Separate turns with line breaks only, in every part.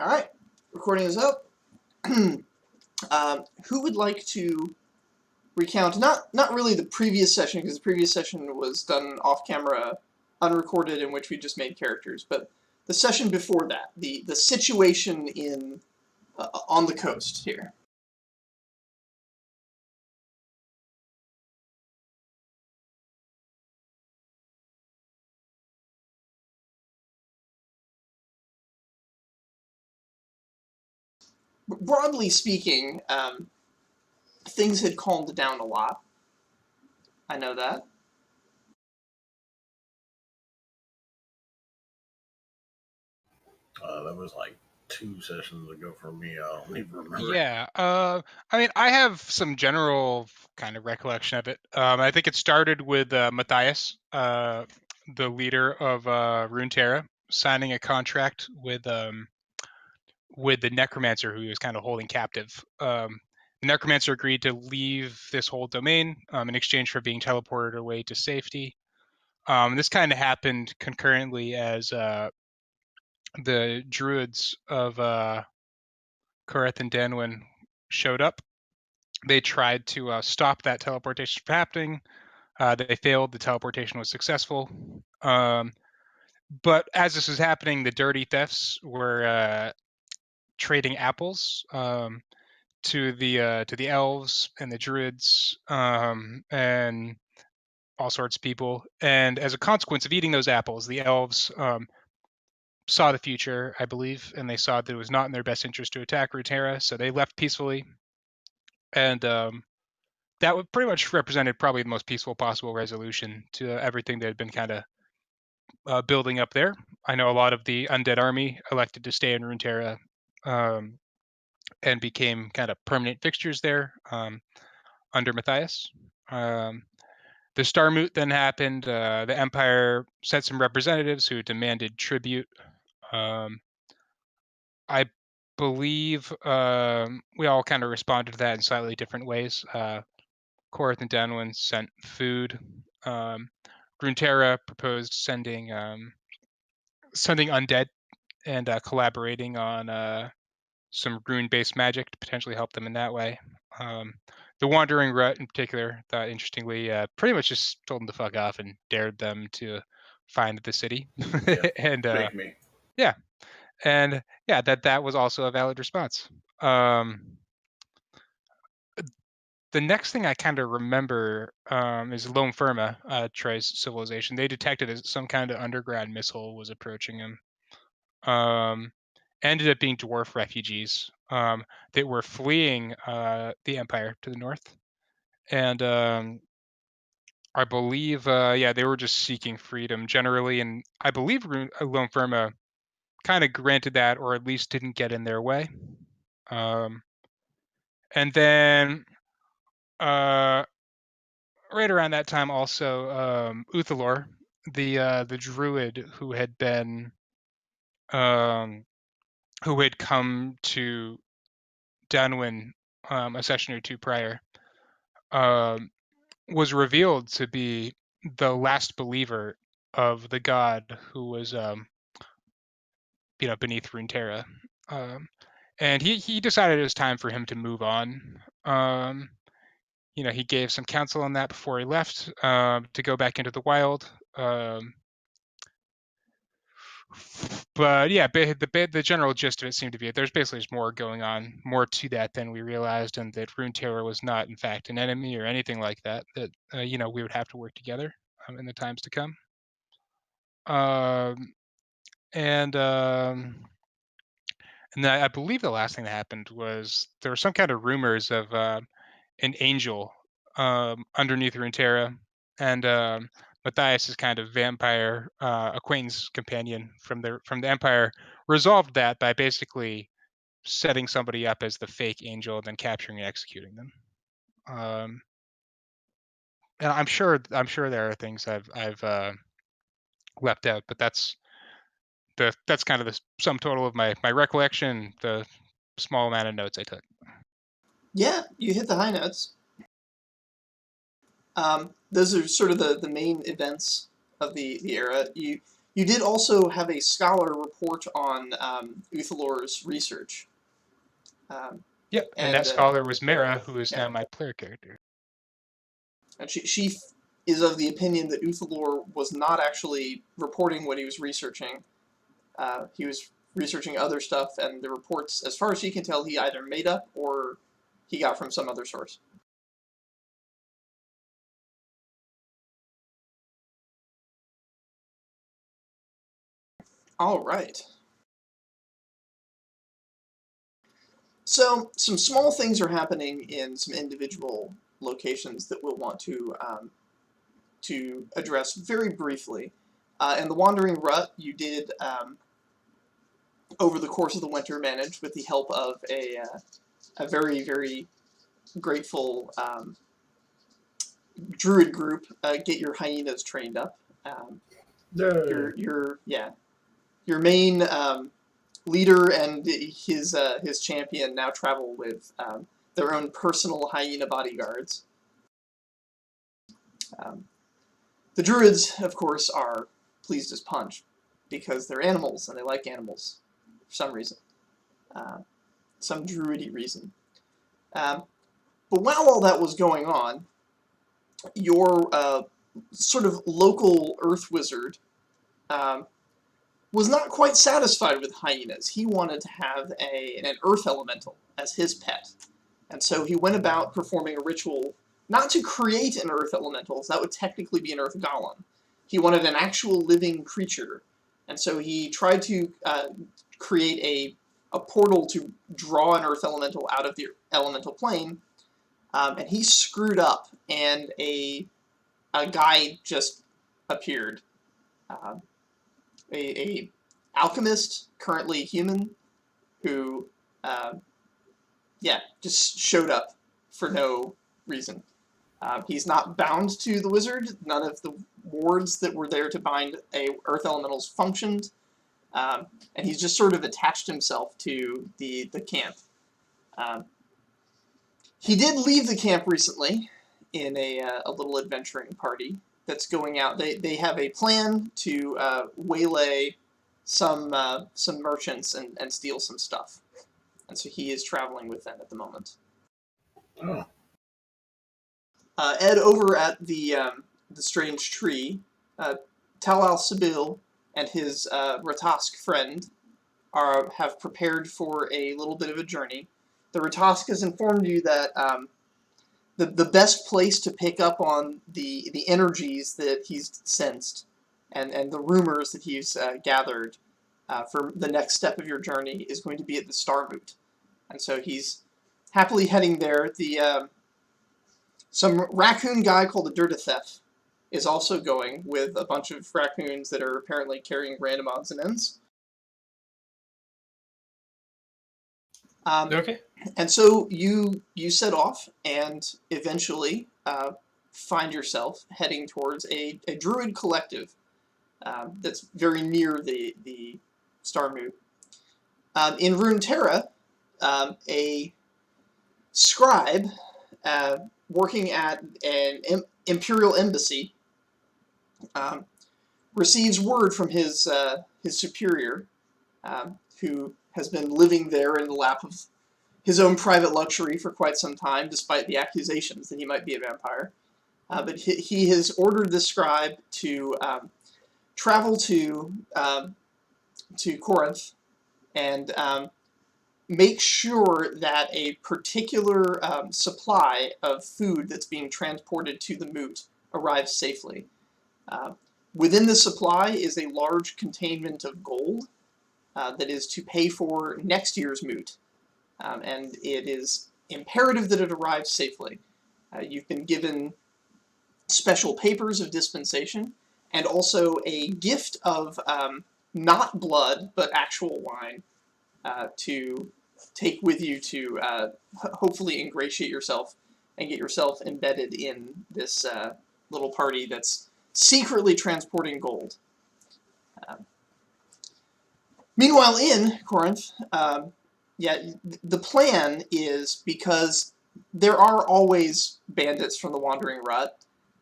All right, recording is up. Who would like to recount not really the previous session, because the previous session was done off camera, unrecorded, in which we just made characters, but the session before that, the situation in on the coast here. Broadly speaking, things had calmed down a lot. I know that.
That was like 2 sessions ago for me. I don't even remember.
Yeah. I mean, I have some general kind of recollection of it. I think it started with Matthias, the leader of Runeterra, signing a contract with the necromancer who he was kind of holding captive. The necromancer agreed to leave this whole domain in exchange for being teleported away to safety. This kind of happened concurrently as the druids of Koreth and Danwin showed up. They tried to stop that teleportation from happening. They failed. The teleportation was successful. But as this was happening, the dirty thefts were trading apples to the elves and the druids and all sorts of people. And as a consequence of eating those apples, the elves saw the future, I believe, and they saw that it was not in their best interest to attack Runeterra, so they left peacefully. And that would pretty much represented probably the most peaceful possible resolution to everything that had been kind of building up there. I know a lot of the undead army elected to stay in Runeterra and became kind of permanent fixtures there under Matthias. The Starmoot then happened. The Empire sent some representatives who demanded tribute. I believe we all kind of responded to that in slightly different ways. Korth and Danwin sent food. Runeterra proposed sending undead and collaborating on some rune-based magic to potentially help them in that way. The Wandering Rut, in particular, thought interestingly, pretty much just told them to fuck off and dared them to find the city.
Yeah,
and
make me.
yeah, and yeah, that was also a valid response. The next thing I kind of remember is Lone Firma, Troy's civilization. They detected as some kind of underground missile was approaching them. Ended up being dwarf refugees that were fleeing the Empire to the north. And I believe, they were just seeking freedom generally. And I believe Lone Firma kind of granted that, or at least didn't get in their way. And then right around that time, also Uthalor, the druid who had been who had come to Danwin a session or two prior, was revealed to be the last believer of the god who was beneath Runeterra. And he decided it was time for him to move on. He gave some counsel on that before he left to go back into the wild. But yeah, the general gist of it seemed to be there's basically just more going on, more to that than we realized, and that Runeterra was not, in fact, an enemy or anything like that. That we would have to work together in the times to come. Um, and and I believe the last thing that happened was there were some kind of rumors of an angel underneath Runeterra, and Matthias's kind of vampire acquaintance companion from the Empire resolved that by basically setting somebody up as the fake angel, then capturing and executing them. And I'm sure there are things I've left out, but that's kind of the sum total of my recollection, the small amount of notes I took.
Yeah, you hit the high notes. Those are sort of the main events of the era. You You did also have a scholar report on Uthalor's research.
Yep, and that scholar was Mara, who is now my player character.
And she is of the opinion that Uthalor was not actually reporting what he was researching. He was researching other stuff, and the reports, as far as she can tell, he either made up or he got from some other source. All right. So, some small things are happening in some individual locations that we'll want to address very briefly. In the Wandering Rut, you did, over the course of the winter, manage, with the help of a very, very grateful druid group, get your hyenas trained up. Your main leader and his champion now travel with their own personal hyena bodyguards. The druids, of course, are pleased as punch because they're animals and they like animals for some reason, some druidy reason. But while all that was going on, your sort of local earth wizard was not quite satisfied with hyenas. He wanted to have an earth elemental as his pet. And so he went about performing a ritual not to create an earth elemental, that would technically be an earth golem. He wanted an actual living creature. And so he tried to create a portal to draw an earth elemental out of the elemental plane, and he screwed up, and a guy just appeared. A alchemist, currently human, who, just showed up for no reason. He's not bound to the wizard. None of the wards that were there to bind earth elementals functioned, and he's just sort of attached himself to the camp. He did leave the camp recently in a little adventuring party that's going out. They have a plan to waylay some merchants and steal some stuff, and so he is traveling with them at the moment.
Oh.
Ed, over at the strange tree, Talal Sibyl and his Ratask friend have prepared for a little bit of a journey. The Ratask has informed you that the best place to pick up on the energies that he's sensed and the rumors that he's gathered for the next step of your journey is going to be at the Starmoot. And so he's happily heading there. Some raccoon guy called the Dirtithef is also going with a bunch of raccoons that are apparently carrying random odds and ends.
Okay.
And so you set off and eventually find yourself heading towards a druid collective that's very near the Starmoot. In Runeterra, a scribe working at an imperial embassy receives word from his superior, who has been living there in the lap of his own private luxury for quite some time, despite the accusations that he might be a vampire. But he has ordered the scribe to travel to Corinth and make sure that a particular supply of food that's being transported to the moot arrives safely. Within the supply is a large containment of gold that is to pay for next year's moot, and it is imperative that it arrives safely. You've been given special papers of dispensation and also a gift of not blood but actual wine to take with you to hopefully ingratiate yourself and get yourself embedded in this little party that's secretly transporting gold. Meanwhile, in Corinth, the plan is, because there are always bandits from the Wandering Rut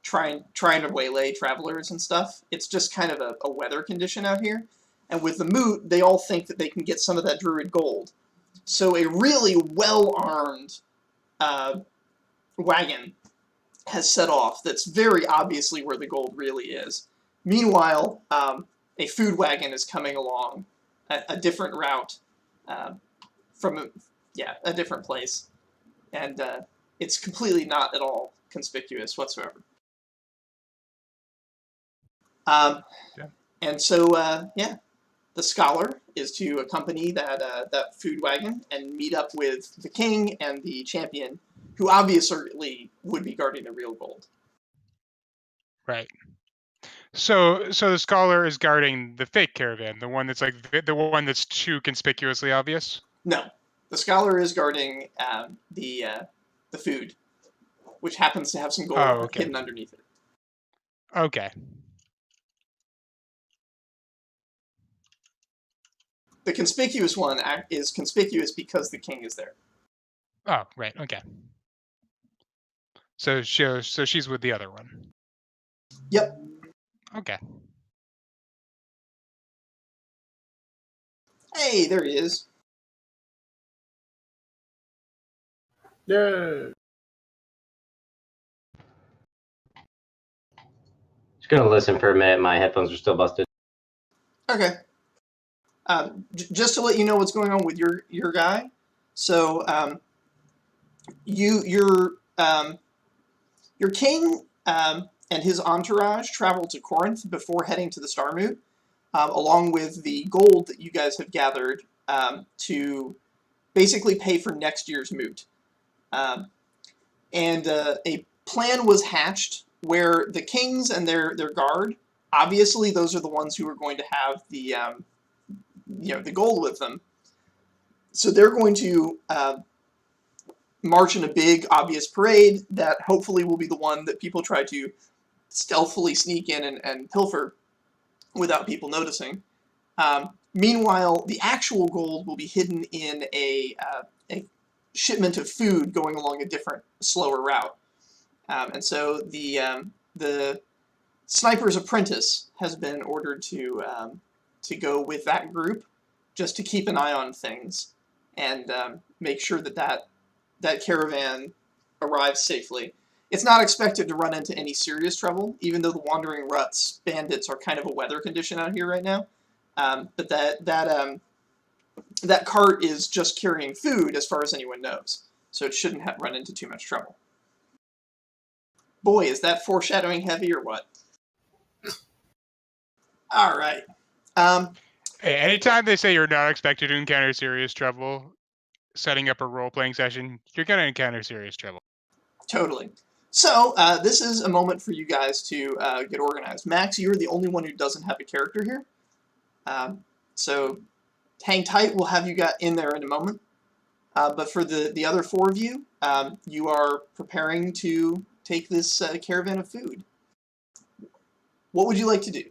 trying to waylay travelers and stuff. It's just kind of a weather condition out here. And with the moot, they all think that they can get some of that druid gold. So a really well-armed wagon has set off that's very obviously where the gold really is. Meanwhile, a food wagon is coming along a different route from a different place. And it's completely not at all conspicuous whatsoever. And so, the scholar is to accompany that food wagon and meet up with the king and the champion, who obviously would be guarding the real gold.
Right. So the scholar is guarding the fake caravan, the one that's like the one that's too conspicuously obvious.
No, the scholar is guarding the food, which happens to have some gold hidden underneath it.
Okay.
The conspicuous one is conspicuous because the king is there.
Oh, right. Okay. So she's with the other one.
Yep.
Okay.
Hey, there he is.
Yeah.
Just gonna listen for a minute. My headphones are still busted.
Okay. Just to let you know what's going on with your guy. So your king and his entourage traveled to Corinth before heading to the Star Moot, along with the gold that you guys have gathered to basically pay for next year's moot. And a plan was hatched where the kings and their guard, obviously those are the ones who are going to have the the gold with them. So they're going to march in a big, obvious parade that hopefully will be the one that people try to stealthily sneak in and pilfer without people noticing. Meanwhile, the actual gold will be hidden in a shipment of food going along a different, slower route. And so the sniper's apprentice has been ordered to go with that group just to keep an eye on things and make sure that caravan arrives safely. It's not expected to run into any serious trouble, even though the Wandering Ruts bandits are kind of a weather condition out here right now. But that cart is just carrying food as far as anyone knows, so it shouldn't run into too much trouble. Boy, is that foreshadowing heavy or what? All right.
Hey, anytime they say you're not expected to encounter serious trouble, setting up a role-playing session, you're going to encounter serious trouble.
Totally. So, this is a moment for you guys to get organized. Max, you're the only one who doesn't have a character here. So, hang tight. We'll have you in there in a moment. But for the other four of you, you are preparing to take this caravan of food. What would you like to do?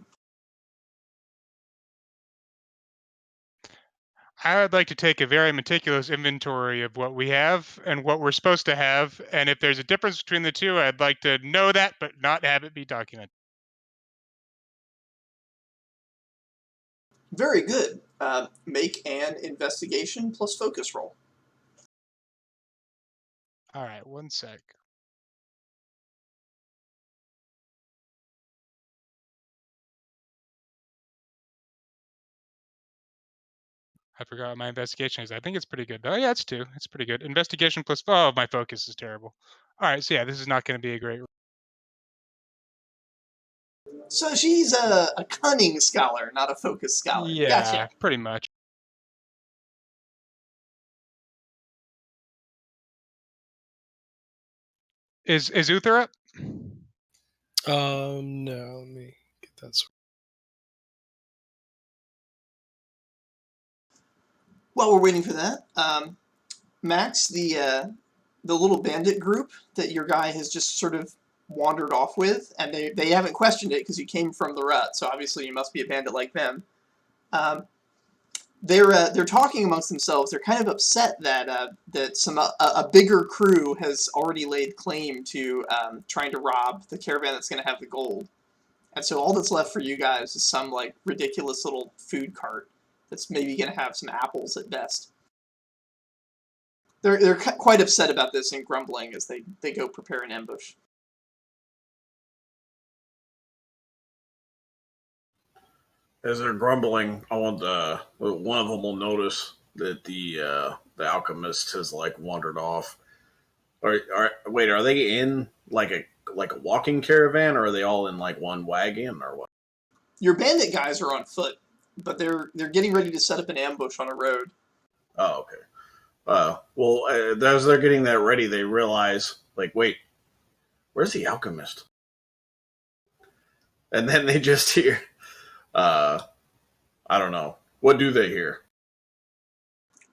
I would like to take a very meticulous inventory of what we have and what we're supposed to have, and if there's a difference between the two, I'd like to know that, but not have it be documented.
Very good. Make an investigation plus focus roll.
All right, one sec. I forgot what my investigation is. I think it's pretty good. Oh, yeah, it's 2. It's pretty good. Investigation plus... Oh, my focus is terrible. All right, so yeah, this is not going to be a great...
So she's a cunning scholar, not a focused scholar.
Yeah,
Gotcha.
pretty much. Is Uther up?
No, let me get that.
While we're waiting for that, Max, the little bandit group that your guy has just sort of wandered off with, and they haven't questioned it because you came from the rut, so obviously you must be a bandit like them. they're talking amongst themselves. They're kind of upset that that a bigger crew has already laid claim to trying to rob the caravan that's going to have the gold. And so all that's left for you guys is some like ridiculous little food cart that's maybe going to have some apples at best. They're quite upset about this and grumbling as they go prepare an ambush.
As they're grumbling, I want one of them will notice that the alchemist has like wandered off. Wait, are they in like a walking caravan, or are they all in like one wagon, or what?
Your bandit guys are on foot, but they're getting ready to set up an ambush on a road.
Oh, okay. Well, as they're getting that ready, they realize, like, wait, where's the alchemist? And then they just hear, I don't know. What do they hear?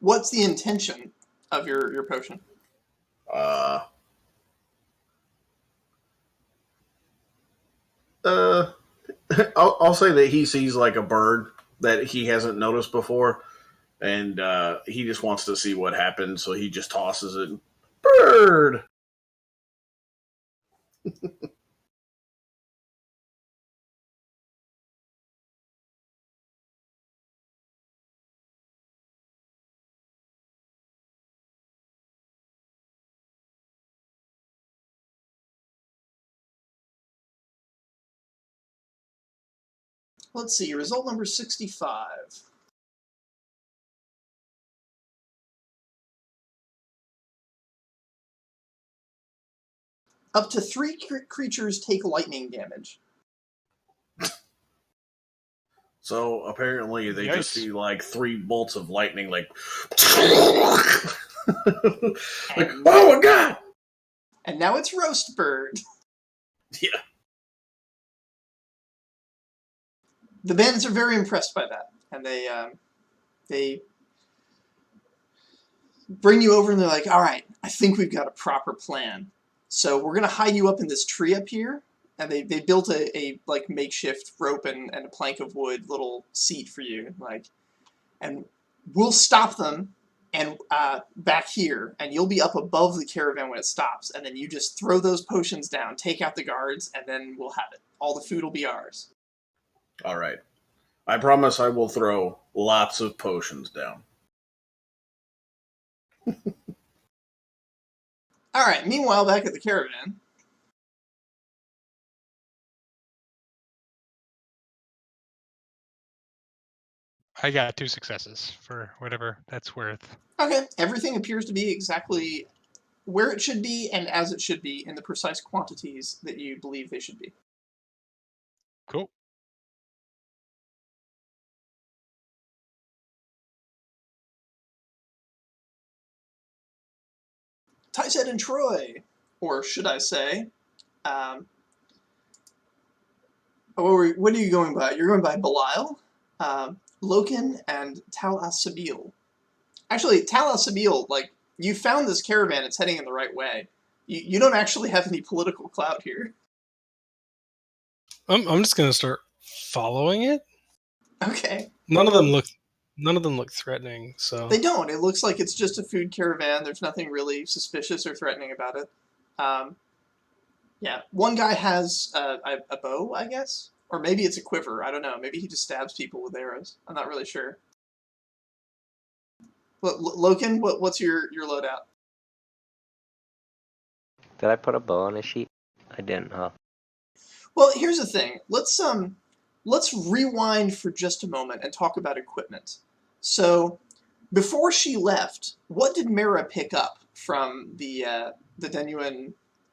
What's the intention of your potion?
I'll say that he sees like a bird that he hasn't noticed before, and he just wants to see what happens, so he just tosses it. Bird!
Let's see, result number 65. Up to 3 creatures take lightning damage.
So apparently they just see like 3 bolts of lightning, like, like, oh my god!
And now it's Roast Bird.
Yeah.
The bandits are very impressed by that, and they bring you over and they're like, all right, I think we've got a proper plan. So we're going to hide you up in this tree up here. And they built a like makeshift rope and a plank of wood little seat for you. And we'll stop them and back here, and you'll be up above the caravan when it stops. And then you just throw those potions down, take out the guards, and then we'll have it. All the food will be ours.
All right. I promise I will throw lots of potions down.
All right, meanwhile, back at the caravan.
I got 2 successes for whatever that's worth.
Okay, everything appears to be exactly where it should be and as it should be in the precise quantities that you believe they should be.
Cool.
Tyset and Troy, or should I say, what are you going by? You're going by Belial, Loken, and Tal As-Sabil. Actually, Tal As-Sabil, like, you found this caravan, it's heading in the right way. You don't actually have any political clout here.
I'm just gonna start following it.
Okay.
None of them look threatening, so
They don't. It looks like it's just a food caravan. There's nothing really suspicious or threatening about it. Yeah, one guy has a bow, I guess? Or maybe it's a quiver. I don't know. Maybe he just stabs people with arrows. I'm not really sure. Loken, what's your loadout?
Did I put a bow on his sheet? I didn't, huh?
Well, here's the thing. Let's rewind for just a moment and talk about equipment. So, before she left, what did Mara pick up from the Denuan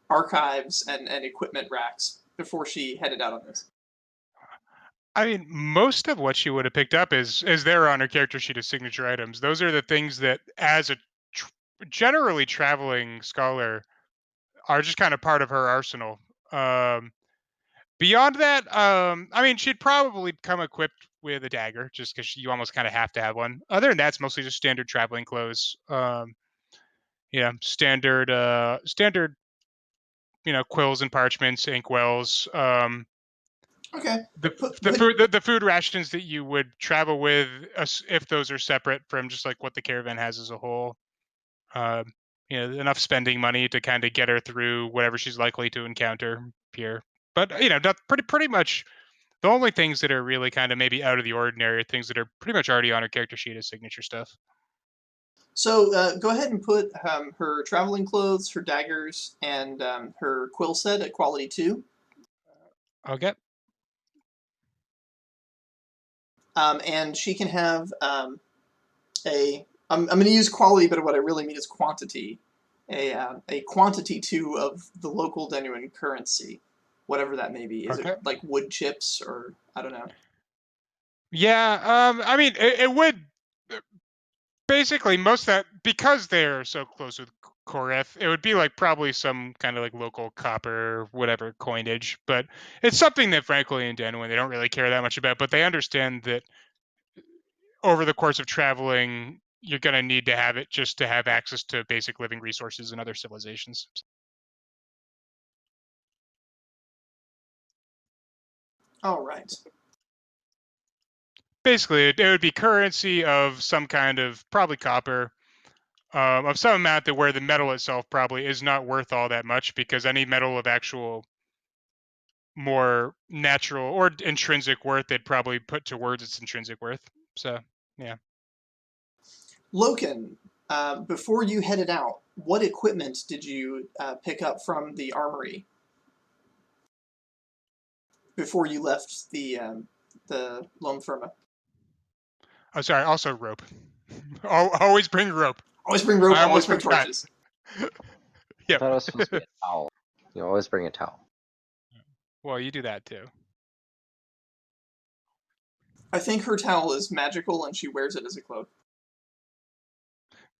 archives and equipment racks before she headed out on this?
I mean, most of what she would have picked up is there on her character sheet as signature items. Those are the things that, as a generally traveling scholar, are just kind of part of her arsenal. Beyond that, I mean, she'd probably come equipped with a dagger, just because you almost kind of have to have one. Other than that, it's mostly just standard traveling clothes. Standard, quills and parchments, inkwells.
Okay.
The food rations that you would travel with, if those are separate from just like what the caravan has as a whole. Enough spending money to kind of get her through whatever she's likely to encounter here. But not pretty much the only things that are really kind of maybe out of the ordinary are things that are pretty much already on her character sheet as signature stuff.
So go ahead and put her traveling clothes, her daggers, and her quill set at quality 2.
Okay.
And she can have I'm going to use quality, but what I really mean is quantity. A quantity 2 of the local Denuan currency, whatever that may be. Is
Okay.
it like wood chips or I don't know?
Yeah. I mean, it would basically most of that, because they're so close with Koreth, it would be like probably some kind of like local copper, whatever coinage. But it's something that frankly in Denuan they don't really care that much about. But they understand that over the course of traveling, you're going to need to have it just to have access to basic living resources in other civilizations.
All right.
Basically, it would be currency of some kind of, probably copper, of some amount that where the metal itself probably is not worth all that much, because any metal of actual more natural or intrinsic worth they'd probably put towards its intrinsic worth. So, yeah.
Loken, before you headed out, what equipment did you pick up from the armory before you left the Lone Firma?
Oh, sorry. Also rope. Always bring rope.
Always bring rope,
I
always
almost
bring
forgot.
torches.
I
Yep.
thought it was supposed to be a towel. You always bring a towel.
Well, you do that too.
I think her towel is magical and she wears it as a cloak.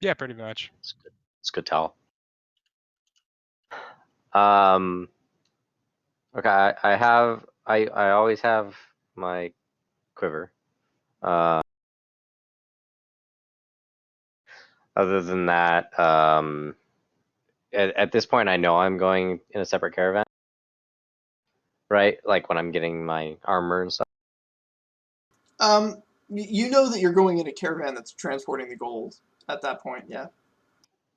Yeah, pretty much.
It's good. It's a good towel. Okay, I always have my quiver. Other than that, at this point, I know I'm going in a separate caravan, right? Like when I'm getting my armor and stuff.
You know that you're going in a caravan that's transporting the gold at that point, yeah.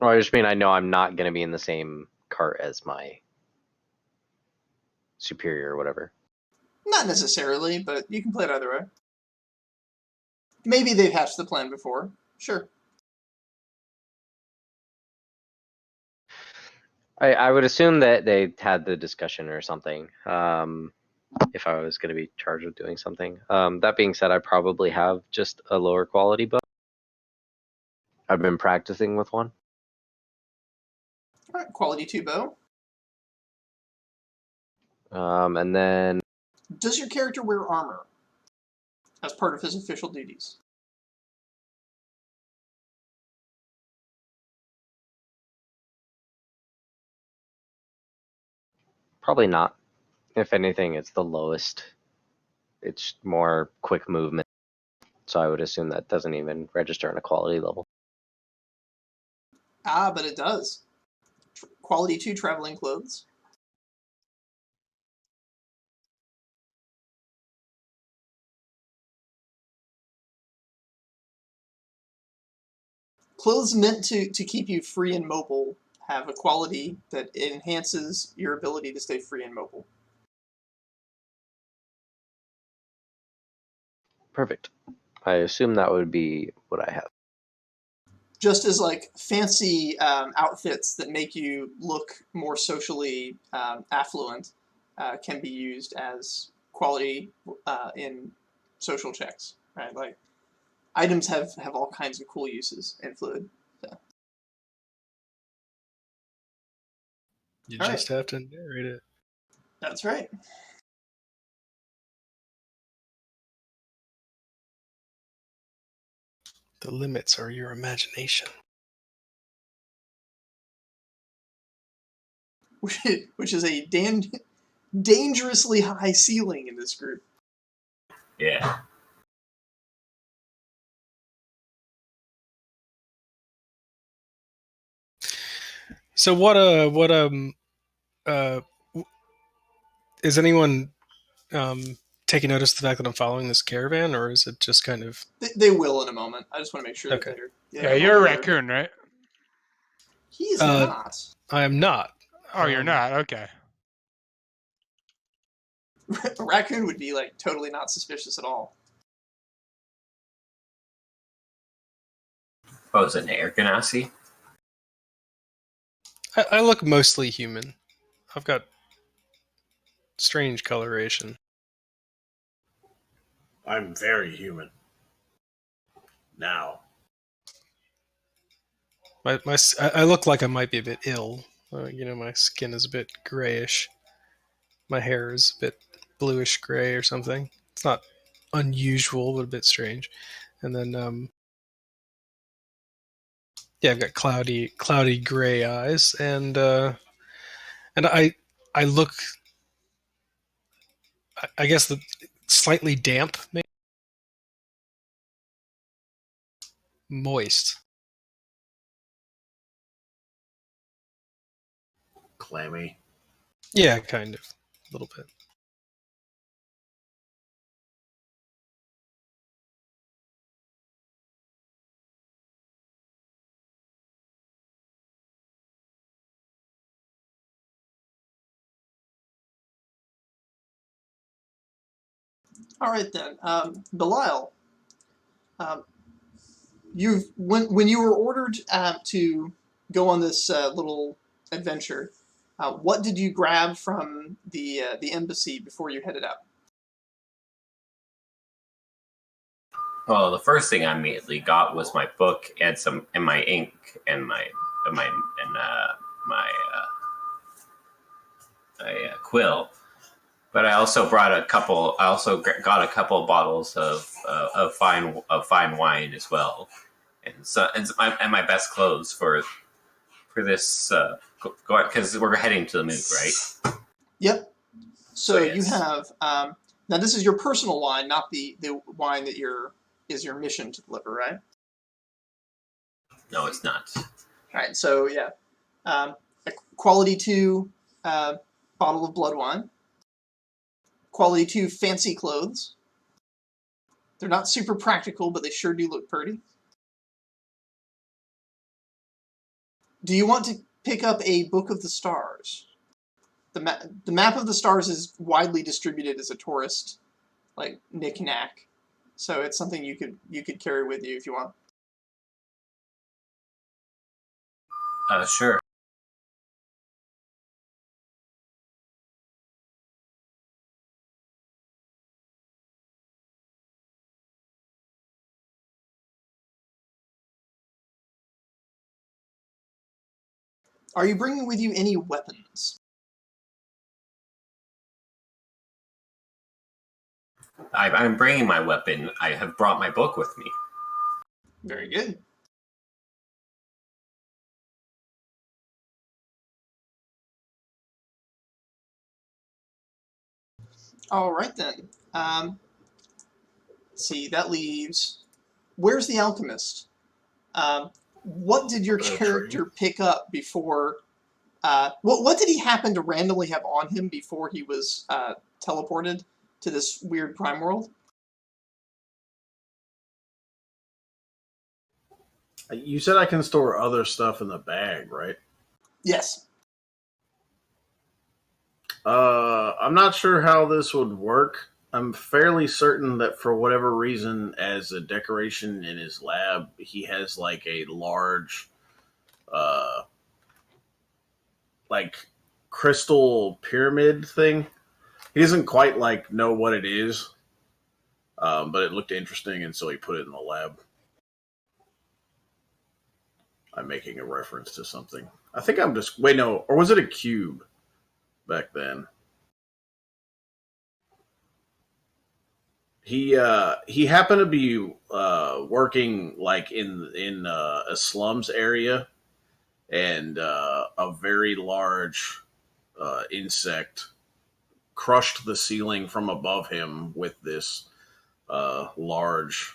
Well, I just mean I know I'm not going to be in the same cart as my superior or whatever.
Not necessarily, but you can play it either way. Maybe they've hatched the plan before. Sure.
I would assume that they had the discussion or something. If I was going to be charged with doing something. That being said, I probably have just a lower quality bow. I've been practicing with one.
Alright, quality 2 bow.
And then
Does your character wear armor as part of his official duties?
probably not. If anything, it's the lowest. It's more quick movement. So I would assume that doesn't even register in a quality level.
Ah, but it does. Quality 2 traveling clothes. Clothes meant to keep you free and mobile have a quality that enhances your ability to stay free and mobile.
Perfect. I assume that would be what I have.
Just as like fancy outfits that make you look more socially affluent can be used as quality in social checks, right? Like items have all kinds of cool uses in Fluid. So.
You
All
just have to narrate it.
That's right.
The limits are your imagination.
Which is a dangerously high ceiling in this group.
Yeah.
So is anyone taking notice of the fact that I'm following this caravan, or is it just kind of...
They will in a moment. I just want to make sure
Okay.
that they're...
Yeah, you're a raccoon, right?
He is
Uh,
not.
I am not.
Oh, you're not. Okay.
A raccoon would be, like, totally not suspicious at all.
Oh, is it an air ganassi?
I look mostly human. I've got strange coloration.
I'm very human. Now.
I look like I might be a bit ill. My skin is a bit grayish. My hair is a bit bluish gray or something. It's not unusual, but a bit strange. And then, I've got cloudy gray eyes, and I look, I guess, slightly damp, maybe moist.
Clammy.
Yeah, kind of, a little bit.
All right then, Belial. When you were ordered to go on this little adventure, what did you grab from the embassy before you headed out?
Well, the first thing I immediately got was my book and my ink and my quill. But I also brought a couple. I also got a couple of bottles of fine wine as well, and my best clothes for this because we're heading to the moon, right?
Yep. So
yes.
you have now. This is your personal wine, not the wine that is your mission to deliver, right?
No, it's not.
All right. So yeah, a quality 2 bottle of blood wine. Quality 2 fancy clothes. They're not super practical, but they sure do look pretty. Do you want to pick up a Book of the Stars? The map of the stars is widely distributed as a tourist, like, knick-knack. So it's something you could carry with you if you want.
Sure.
Are you bringing with you any weapons?
I'm bringing my weapon. I have brought my book with me.
Very good. All right then. Let's see, that leaves. Where's the alchemist? What did your character pick up before? What did he happen to randomly have on him before he was teleported to this weird prime world?
You said I can store other stuff in the bag, right?
Yes.
I'm not sure how this would work. I'm fairly certain that for whatever reason, as a decoration in his lab, he has like a large, like crystal pyramid thing. He doesn't quite like know what it is, but it looked interesting, and so he put it in the lab. I'm making a reference to something. I think I'm just wait no, or was it a cube back then? He happened to be working like in a slums area, and a very large insect crushed the ceiling from above him with this large.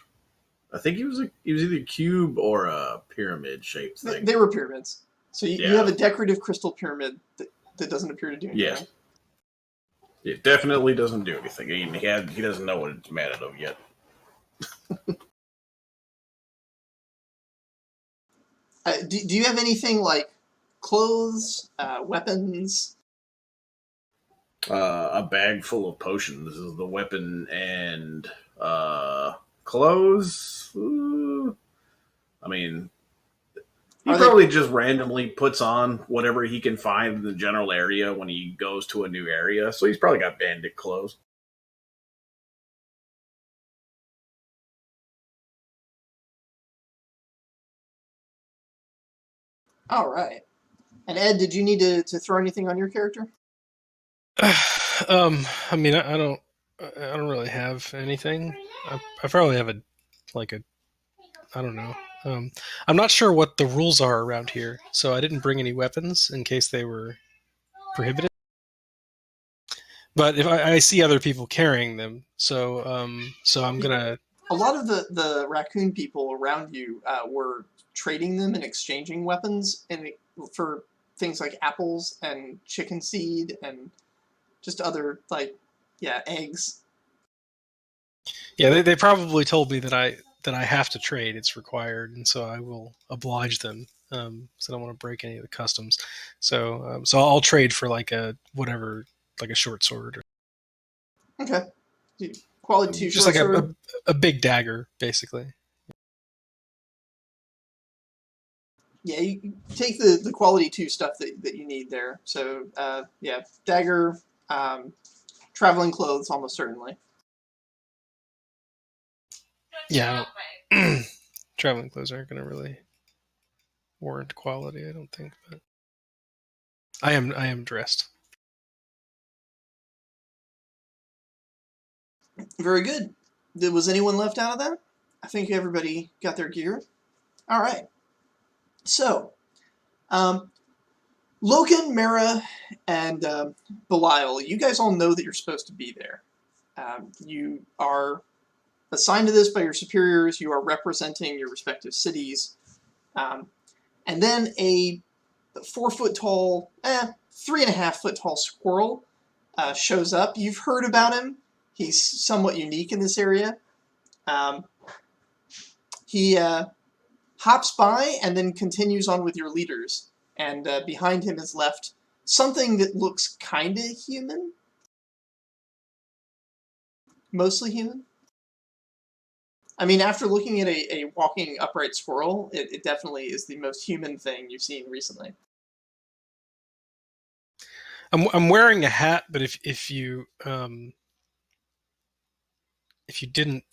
I think he was either a cube or a pyramid shaped thing.
They were pyramids. So you have a decorative crystal pyramid that doesn't appear to do anything.
Yes. It definitely doesn't do anything. He doesn't know what it's mad at him yet.
Do you have anything like clothes, weapons?
A bag full of potions is the weapon, and clothes. I mean, he probably just randomly puts on whatever he can find in the general area when he goes to a new area. So he's probably got bandit clothes.
All right. And Ed, did you need to throw anything on your character?
I mean, I don't really have anything. I probably have I don't know. I'm not sure what the rules are around here, so I didn't bring any weapons in case they were prohibited. But if I see other people carrying them, so I'm gonna.
A lot of the raccoon people around you were trading them and exchanging weapons for things like apples and chicken seed and just other eggs.
Yeah, they probably told me that I have to trade. It's required, and so I will oblige them. So I don't want to break any of the customs. So I'll trade for like a whatever, like a short sword,
Okay. Quality 2
just
short
like
sword.
a big dagger, basically.
Yeah, you take the quality 2 stuff that you need there. So yeah, dagger, traveling clothes, almost certainly.
Yeah, traveling clothes aren't going to really warrant quality, I don't think. But I am dressed.
Very good. Was anyone left out of that? I think everybody got their gear. All right. So, Loken, Mara, and Belial, you guys all know that you're supposed to be there. You are assigned to this by your superiors. You are representing your respective cities. And then a 4-foot tall, 3.5-foot tall squirrel shows up. You've heard about him. He's somewhat unique in this area. He hops by and then continues on with your leaders. And behind him is left something that looks kind of human. Mostly human. I mean, after looking at a walking upright squirrel, it definitely is the most human thing you've seen recently.
I'm wearing a hat, but if you didn't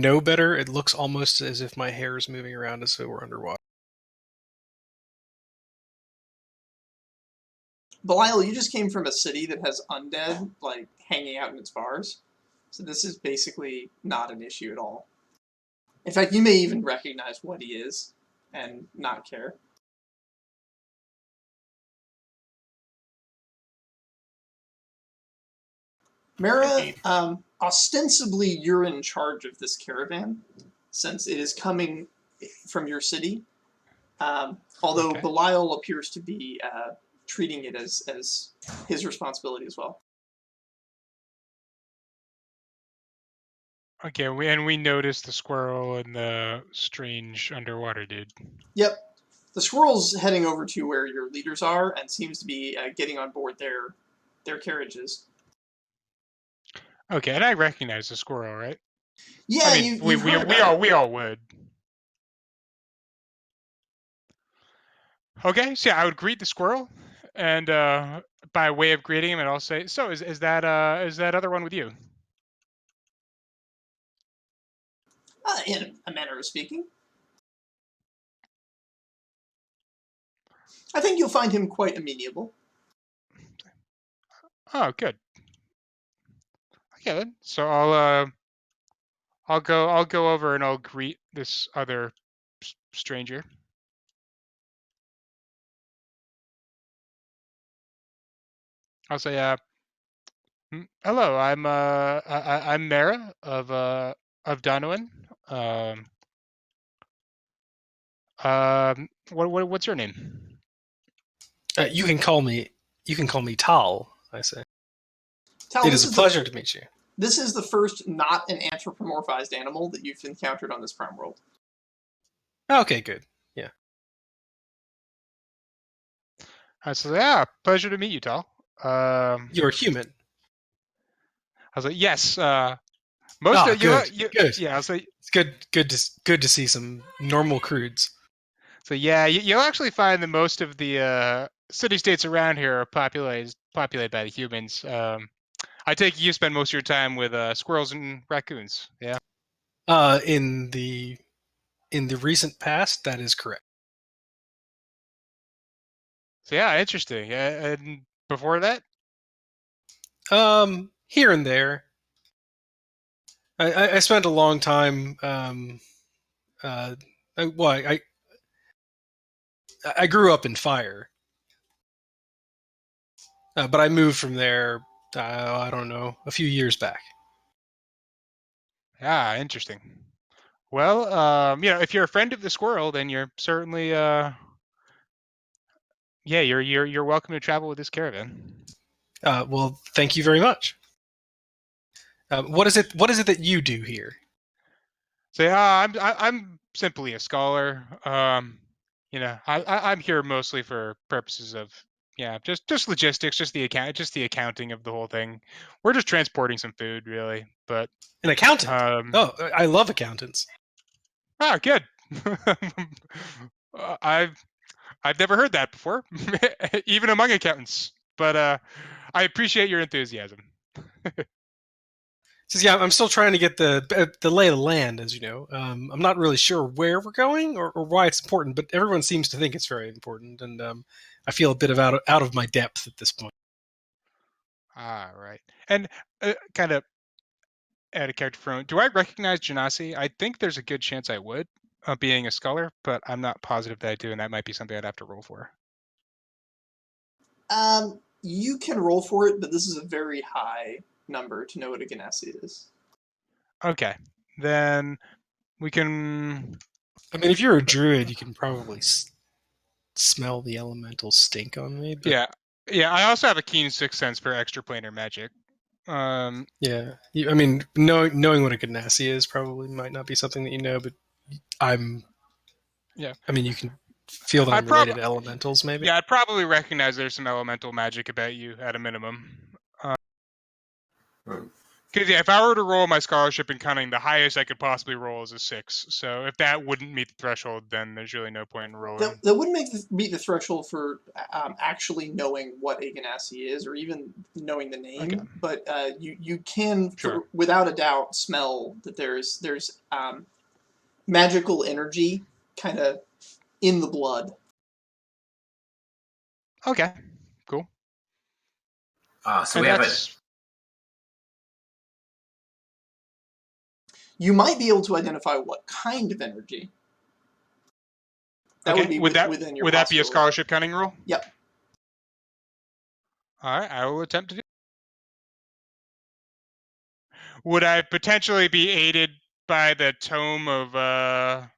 know better, it looks almost as if my hair is moving around as if it were underwater.
Belial, you just came from a city that has undead, like, hanging out in its bars. So this is basically not an issue at all. In fact, you may even recognize what he is and not care. Mara, ostensibly you're in charge of this caravan, since it is coming from your city. Although
Okay.
Belial appears to be treating it as his responsibility as well.
Okay, we noticed the squirrel and the strange underwater dude.
Yep. The squirrel's heading over to where your leaders are and seems to be getting on board their carriages.
Okay, and I recognize the squirrel, right?
Yeah,
I mean,
you've heard about it.
we all would. Okay, so yeah, I would greet the squirrel, and by way of greeting him, and I'll say, "So is that other one with you?"
In a manner of speaking. I think you'll find him quite amenable.
Oh, good. Okay then. So I'll go over and I'll greet this other stranger. I'll say, hello, I'm Mara of Donovan. What's your name?
You can call me Tal. I say.
Tal,
It is a pleasure to meet you.
This is the first not an anthropomorphized animal that you've encountered on this prime world.
Okay, good. Yeah.
I said, yeah, pleasure to meet you, Tal.
You're human.
I was like, yes. Most of
good. Good.
yeah. I was like,
It's good to see some normal crudes.
so yeah, you'll actually find that most of the city-states around here are populated by the humans. I take it you spend most of your time with squirrels and raccoons. Yeah.
In the recent past, that is correct.
So yeah, interesting. Yeah, and before that,
Here and there. I spent a long time. I grew up in fire, but I moved from there. I don't know, a few years back.
yeah, interesting. Well, if you're a friend of the squirrel, then you're certainly you're welcome to travel with this caravan.
Well, thank you very much. What is it? What is it that you do here?
So I'm simply a scholar. I'm here mostly for purposes of just logistics, just the accounting of the whole thing. We're just transporting some food, really. But
An accountant.
um,
Oh, I love accountants.
good. I've never heard that before, even among accountants. But I appreciate your enthusiasm.
Says, yeah, I'm still trying to get the lay of the land, as you know. I'm not really sure where we're going or why it's important, but everyone seems to think it's very important, and I feel a bit of out of my depth at this point.
Ah, right. And kind of add a character from. Do I recognize Genasi? I think there's a good chance I would, being a scholar, but I'm not positive that I do, and that might be something I'd have to roll for.
You can roll for it, but this is a very high number to know what a Ganassi is.
Okay, then we can.
I mean, if you're a druid, you can probably smell the elemental stink on me. But
Yeah. I also have a keen sixth sense for extraplanar magic.
yeah, I mean, knowing what a Ganassi is probably might not be something that you know, but
Yeah.
I mean, you can feel that I'm related to elementals, maybe.
Yeah, I'd probably recognize there's some elemental magic about you at a minimum. Because if I were to roll my scholarship in cunning, the highest I could possibly roll is a 6. So if that wouldn't meet the threshold, then there's really no point in rolling.
That wouldn't meet the threshold for actually knowing what a Ganassi is, or even knowing the name.
Okay.
But you can,
Sure.
without a doubt, smell that there's magical energy kind of in the blood.
Okay. Cool.
So we have a.
You might be able to identify what kind of energy. That would be within your.
Would that be a scholarship cunning roll?
Yep.
All right, I will attempt to do. Would I potentially be aided by the tome of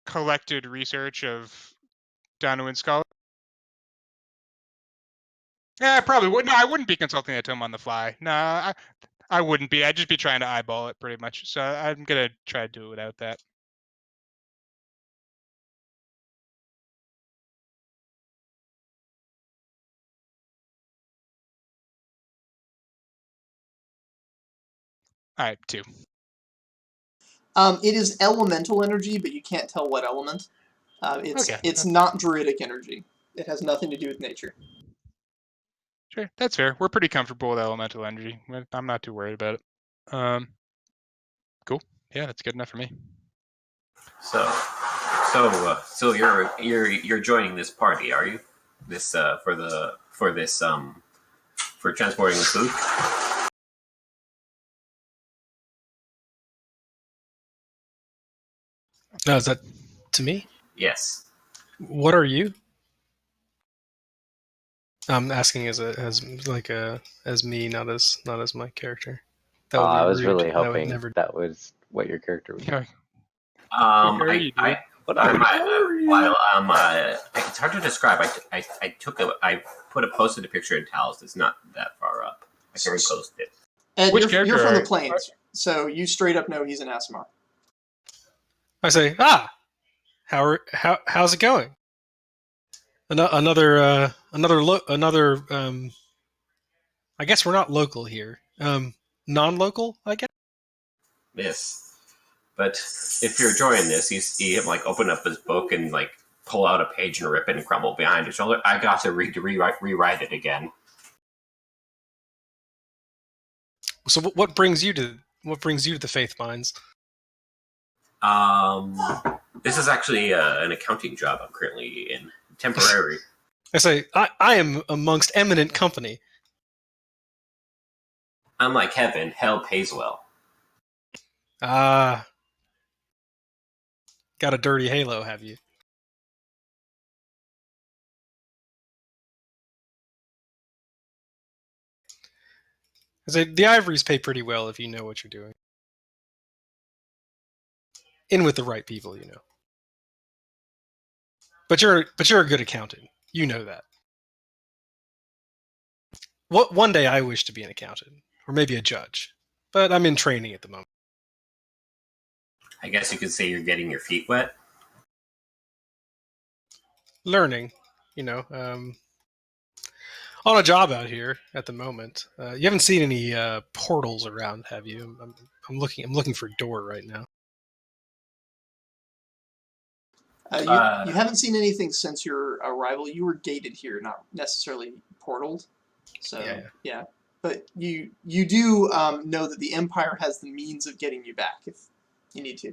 collected research of Donovan Scholar? Yeah, I probably would. No, I wouldn't be consulting that tome on the fly. No, I wouldn't be. I'd just be trying to eyeball it pretty much. So I'm gonna try to do it without that. All right, 2.
It is elemental energy, but you can't tell what element. It's not druidic energy. It has nothing to do with nature.
Sure, that's fair. We're pretty comfortable with elemental energy. I'm not too worried about it. Cool. Yeah, that's good enough for me.
So you're joining this party, are you? This for transporting the food.
No, is that to me?
Yes.
What are you? I'm asking as me, not as my character. That would be
I was
rude.
really hoping
never...
that was what your character was.
Yeah.
What
But I'm hurrying.
While it's hard to describe. I put a posted a picture in Talos. It's not that far up. I can repost it.
Ed,
Which
you're
character
from the
are-
plains, so you straight up know he's an Asimar.
I say, how's it going? Another. I guess we're not local here. Non-local, I guess.
Yes, but if you're enjoying this, you see him like open up his book and like pull out a page and rip it and crumble behind his shoulder. I got to rewrite it again.
So what brings you to the Faith Mines?
This is actually an accounting job I'm currently in, temporary.
I say, I am amongst eminent company.
Unlike heaven, hell pays well.
Got a dirty halo, have you? I say, the ivories pay pretty well if you know what you're doing. In with the right people, you know. But you're a good accountant. You know that. One day I wish to be an accountant, or maybe a judge, but I'm in training at the moment.
I guess you could say you're getting your feet wet.
Learning, you know, on a job out here at the moment. You haven't seen any portals around, have you? I'm looking for a door right now.
You haven't seen anything since your arrival. You were gated here, not necessarily portaled. So yeah. But you do know that the Empire has the means of getting you back if you need to.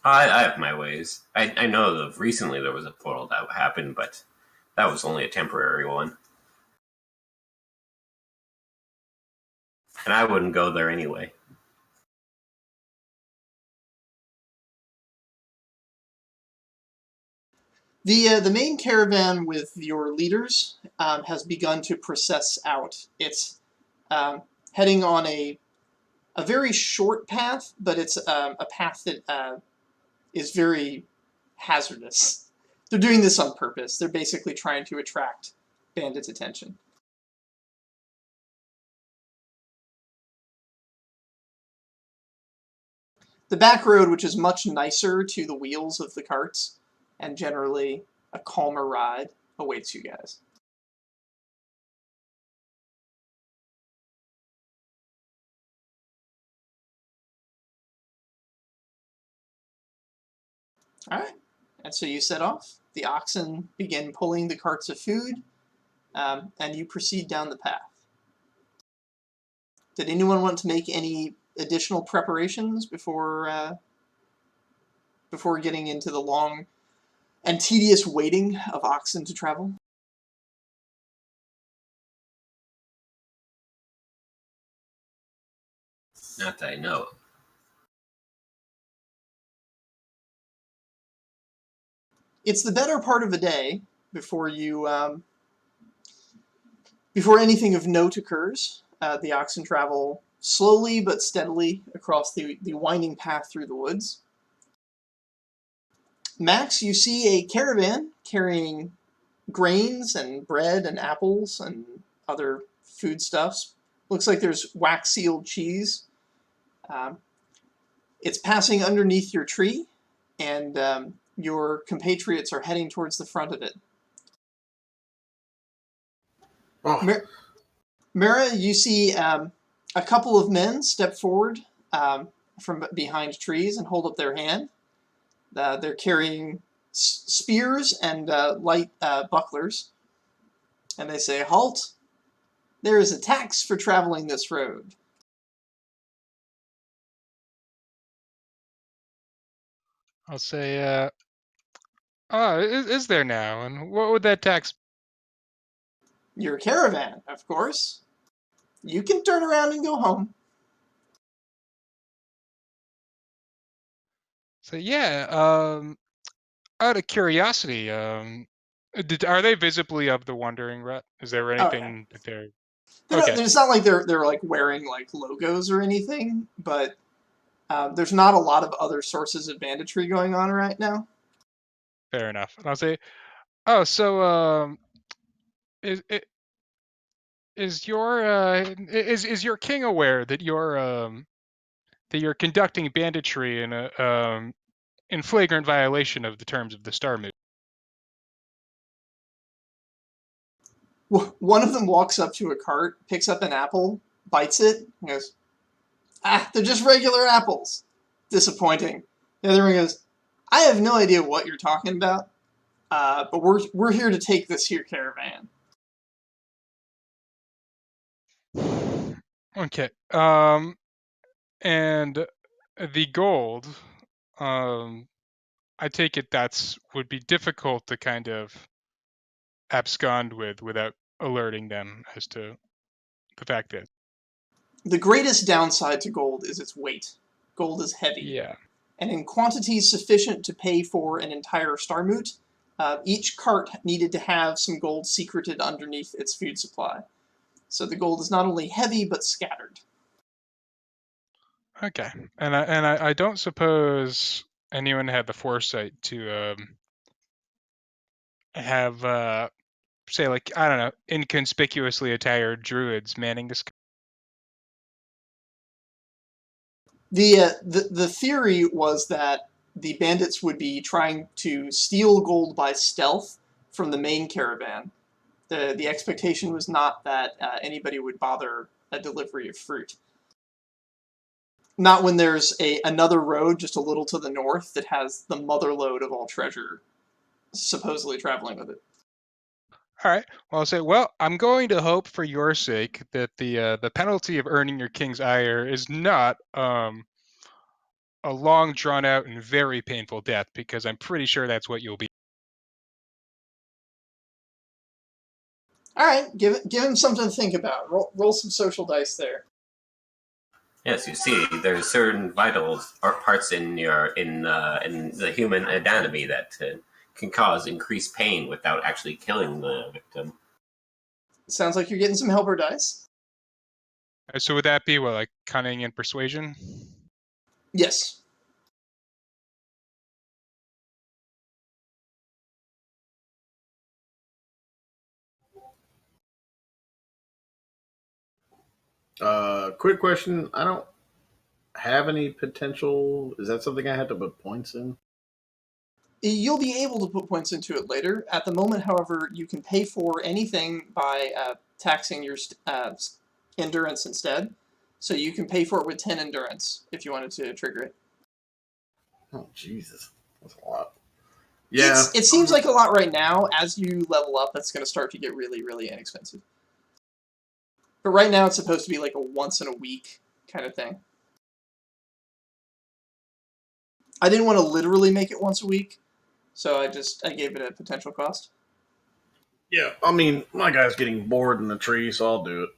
I have my ways. I know that recently there was a portal that happened, but that was only a temporary one. And I wouldn't go there anyway.
The main caravan with your leaders has begun to process out. It's heading on a very short path, but it's a path that is very hazardous. They're doing this on purpose. They're basically trying to attract bandits' attention. The back road, which is much nicer to the wheels of the carts, and generally a calmer ride, awaits you guys. Alright, and so you set off. The oxen begin pulling the carts of food, and you proceed down the path. Did anyone want to make any additional preparations before getting into the long and tedious waiting of oxen to travel?
Not that I know.
It's the better part of a day before you before anything of note occurs. The oxen travel slowly but steadily across the winding path through the woods. Max, you see a caravan carrying grains and bread and apples and other foodstuffs. Looks like there's wax-sealed cheese. It's passing underneath your tree, and your compatriots are heading towards the front of it.
Oh,
Mara, you see a couple of men step forward from behind trees and hold up their hand. They're carrying spears and light bucklers. And they say, "Halt! There is a tax for traveling this road."
I'll say, is there now? And what would that tax?
Your caravan, of course. You can turn around and go home.
So yeah, out of curiosity, are they visibly of the Wandering Rat? Is there anything that they're? Okay.
It's not like they're like wearing like logos or anything, but There's not a lot of other sources of banditry going on right now.
Fair enough. And I'll say, oh, so is your king aware that you're conducting banditry in flagrant violation of the terms of the Star Moot?
One of them walks up to a cart, picks up an apple, bites it, and goes, they're just regular apples. Disappointing. The other one goes, I have no idea what you're talking about, but we're here to take this here caravan.
Okay. And the gold, I take it would be difficult to kind of abscond without alerting them as to the fact that
The greatest downside to gold is its weight. Gold is heavy.
yeah.
And in quantities sufficient to pay for an entire star moot, each cart needed to have some gold secreted underneath its food supply. So the gold is not only heavy, but scattered.
Okay. And I don't suppose anyone had the foresight to have say, like, I don't know, inconspicuously attired druids manning this.
The theory was that the bandits would be trying to steal gold by stealth from the main caravan. The expectation was not that anybody would bother a delivery of fruit. Not when there's another road just a little to the north that has the mother lode of all treasure supposedly traveling with it.
All right. Well, I'll say, well, I'm going to hope for your sake that the penalty of earning your king's ire is not a long, drawn out, and very painful death, because I'm pretty sure that's what you'll be.
All right, give him something to think about. Roll some social dice there.
Yes, you see, there's certain vital parts in the human anatomy that can cause increased pain without actually killing the victim.
Sounds like you're getting some helper dice.
So would that be what, like cunning and persuasion?
Yes.
Quick question. I don't have any potential. Is that something I had to put points in?
You'll be able to put points into it later. At the moment, however, you can pay for anything by taxing your endurance instead. So you can pay for it with 10 endurance if you wanted to trigger it.
Oh, Jesus. That's a lot. Yeah.
It seems like a lot right now. As you level up, that's going to start to get really, really inexpensive. But right now, it's supposed to be like a once-in-a-week kind of thing. I didn't want to literally make it once a week, so I gave it a potential cost.
Yeah, I mean, my guy's getting bored in the tree, so I'll do it.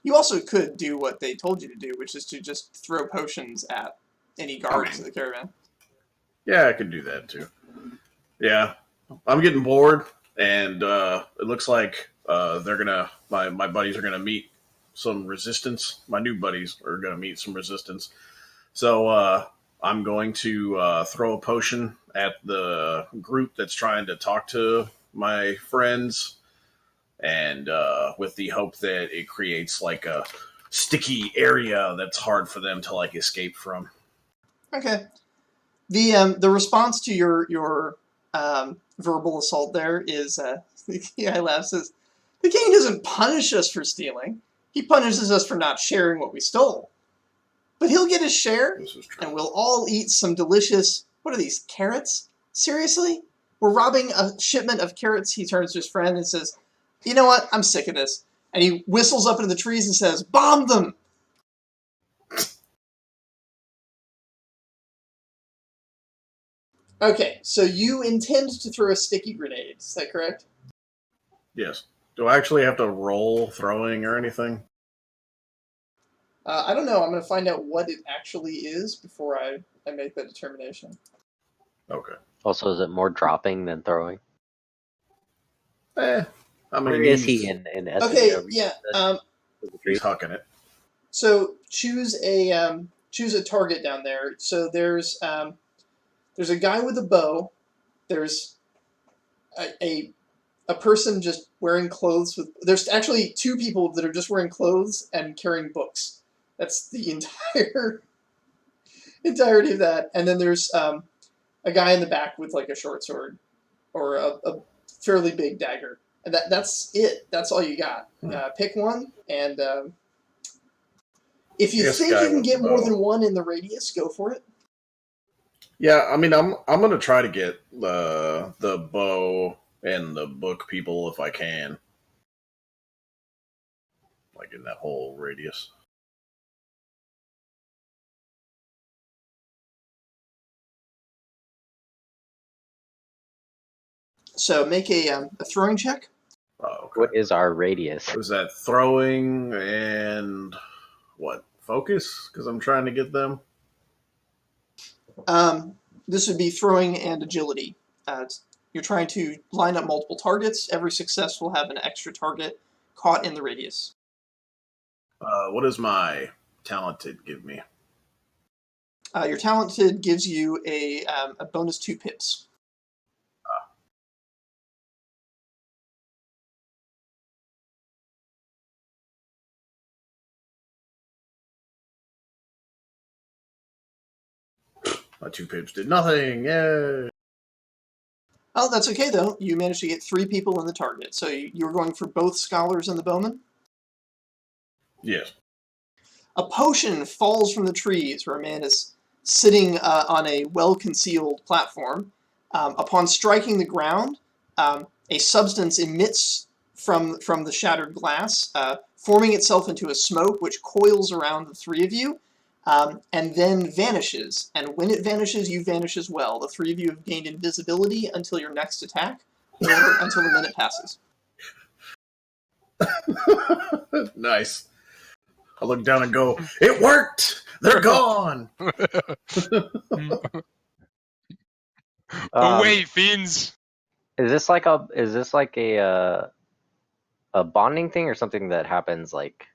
You also could do what they told you to do, which is to just throw potions at any guards of the caravan.
Yeah, I could do that too. Yeah, I'm getting bored, and it looks like my buddies are gonna meet some resistance. My new buddies are gonna meet some resistance. So I'm going to throw a potion at the group that's trying to talk to my friends, and with the hope that it creates like a sticky area that's hard for them to like escape from.
Okay. The response to your verbal assault there is the guy laughs, says, "The king doesn't punish us for stealing. He punishes us for not sharing what we stole. But he'll get his share, and we'll all eat some delicious, what are these, carrots? Seriously? We're robbing a shipment of carrots." He turns to his friend and says, "You know what? I'm sick of this." And he whistles up into the trees and says, "Bomb them!" Okay, so you intend to throw a sticky grenade, is that correct?
Yes. Do I actually have to roll throwing or anything?
I don't know. I'm going to find out what it actually is before I make that determination.
Okay.
Also, is it more dropping than throwing?
I mean,
Where is he in
Okay, yeah.
He's hucking it.
So choose a choose a target down there. So there's a guy with a bow. There's a person just wearing clothes with. There's actually two people that are just wearing clothes and carrying books. That's the entirety of that. And then there's a guy in the back with like a short sword or a fairly big dagger. And that's it. That's all you got. Pick one, and if you
Yes,
think
guy
you can
with
get
the
more
bow.
than one in the radius, go for it.
Yeah, I mean, I'm gonna try to get the bow and the book people if I can, like in that whole radius.
So make a throwing check.
Oh,
What
okay.
is our radius?
Was that throwing and what focus? Because I'm trying to get them.
This would be throwing and agility. You're trying to line up multiple targets. Every success will have an extra target caught in the radius.
What does my talented give me?
Your talented gives you a bonus 2 pips.
My 2 pips did nothing. Yay!
Oh, that's okay though. You managed to get 3 people in the target. So you were going for both scholars and the bowman?
Yes.
A potion falls from the trees where a man is sitting on a well-concealed platform. Upon striking the ground, a substance emits from the shattered glass, forming itself into a smoke which coils around the 3 of you, and then vanishes. And when it vanishes, you vanish as well. The 3 of you have gained invisibility until your next attack, or until the minute passes.
Nice. I look down and go, "It worked! They're gone!"
Away, fiends!
Is this like a bonding thing or something that happens like?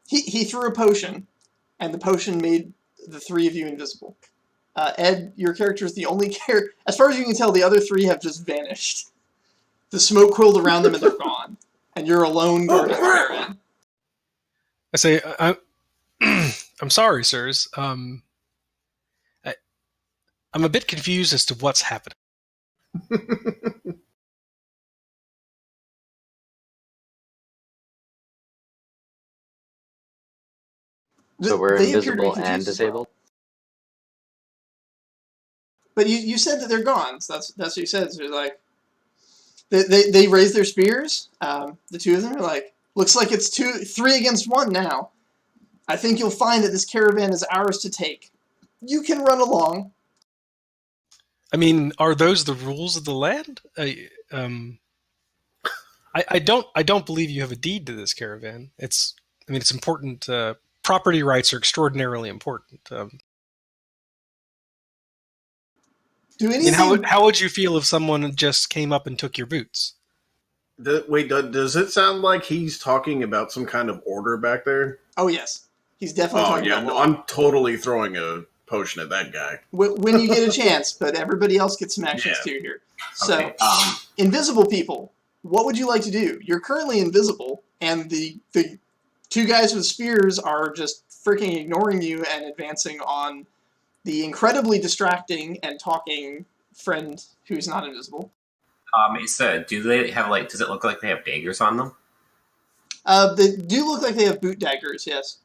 He threw a potion, and the potion made the 3 of you invisible. Ed, your character is the only character. As far as you can tell, the other 3 have just vanished. The smoke coiled around them and they're gone. And you're alone guarding the caravan.
I say, I'm sorry, sirs. I'm a bit confused as to what's happening.
So we're
They appear to be
invisible and
confused as well.
disabled.
But you said that they're gone. So that's what you said. So you're like, they raise their spears. The 2 of them are like, looks like it's 3 against 1 now. I think you'll find that this caravan is ours to take. You can run along.
I mean, are those the rules of the land? I don't believe you have a deed to this caravan. It's important. Property rights are extraordinarily important.
Do anything.
How would you feel if someone just came up and took your boots?
Wait, does it sound like he's talking about some kind of order back there?
Oh, yes. He's definitely
Oh,
talking
yeah,
about
no,
law.
I'm totally throwing a potion at that guy.
When you get a chance, but everybody else gets some actions
Yeah.
too here. So,
Okay.
invisible people, what would you like to do? You're currently invisible, and the 2 guys with spears are just freaking ignoring you and advancing on the incredibly distracting and talking friend who's not invisible.
Do they have like? Does it look like they have daggers on them?
They do look like they have boot daggers, yes.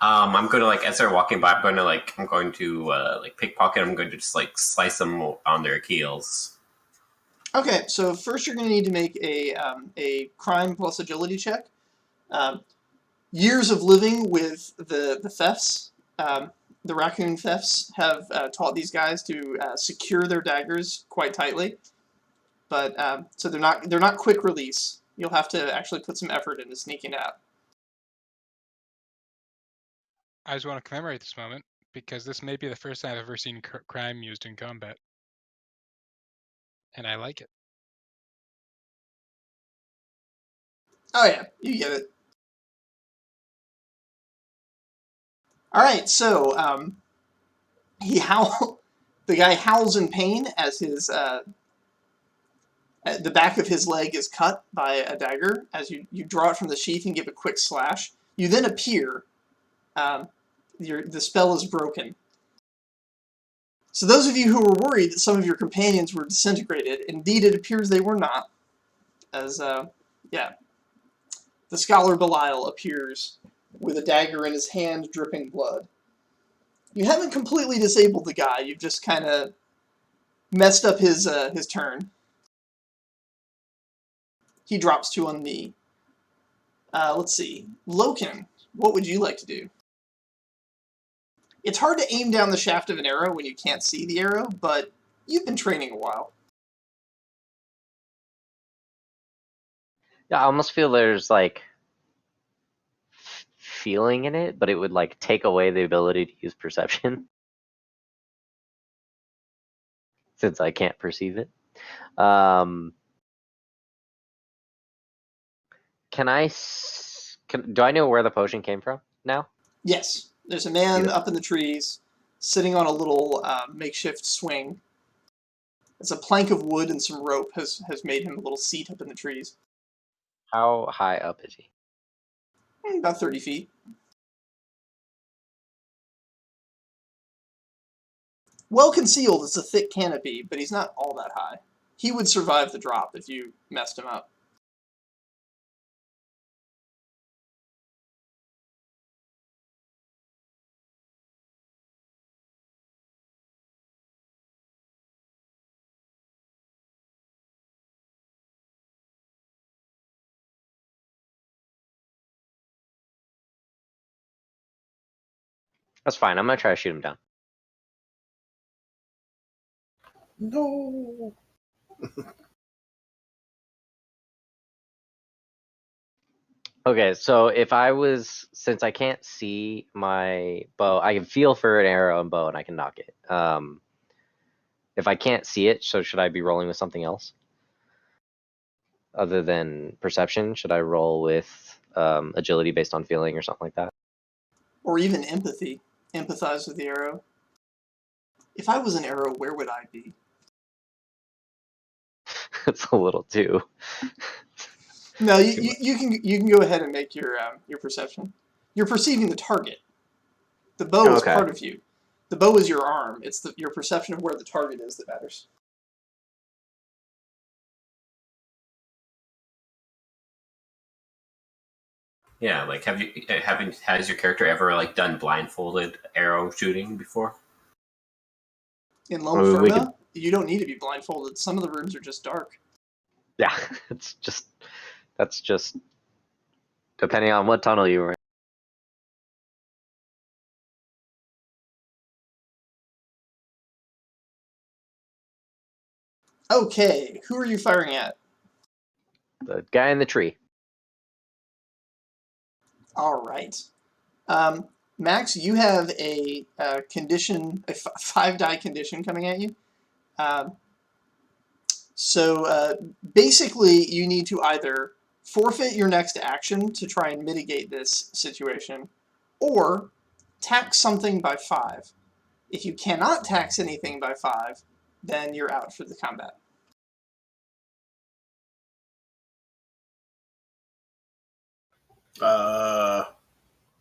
I'm going to like as they're walking by. I'm going to like pickpocket. I'm going to just like slice them on their heels.
Okay, so first you're going to need to make a crime plus agility check. Years of living with the thefts, the raccoon thefts have taught these guys to secure their daggers quite tightly. But so they're not quick release. You'll have to actually put some effort into sneaking out.
I just want to commemorate this moment because this may be the first time I've ever seen crime used in combat. And I like it.
Oh yeah, you get it. All right, so the guy howls in pain as his the back of his leg is cut by a dagger. As you draw it from the sheath and give a quick slash, you then appear. The spell is broken. So those of you who were worried that some of your companions were disintegrated, indeed it appears they were not. As, yeah. The Scholar Belial appears with a dagger in his hand dripping blood. You haven't completely disabled the guy, you've just kind of messed up his turn. He drops to one knee. Let's see. Loken, what would you like to do? It's hard to aim down the shaft of an arrow when you can't see the arrow, but you've been training a while.
Yeah, I almost feel there's like feeling in it, but it would like take away the ability to use perception since I can't perceive it. Do I know where the potion came from now?
Yes, there's a man
Beautiful.
up in the trees, sitting on a little makeshift swing. It's a plank of wood and some rope has made him a little seat up in the trees.
How high up is he?
About 30 feet. Well concealed, it's a thick canopy, but he's not all that high. He would survive the drop if you messed him up.
That's fine. I'm gonna try to shoot him down.
No.
Okay, so since I can't see my bow, I can feel for an arrow and bow and I can knock it. If I can't see it, so should I be rolling with something else? Other than perception, should I roll with agility based on feeling or something like that?
Or even empathy. Empathize with the arrow. If I was an arrow, where would I be?
It's a little too.
No, you can go ahead and make your perception. You're perceiving the target. The bow is
Okay.
part of you. The bow is your arm. It's your perception of where the target is that matters.
Yeah, like has your character ever like done blindfolded arrow shooting before?
In Loma
Well, we
Firma, you don't need to be blindfolded. Some of the rooms are just dark.
Yeah, that's just depending on what tunnel you were in.
Okay, who are you firing at?
The guy in the tree.
All right. Max, you have a condition, a 5-die condition coming at you. So basically, you need to either forfeit your next action to try and mitigate this situation, or tax something by 5. If you cannot tax anything by 5, then you're out for the combat.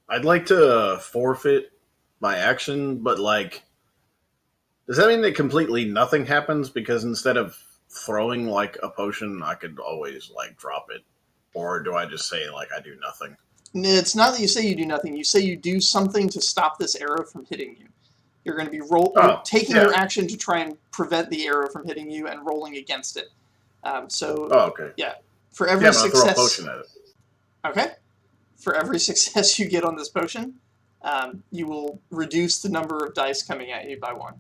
I'd like to forfeit my action, but like, does that mean that completely nothing happens? Because instead of throwing like a potion, I could always like drop it, or do I just say like I do nothing?
It's not that you say you do nothing. You say you do something to stop this arrow from hitting you. You're going to be taking your action to try and prevent the arrow from hitting you and rolling against it.
Okay.
Yeah, for every success.
Throw a potion at it.
Okay. For every success you get on this potion, you will reduce the number of dice coming at you by 1.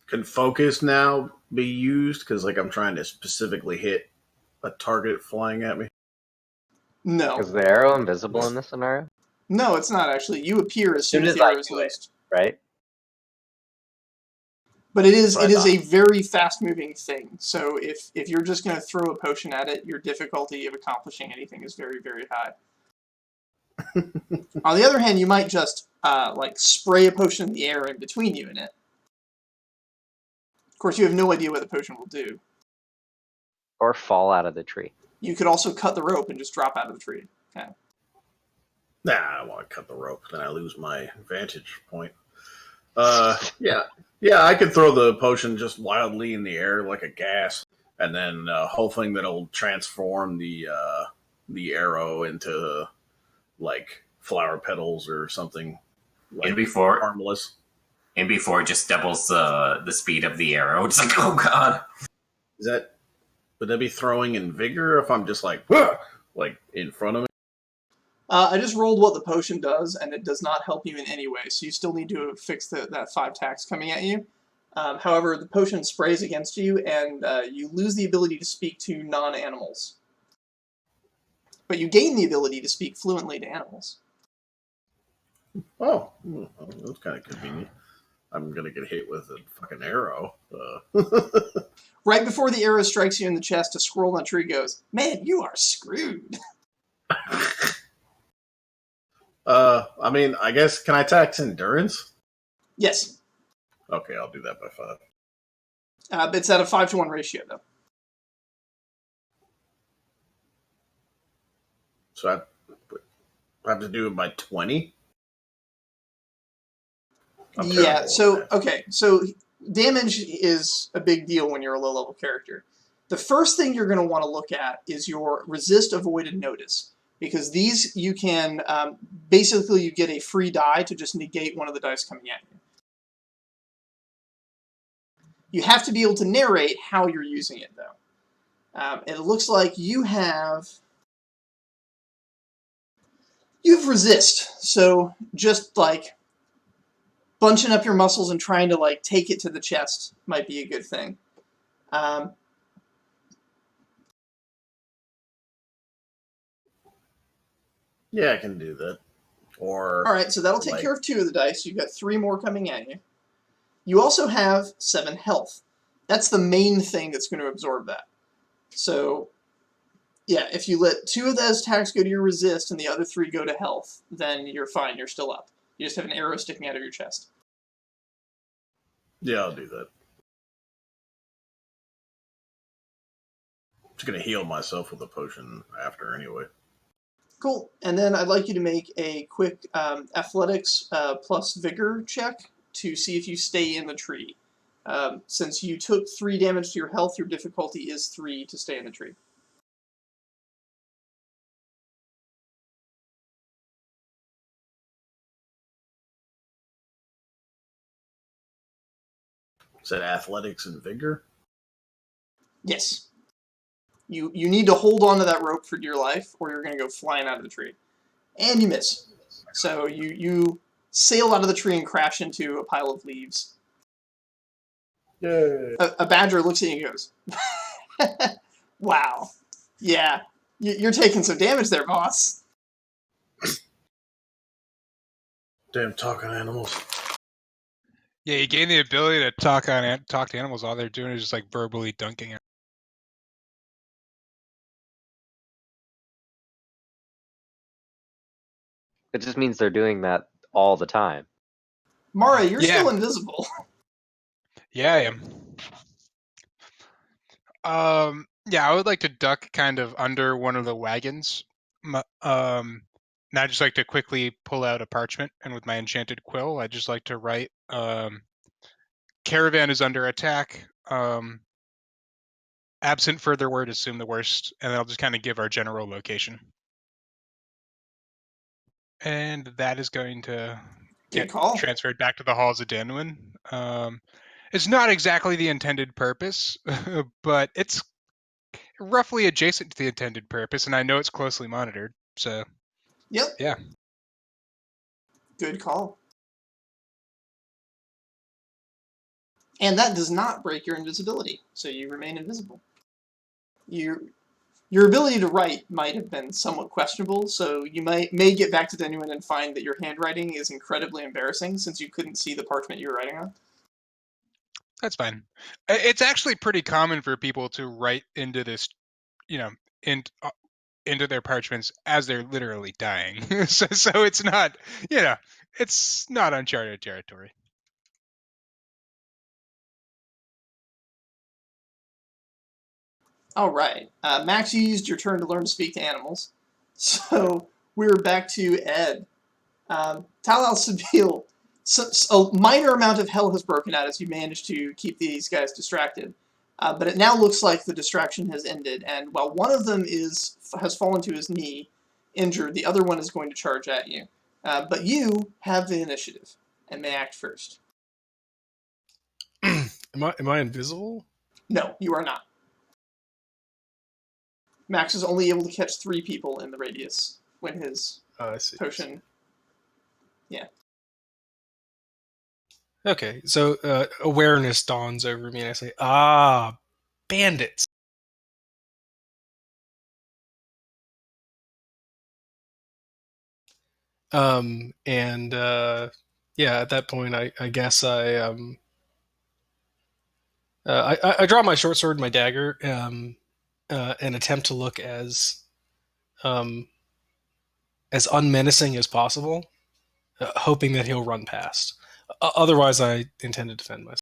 Can focus now be used? Because like I'm trying to specifically hit a target flying at me.
No.
Is the arrow invisible in this scenario?
No, it's not actually. You appear as soon as the
I
arrow is
do it,
loosed.
right?
But it is
Right
a
on.
very fast-moving thing. So if you're just going to throw a potion at it, your difficulty of accomplishing anything is very, very high. On the other hand, you might just like spray a potion in the air in between you and it. Of course, you have no idea what the potion will do.
Or fall out of the tree.
You could also cut the rope and just drop out of the tree. Okay.
Nah, I don't want to cut the rope. Then I lose my vantage point. Yeah, I could throw the potion just wildly in the air like a gas, and then hoping that it'll transform the arrow into like flower petals or something like
And before
harmless.
it just doubles the speed of the arrow. It's like, oh god.
Would that be throwing in vigor if I'm just like, "Whoa!" like in front of me?
I just rolled what the potion does, and it does not help you in any way, so you still need to fix that 5 tax coming at you. However, the potion sprays against you, and you lose the ability to speak to non-animals. But you gain the ability to speak fluently to animals.
Oh, that's kind of convenient. I'm gonna get hit with a fucking arrow.
Right before the arrow strikes you in the chest, a squirrel on a tree goes, "Man, you are screwed."
I mean, I guess, can I tax endurance?
Yes.
Okay, I'll do that by 5.
It's at a 5-to-1 ratio, though.
So I have to do it by 20?
Yeah, so damage is a big deal when you're a low-level character. The first thing you're going to want to look at is your resist, avoid, and notice. Because these, you can, basically you get a free die to just negate one of the dice coming at you. You have to be able to narrate how you're using it, though. It looks like you have resist, so just like bunching up your muscles and trying to like take it to the chest might be a good thing.
Yeah, I can do that. Or
all right, so that'll take care of 2 of the dice. You've got 3 more coming at you. You also have 7 health. That's the main thing that's going to absorb that. So, yeah, if you let 2 of those attacks go to your resist and the other 3 go to health, then you're fine. You're still up. You just have an arrow sticking out of your chest.
Yeah, I'll do that. I'm just going to heal myself with a potion after anyway.
Cool. And then I'd like you to make a quick athletics plus vigor check to see if you stay in the tree. Since you took 3 damage to your health, your difficulty is 3 to stay in the tree.
Is that athletics and vigor?
Yes. You need to hold on to that rope for dear life, or you're going to go flying out of the tree. And you miss. So you sail out of the tree and crash into a pile of leaves.
Yay.
A badger looks at you and goes, "Wow. Yeah, you're taking some damage there, boss."
Damn talking animals.
Yeah, you gain the ability to talk to animals. All they're doing is just like verbally dunking it.
It just means they're doing that all the time.
Mara, you're
Yeah.
still invisible.
Yeah, I am. Yeah, I would like to duck kind of under one of the wagons. And I'd just like to quickly pull out a parchment, and with my enchanted quill, I'd just like to write, caravan is under attack. Absent further word, assume the worst, and then I'll just kind of give our general location. And that is going to
Good
get
call.
transferred back to the halls of Danwin. It's not exactly the intended purpose, but it's roughly adjacent to the intended purpose, and I know it's closely monitored. So,
Yep.
yeah.
Good call. And that does not break your invisibility, so you remain invisible. Your ability to write might have been somewhat questionable, so you may get back to Denuin and find that your handwriting is incredibly embarrassing since you couldn't see the parchment you were writing on.
That's fine. It's actually pretty common for people to write into this, into into their parchments as they're literally dying. So it's not, it's not uncharted territory.
All right. Max, you used your turn to learn to speak to animals. So we're back to Ed. Tal al-Sabil, a minor amount of hell has broken out as you managed to keep these guys distracted. But it now looks like the distraction has ended, and while one of them has fallen to his knee, injured, the other one is going to charge at you. But you have the initiative, and may act first.
Am I invisible?
No, you are not. Max is only able to catch 3 people in the radius when his
I see.
potion. Yeah.
Okay, so awareness dawns over me, and I say, bandits. And yeah, at that point, I guess I draw my short sword and my dagger, and attempt to look um, as unmenacing as possible, hoping that he'll run past. Otherwise, I intend to defend myself.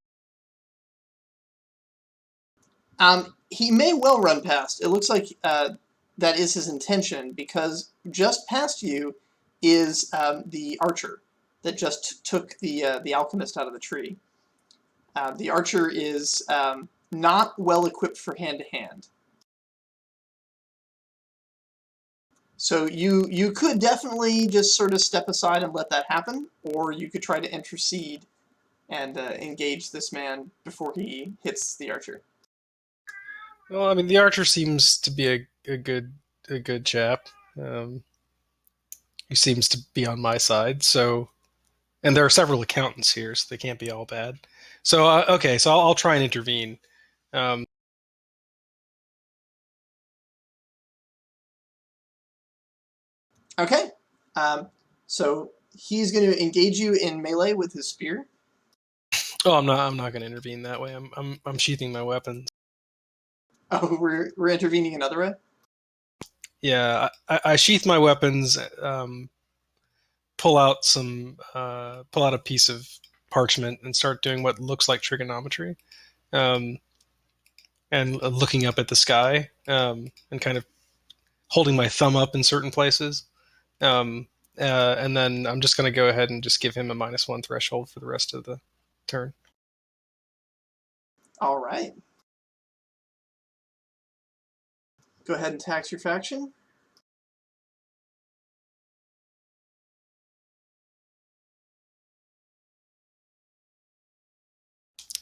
He may well run past. It looks like that is his intention, because just past you is the archer that just took the alchemist out of the tree. The archer is not well equipped for hand-to-hand. So you could definitely just sort of step aside and let that happen, or you could try to intercede and engage this man before he hits the archer.
Well, I mean, the archer seems to be a good chap. He seems to be on my side. So, and there are several accountants here, so they can't be all bad. So, okay, so I'll try and intervene.
Okay. So he's going to engage you in melee with his spear.
Oh, I'm not going to intervene that way. I'm sheathing my weapons.
Oh, we're intervening another way?
Yeah, I sheath my weapons, pull out a piece of parchment, and start doing what looks like trigonometry, and looking up at the sky, and kind of holding my thumb up in certain places. And then I'm just going to go ahead and just give him a -1 threshold for the rest of the turn.
All right. Go ahead and tax your faction.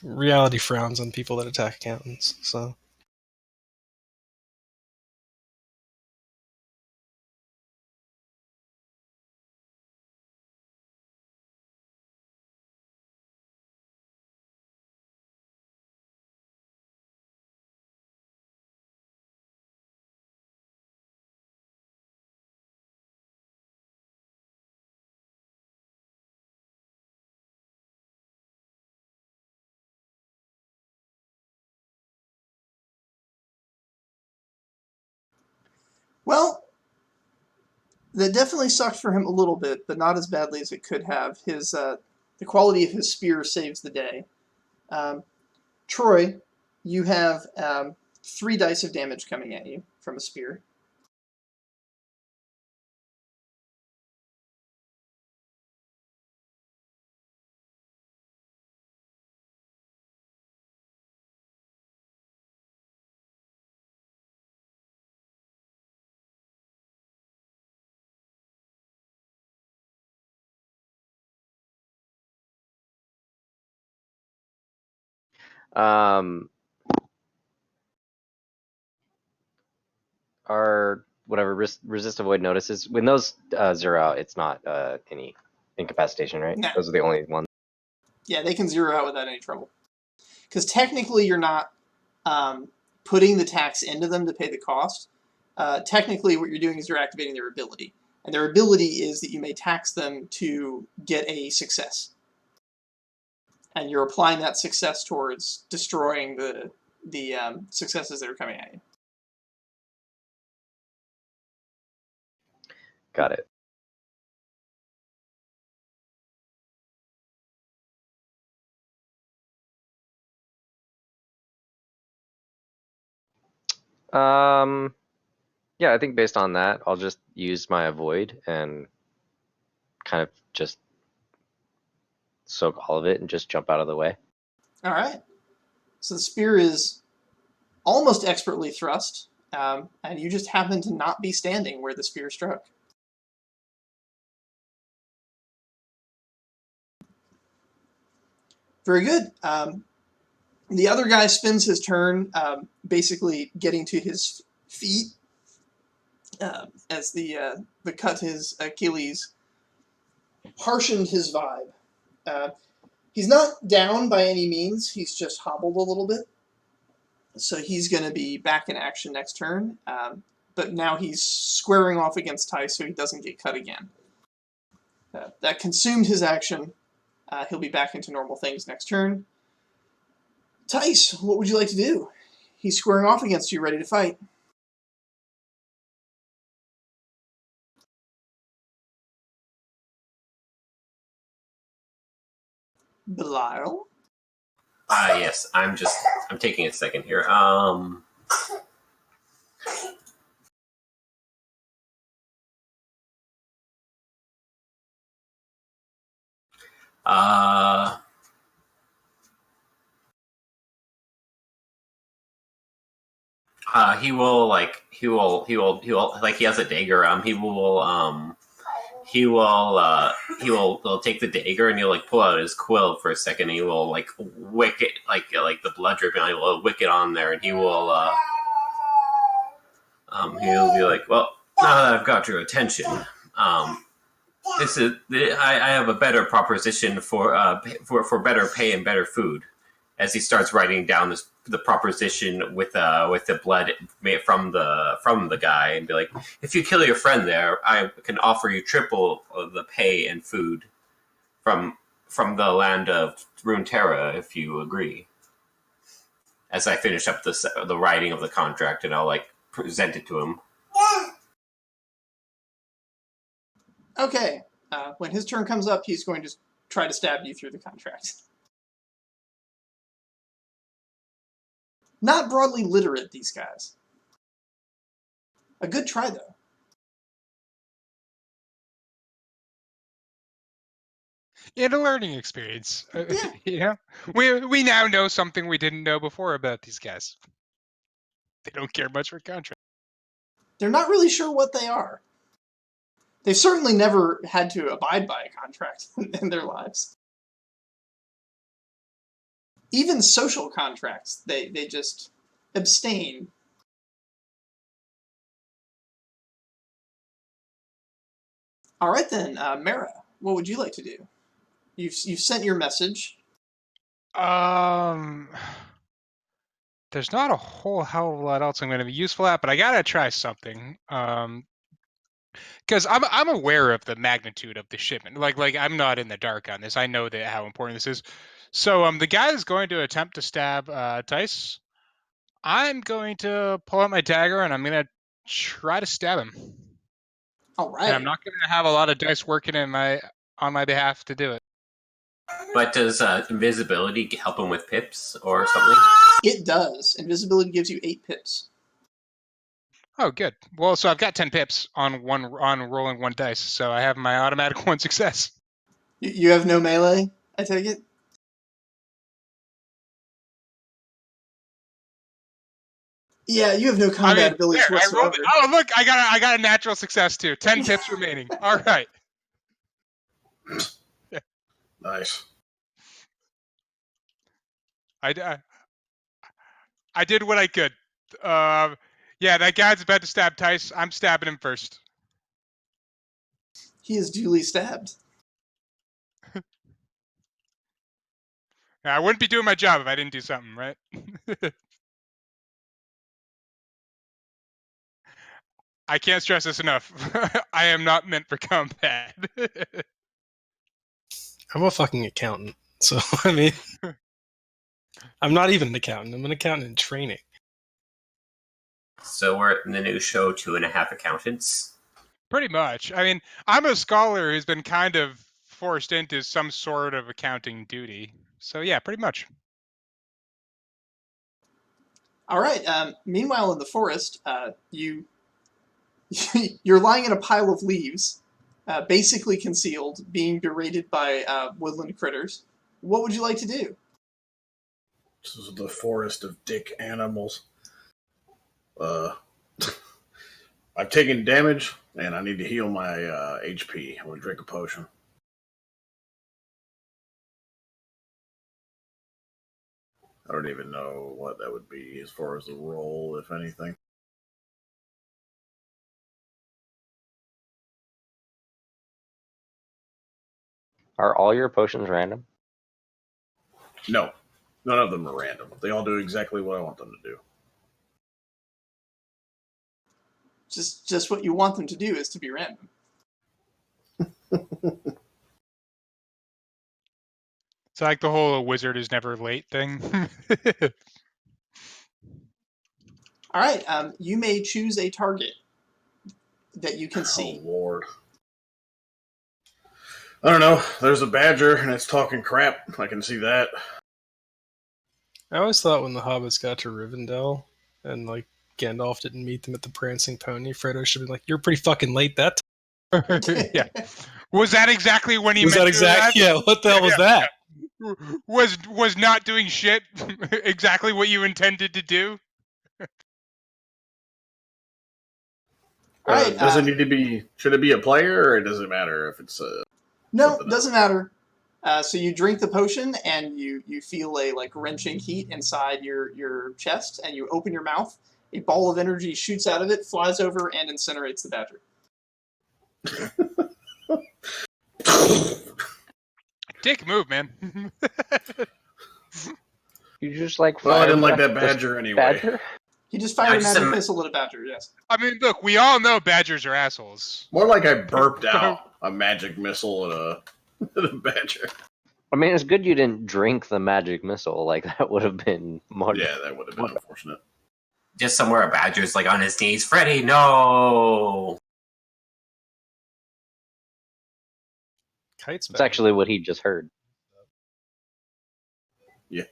Reality frowns on people that attack accountants, so.
Well, that definitely sucked for him a little bit, but not as badly as it could have. The quality of his spear saves the day. Troy, you have 3 dice of damage coming at you from a spear.
Our whatever resist avoid notices, when those 0 out, it's not any incapacitation, right?
No.
Those are the only ones.
Yeah, they can 0 out without any trouble. Because technically you're not putting the tax into them to pay the cost. Technically what you're doing is you're activating their ability. And their ability is that you may tax them to get a success. And you're applying that success towards destroying the successes that are coming at you.
Got it. Yeah, I think based on that, I'll just use my avoid and kind of just soak all of it and just jump out of the way.
All right. So the spear is almost expertly thrust, and you just happen to not be standing where the spear struck. Very good. The other guy spends his turn, basically getting to his feet as the cut his Achilles harshened his vibe. He's not down by any means. He's just hobbled a little bit. So he's going to be back in action next turn. But now he's squaring off against Tice, so he doesn't get cut again. That consumed his action. He'll be back into normal things next turn. Tice, what would you like to do? He's squaring off against you, ready to fight. Belial?
Yes, I'm taking a second here. He has a dagger. He'll take the dagger and he'll like pull out his quill for a second. And he will like wick it like the blood dripping. He will wick it on there, and he'll be like, well, now that I've got your attention, this is I have a better proposition for better pay and better food. As he starts writing down the proposition with the blood from the guy, and be like, if you kill your friend there, I can offer you triple the pay and food from the land of Runeterra, if you agree. As I finish up the writing of the contract, and I'll like present it to him.
Okay. When his turn comes up, he's going to try to stab you through the contract. Not broadly literate, these guys. A good try, though.
In a learning experience.
Yeah.
You know? We now know something we didn't know before about these guys. They don't care much for contracts.
They're not really sure what they are. They've certainly never had to abide by a contract in their lives. Even social contracts, they just abstain. All right then, Mara, what would you like to do? You've sent your message.
There's not a whole hell of a lot else I'm going to be useful at, but I gotta try something. Because I'm aware of the magnitude of the shipment. Like I'm not in the dark on this. I know that how important this is. So the guy is going to attempt to stab Tice. I'm going to pull out my dagger and I'm going to try to stab him.
All right.
And I'm not going to have a lot of dice working on my behalf to do it.
But does invisibility help him with pips or something?
It does. Invisibility gives you 8 pips.
Oh, good. Well, so I've got 10 pips on rolling 1 dice, so I have my automatic 1 success.
You have no melee, I take it? Yeah, you have no combat abilities whatsoever.
Look, I got a natural success too. 10 pips remaining. All right.
Nice.
I did what I could. Yeah, that guy's about to stab Tice. I'm stabbing him first.
He is duly stabbed.
I wouldn't be doing my job if I didn't do something, right? I can't stress this enough. I am not meant for combat.
I'm a fucking accountant, so I mean, I'm not even an accountant. I'm an accountant in training.
So we're in the new show, 2.5 Accountants.
Pretty much. I mean, I'm a scholar who's been kind of forced into some sort of accounting duty. So yeah, pretty much.
All right. Meanwhile, in the forest, you're lying in a pile of leaves, basically concealed, being berated by woodland critters. What would you like to do?
This is the forest of dick animals. Uh, I've taken damage, and I need to heal my HP. I'm gonna drink a potion. I don't even know what that would be as far as the roll, if anything.
Are all your potions random?
No, none of them are random. They all do exactly what I want them to do.
Just what you want them to do is to be random.
It's like the whole wizard is never late thing.
All right. You may choose a target that you can see.
Oh, Lord. I don't know. There's a badger, and it's talking crap. I can see that.
I always thought when the hobbits got to Rivendell and like Gandalf didn't meet them at the Prancing Pony, Frodo should be like, "You're pretty fucking late that time."
Yeah. Was that exactly when he
Was
meant
that
to do
exact? Yeah. What the hell was that?
Was not doing shit exactly what you intended to do?
All right.
Does it need to be? Should it be a player, or does it matter if it's
No,
something
doesn't matter. So you drink the potion, and you feel a like wrenching heat inside your chest, and you open your mouth. A ball of energy shoots out of it, flies over, and incinerates the badger.
Dick move, man.
You just like
Well, I
fire
didn't like that
breath
badger
this
anyway.
Badger?
He just fired
I
a
just
magic
am-
missile at a badger. Yes.
I mean, look, we all know badgers are assholes.
More like I burped out a magic missile at a badger.
I mean, it's good you didn't drink the magic missile. Like, that would have been more.
Yeah, that would have been unfortunate.
Just somewhere a badger's like on his knees. Freddy, no!
Kite's
It's actually what he just heard.
Yeah.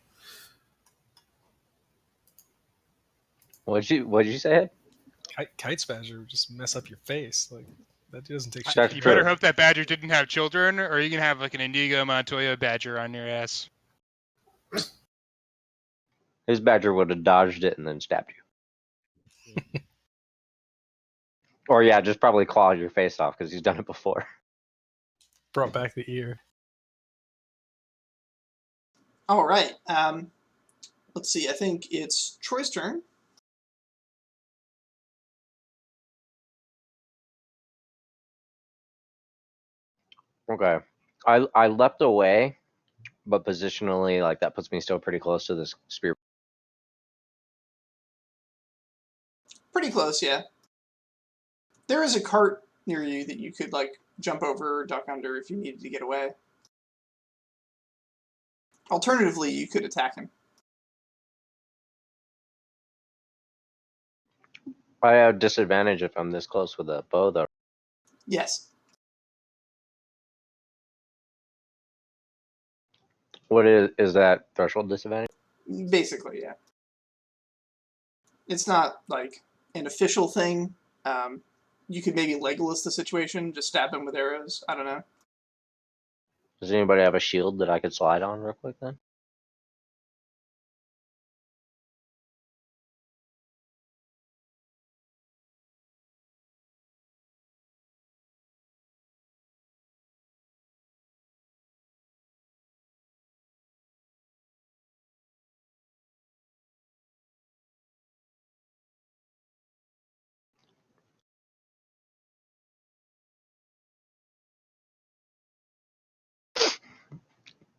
What'd you say?
Kite's badger would just mess up your face. Like that doesn't take shit.
That's
You
true.
better hope that badger didn't have children, or you can have like an Indigo Montoya badger on your ass.
His badger would have dodged it and then stabbed you. Or yeah, just probably clawed your face off because he's done it before.
Brought back the ear.
All right. Let's see. I think it's Troy's turn.
Okay. I leapt away, but positionally, like that puts me still pretty close to this spear.
Pretty close, yeah. There is a cart near you that you could like jump over or duck under if you needed to get away. Alternatively, you could attack him.
I have disadvantage if I'm this close with a bow, though.
Yes.
What is that threshold disadvantage?
Basically, yeah. It's not like an official thing. You could maybe Legolas the situation, just stab him with arrows. I don't know.
Does anybody have a shield that I could slide on real quick then?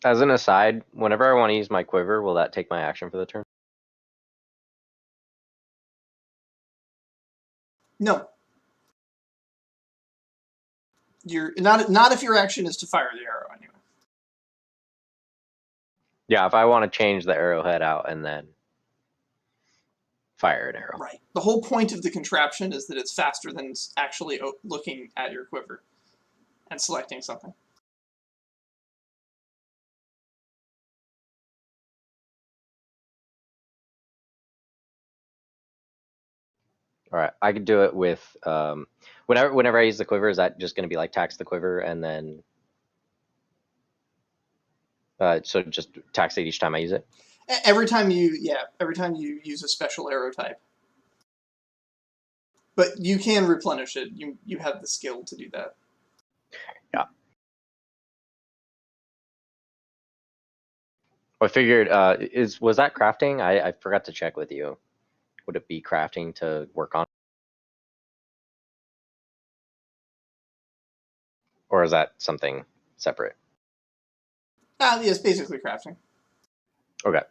As an aside, whenever I want to use my quiver, will that take my action for the turn?
No. You're not if your action is to fire the arrow anyway.
Yeah, if I want to change the arrowhead out and then fire an arrow.
Right. The whole point of the contraption is that it's faster than actually looking at your quiver and selecting something.
All right, I could do it with whenever I use the quiver. Is that just going to be like tax the quiver and then so just tax it each time I use it?
Every time you use a special arrow type. But you can replenish it. You have the skill to do that.
Yeah. I figured was that crafting? I forgot to check with you. Would it be crafting to work on? Or is that something separate?
Yeah, it's basically crafting.
Okay.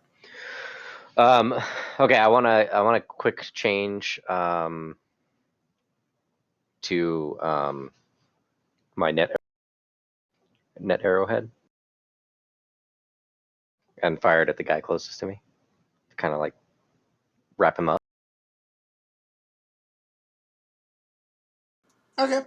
Okay, I want a quick change to my net arrowhead and fire it at the guy closest to me to kind of like wrap him up.
Okay.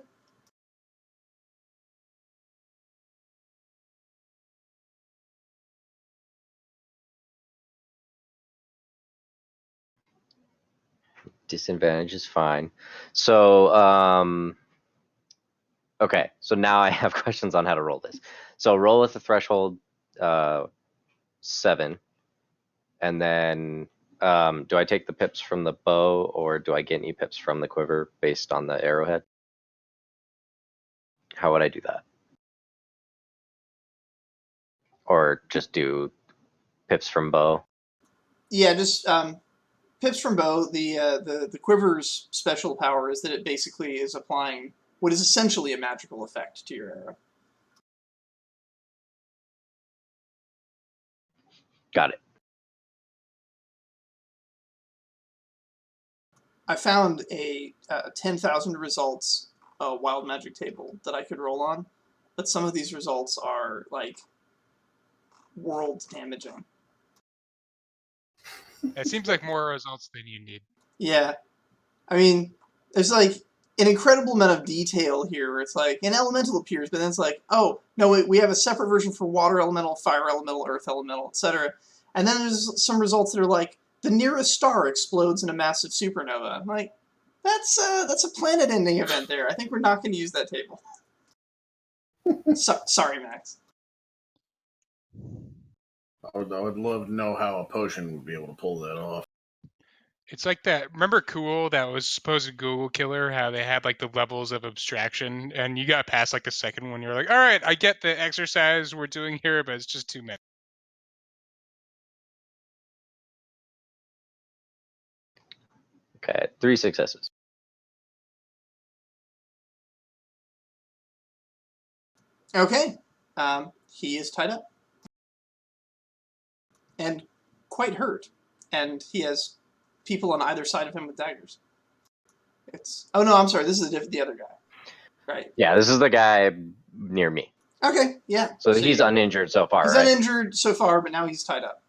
Disadvantage is fine. So okay, so now I have questions on how to roll this. So roll with the threshold 7, and then do I take the pips from the bow, or do I get any pips from the quiver based on the arrowhead? How would I do that? Or just do pips from bow?
Yeah, just pips from bow. The quiver's special power is that it basically is applying what is essentially a magical effect to your arrow.
Got it.
I found a 10,000 results wild magic table that I could roll on, but some of these results are like world damaging.
It seems like more results than you need.
Yeah, I mean, there's like an incredible amount of detail here where it's like an elemental appears, but then it's like, oh no, we have a separate version for water elemental, fire elemental, earth elemental, etc. And then there's some results that are like the nearest star explodes in a massive supernova. I'm like, that's a planet-ending event there. I think we're not going to use that table. Sorry, Max.
I would love to know how a potion would be able to pull that off.
It's like that. Remember Cool, that was supposed Google killer, how they had like the levels of abstraction, and you got past like the second one, you're like, all right, I get the exercise we're doing here, but it's just too many.
Okay, 3 successes.
Okay, he is tied up and quite hurt, and he has people on either side of him with daggers. Oh no, I'm sorry. This is the other guy, right?
Yeah, this is the guy near me.
Okay, yeah.
So he's uninjured so far,
He's
right?
uninjured so far, but now he's tied up.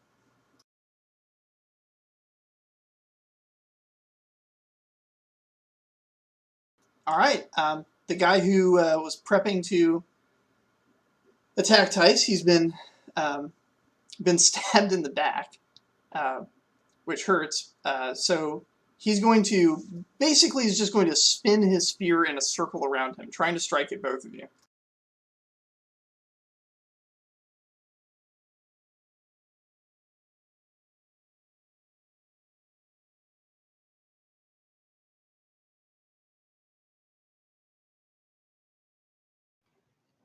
All right. The guy who was prepping to attack Tice, he's been stabbed in the back, which hurts. So he's going to basically is just going to spin his spear in a circle around him, trying to strike at both of you.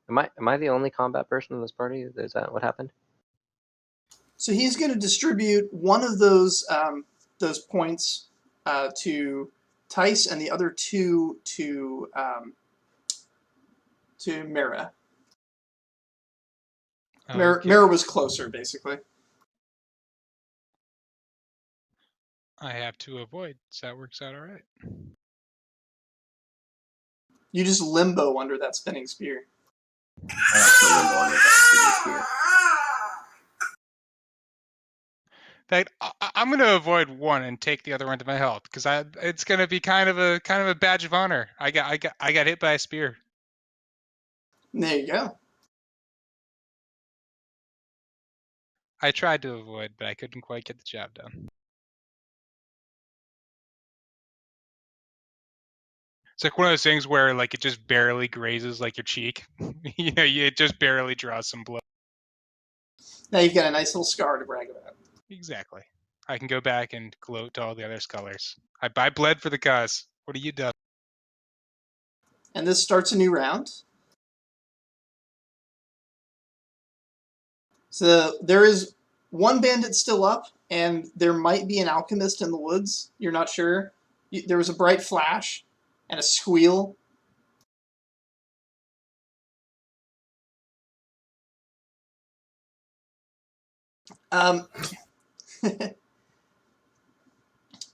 Am I the only combat person in this party? Is that what happened?
So he's going to distribute one of those points to Tice, and the other 2 to Mara.
Okay.
Mara was closer, basically.
I have to avoid, so that works out all right.
You just limbo under that spinning spear.
I also limbo under that spear.
fact, I'm going to avoid one and take the other one to my health because it's going to be kind of a badge of honor. I got hit by a spear.
There you go.
I tried to avoid, but I couldn't quite get the job done. It's like one of those things where like it just barely grazes like your cheek. It just barely draws some blood.
Now you've got a nice little scar to brag about.
Exactly. I can go back and gloat to all the other scholars. I bled for the cause. What have you done?
And this starts a new round. So there is one bandit still up, and there might be an alchemist in the woods. You're not sure. There was a bright flash and a squeal.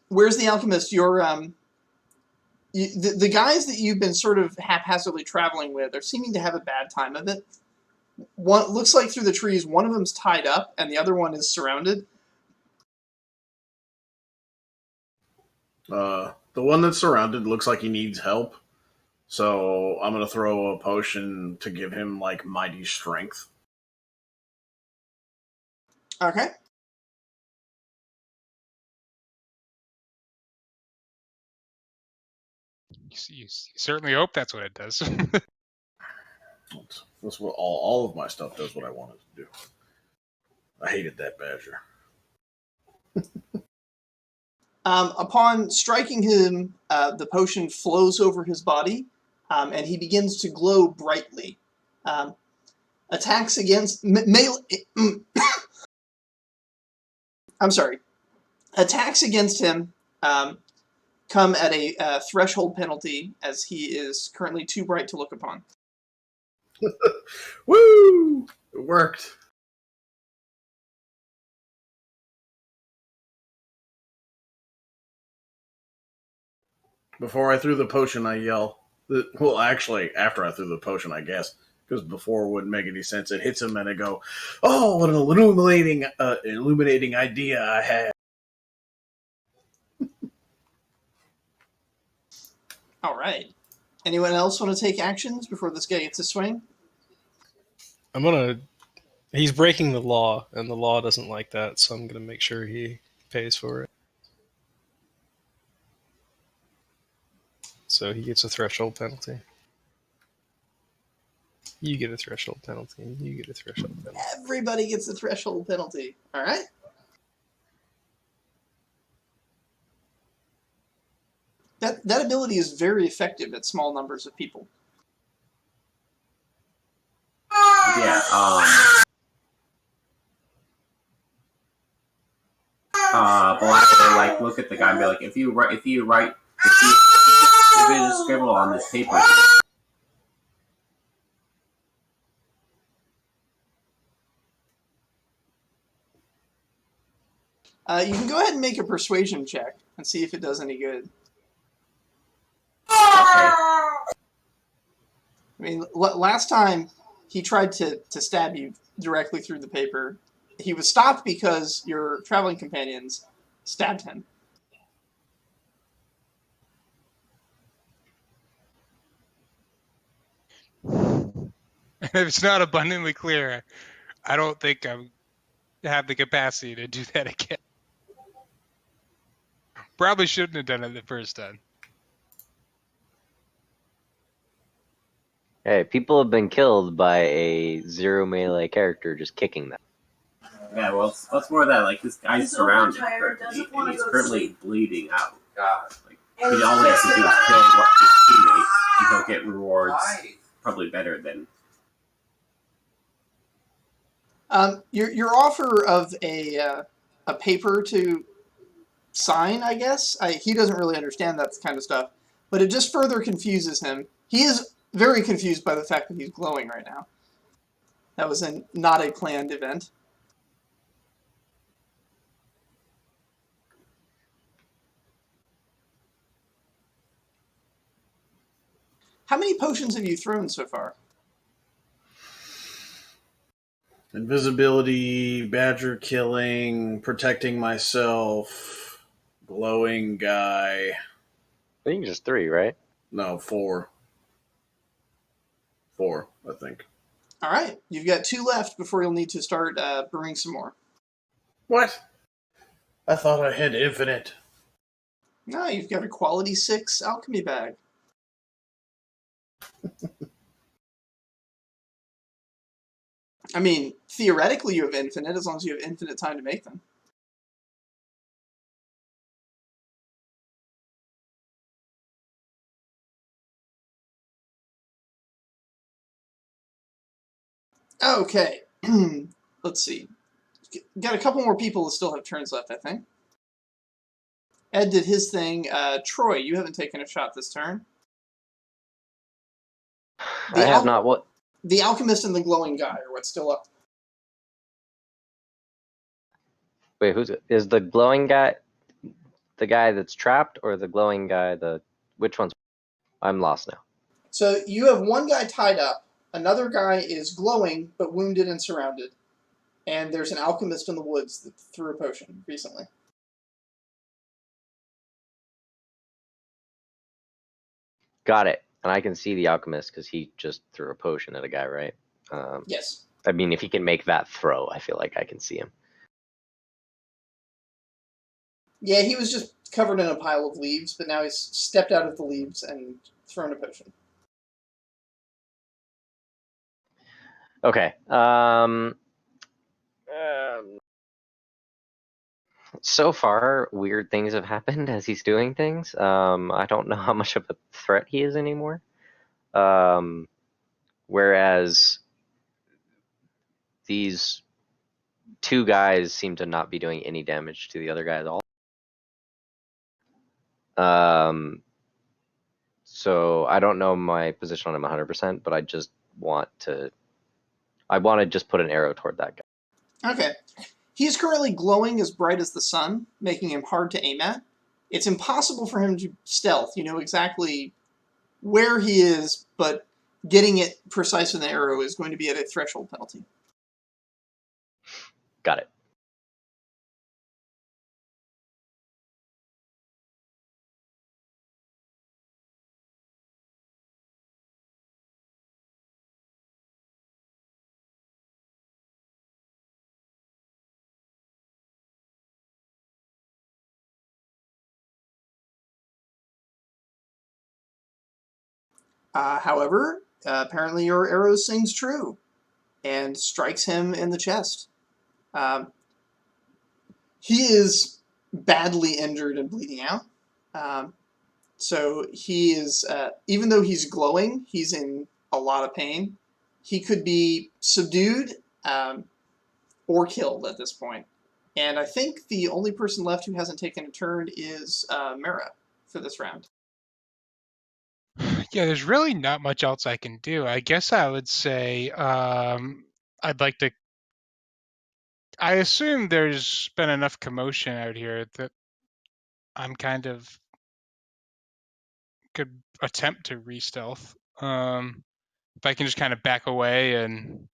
Where's the alchemist? The guys that you've been sort of haphazardly traveling with are seeming to have a bad time of it. One looks like through the trees, one of them's tied up, and the other one is surrounded.
The one that's surrounded looks like he needs help. So I'm going to throw a potion to give him, like, mighty strength.
Okay.
You certainly hope that's what it does.
That's what all of my stuff does what I want it to do. I hated that badger.
Upon striking him, the potion flows over his body, and he begins to glow brightly. Attacks against melee. I'm sorry. Attacks against him come at a threshold penalty, as he is currently too bright to look upon.
Woo! It worked. Before I threw the potion, I yell. Well, actually, after I threw the potion, I guess, because before it wouldn't make any sense. It hits him, and I go, "Oh, what an illuminating idea I had!"
All right. Anyone else want to take actions before this guy gets a swing?
He's breaking the law, and the law doesn't like that, so I'm gonna make sure he pays for it. So he gets a threshold penalty. You get a threshold penalty. You get a threshold penalty.
Everybody gets a threshold penalty. All right. That ability is very effective at small numbers of people.
Yeah. Black will like look at the guy and be like, if you just scribble on this paper.
You can go ahead and make a persuasion check and see if it does any good.
Okay.
I mean, last time he tried to stab you directly through the paper. He was stopped because your traveling companions stabbed him.
If it's not abundantly clear, I don't think I have the capacity to do that again. Probably shouldn't have done it the first time.
Hey, people have been killed by a 0 melee character just kicking them.
Yeah, well, what's more of that? Like, this guy's surrounded currently, and he's currently bleeding out. Like, all he has to do is kill his teammate, and he'll get rewards probably better than.
Your offer of a paper to sign, I guess. He doesn't really understand that kind of stuff, but it just further confuses him. He is very confused by the fact that he's glowing right now. That was not a planned event. How many potions have you thrown so far?
Invisibility, badger killing, protecting myself, glowing guy.
I think just 3, right?
No, 4. 4, I think.
All right, you've got 2 left before you'll need to start brewing some more.
What? I thought I had infinite.
No, you've got a quality 6 alchemy bag. I mean, theoretically you have infinite, as long as you have infinite time to make them. Okay, let's see. Got a couple more people that still have turns left, I think. Ed did his thing. Troy, you haven't taken a shot this turn.
I have not. What?
The alchemist and the glowing guy are what's still up.
Wait, is the glowing guy the guy that's trapped, or the glowing guy which one's? I'm lost now.
So you have one guy tied up, another guy is glowing but wounded and surrounded, and there's an alchemist in the woods that threw a potion recently.
Got it. And I can see the alchemist because he just threw a potion at a guy, right?
Yes.
I mean, if he can make that throw, I feel like I can see him.
Yeah, he was just covered in a pile of leaves, but now he's stepped out of the leaves and thrown a potion.
Okay. So far, weird things have happened as he's doing things. I don't know how much of a threat he is anymore. Whereas these 2 guys seem to not be doing any damage to the other guy at all. So I don't know my position on him 100%, but I just want to just put an arrow toward that guy.
Okay. He's currently glowing as bright as the sun, making him hard to aim at. It's impossible for him to stealth. You know exactly where he is, but getting it precise with an arrow is going to be at a threshold penalty.
Got it.
However, apparently your arrow sings true and strikes him in the chest. He is badly injured and bleeding out. So he is, even though he's glowing, he's in a lot of pain. He could be subdued or killed at this point. And I think the only person left who hasn't taken a turn is Mara for this round.
Yeah, there's really not much else I can do. I guess I would say I'd like to. I assume there's been enough commotion out here that I'm kind of could attempt to re-stealth. If I can just kind of back away and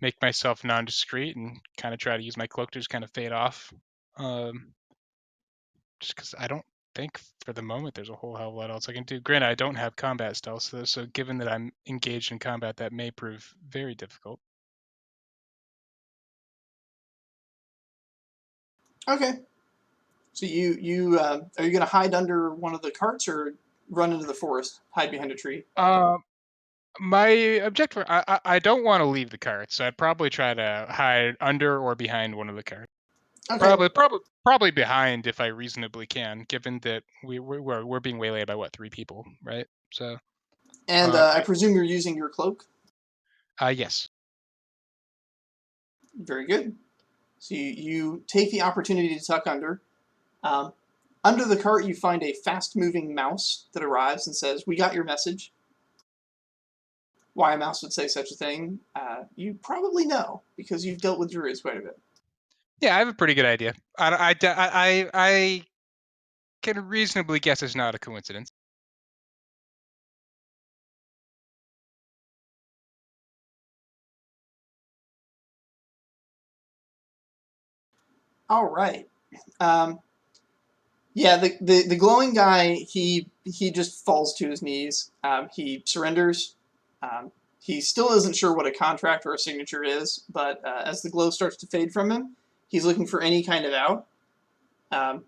make myself non-discreet and kind of try to use my cloak to just kind of fade off. Just because I don't think for the moment there's a whole hell of a lot else I can do. Granted, I don't have combat stealth, so given that I'm engaged in combat, that may prove very difficult.
Okay. So you are you going to hide under one of the carts or run into the forest, hide behind a tree?
My objective, I don't want to leave the carts, so I'd probably try to hide under or behind one of the carts.
Okay.
Probably behind if I reasonably can, given that we're being waylaid by 3 people, right? So.
And I presume you're using your cloak?
Yes.
Very good. So you take the opportunity to tuck under. Under the cart, you find a fast-moving mouse that arrives and says, "We got your message." Why a mouse would say such a thing, you probably know, because you've dealt with druids quite a bit.
Yeah, I have a pretty good idea. I can reasonably guess it's not a coincidence.
All right. Yeah, the glowing guy, he just falls to his knees. He surrenders. He still isn't sure what a contract or a signature is, but as the glow starts to fade from him, he's looking for any kind of out. And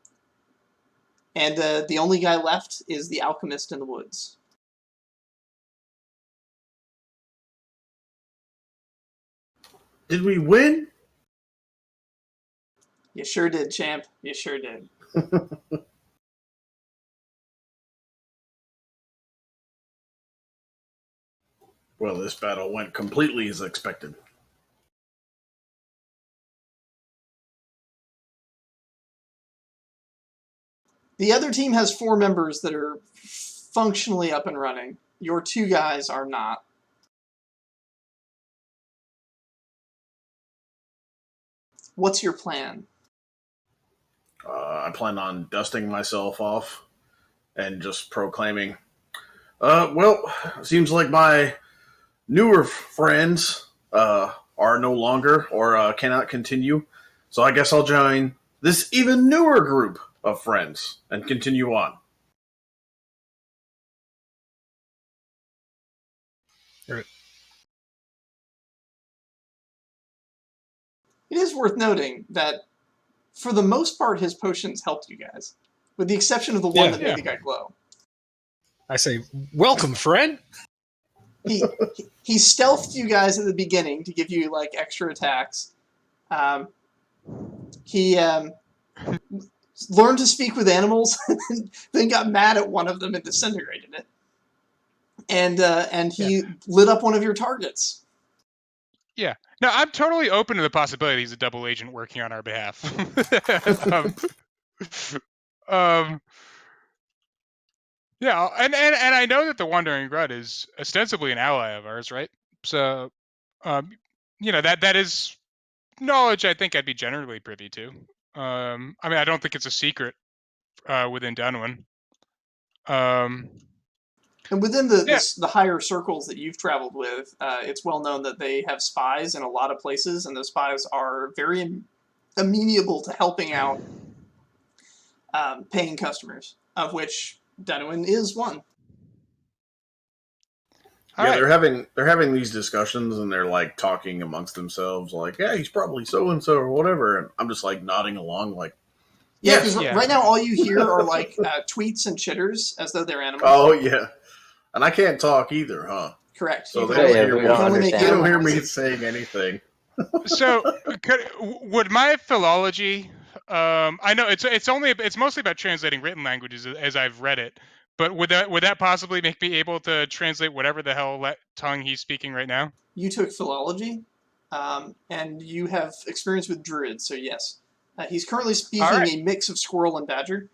the only guy left is the alchemist in the woods.
Did we win?
You sure did, champ. You sure did.
Well, this battle went completely as expected.
The other team has 4 members that are functionally up and running. Your 2 guys are not. What's your plan?
I plan on dusting myself off and just proclaiming, well, seems like my newer friends are no longer or cannot continue, so I guess I'll join this even newer group of friends and continue on.
It is worth noting that, for the most part, his potions helped you guys, with the exception of the one that made the guy glow.
I say, welcome, friend.
He stealthed you guys at the beginning to give you like extra attacks. He learned to speak with animals, then got mad at one of them and disintegrated it. And he lit up one of your targets.
Yeah. No, I'm totally open to the possibility he's a double agent working on our behalf. Yeah, and I know that the Wandering Grud is ostensibly an ally of ours, right? So, that is knowledge I think I'd be generally privy to. I mean, I don't think it's a secret within Dunwin.
And within the higher circles that you've traveled with, it's well known that they have spies in a lot of places, and those spies are very amenable to helping out paying customers, of which Dunwin is one.
They're having these discussions and they're like talking amongst themselves, like, yeah, he's probably so and so or whatever, and I'm just like nodding along, like,
yeah, because right now all you hear are like tweets and chitters as though they're animals.
Oh yeah, and I can't talk either, huh?
Correct.
So they don't hear me saying anything.
So, would my philology? I know it's mostly about translating written languages as I've read it. But would that possibly make me able to translate whatever the hell tongue he's speaking right now?
You took philology, and you have experience with druids, so yes. He's currently speaking a mix of squirrel and badger.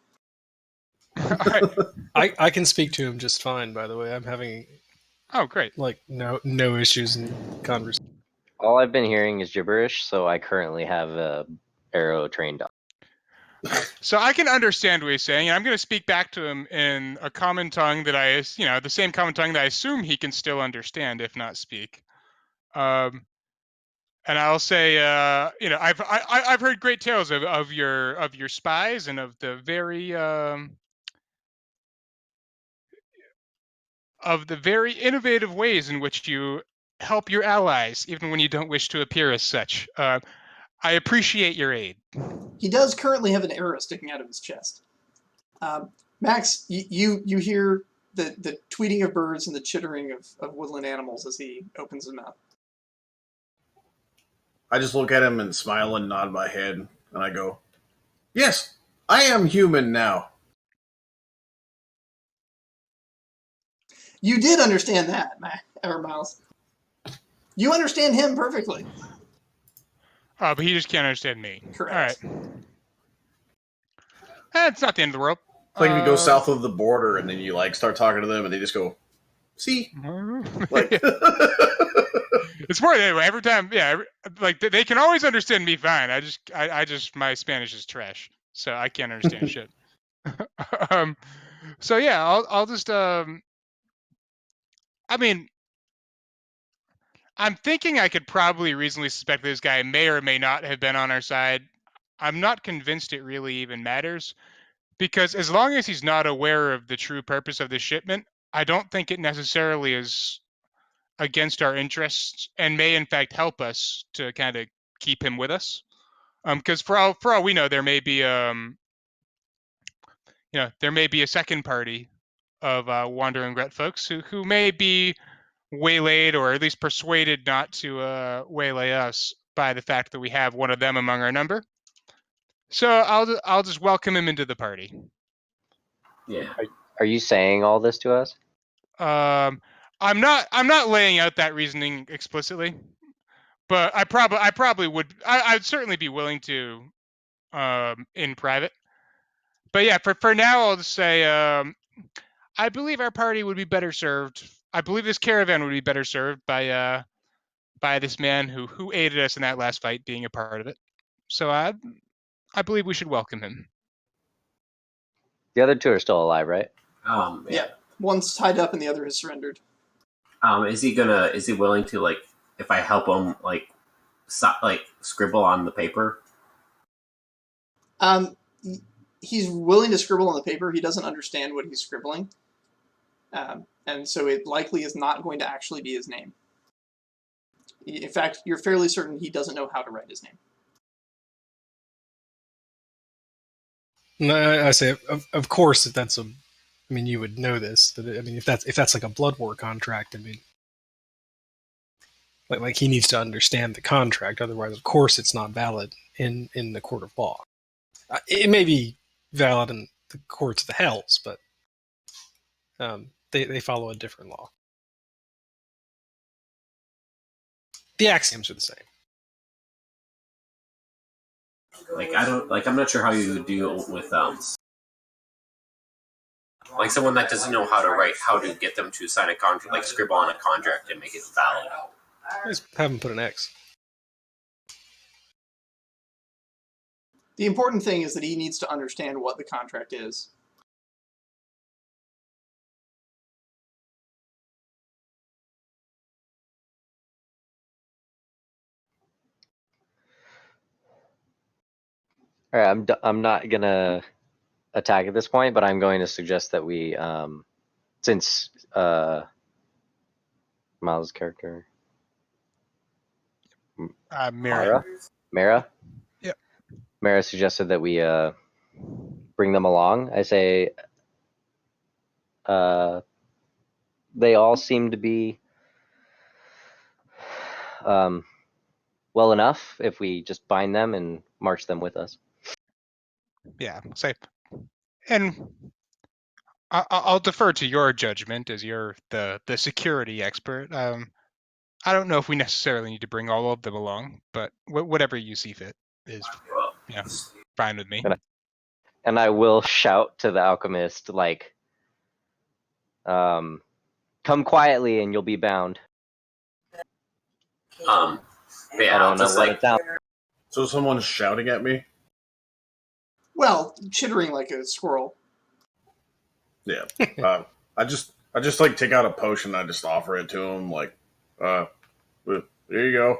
Right.
I can speak to him just fine, by the way. I'm having
great.
Like no issues in conversation.
All I've been hearing is gibberish, so I currently have a arrow trained on.
So I can understand what he's saying, and I'm going to speak back to him in a common tongue that the same common tongue that I assume he can still understand, if not speak. And I'll say, I've heard great tales of your spies and of the very innovative ways in which you help your allies, even when you don't wish to appear as such. I appreciate your aid.
He does currently have an arrow sticking out of his chest. Max, you hear the tweeting of birds and the chittering of woodland animals as he opens his mouth.
I just look at him and smile and nod my head, and I go, yes, I am human now.
You did understand that, Miles. You understand him perfectly.
But he just can't understand me.
Correct.
All right. It's not the end of the world.
It's like if you go south of the border and then you like start talking to them and they just go, see? Like...
It's more every time, like they can always understand me fine. I just my Spanish is trash, so I can't understand shit. So yeah, I'll just I mean, I'm thinking I could probably reasonably suspect this guy may or may not have been on our side. I'm not convinced it really even matters, because as long as he's not aware of the true purpose of the shipment, I don't think it necessarily is against our interests, and may in fact help us to kind of keep him with us. Because for all we know, there may be there may be a second party of wandering Gret folks who may be waylaid, or at least persuaded not to waylay us by the fact that we have one of them among our number. So I'll just welcome him into the party.
Yeah.
Are you saying all this to us?
I'm not laying out that reasoning explicitly, but I probably would. I'd certainly be willing to in private. But yeah, for now, I'll just say I believe our party would be better served. I believe this caravan would be better served by this man who aided us in that last fight, being a part of it. So I believe we should welcome him.
The other two are still alive, right?
Yeah. One's tied up and the other has surrendered.
Is he willing to, like, if I help him, like scribble on the paper?
He's willing to scribble on the paper. He doesn't understand what he's scribbling. And so it likely is not going to actually be his name. In fact, you're fairly certain he doesn't know how to write his name.
No, I say, of course, if that's a, I mean, you would know this. That I mean, if that's like a blood war contract, I mean, like he needs to understand the contract. Otherwise, of course, it's not valid in the court of law. It may be valid in the courts of the hells, but they follow a different law. The axioms are the same.
I'm not sure how you deal with like someone that doesn't know how to write, how to get them to sign a contract, like scribble on a contract and make it valid.
Just have him put an X.
The important thing is that he needs to understand what the contract is.
All right, I'm not gonna attack at this point, but I'm going to suggest that we, since Miles' character,
Mira.
Mara.
Yep.
Mara suggested that we bring them along. I say, they all seem to be well enough if we just bind them and march them with us.
Yeah, say, and I'll defer to your judgment as you're the security expert. I don't know if we necessarily need to bring all of them along, but whatever you see fit is, fine with me.
And I will shout to the alchemist, like, come quietly and you'll be bound.
Yeah,
I don't know what it sounds.
So someone's shouting at me?
Well, chittering like a squirrel.
Yeah. I just like take out a potion and I just offer it to him, like, there you go.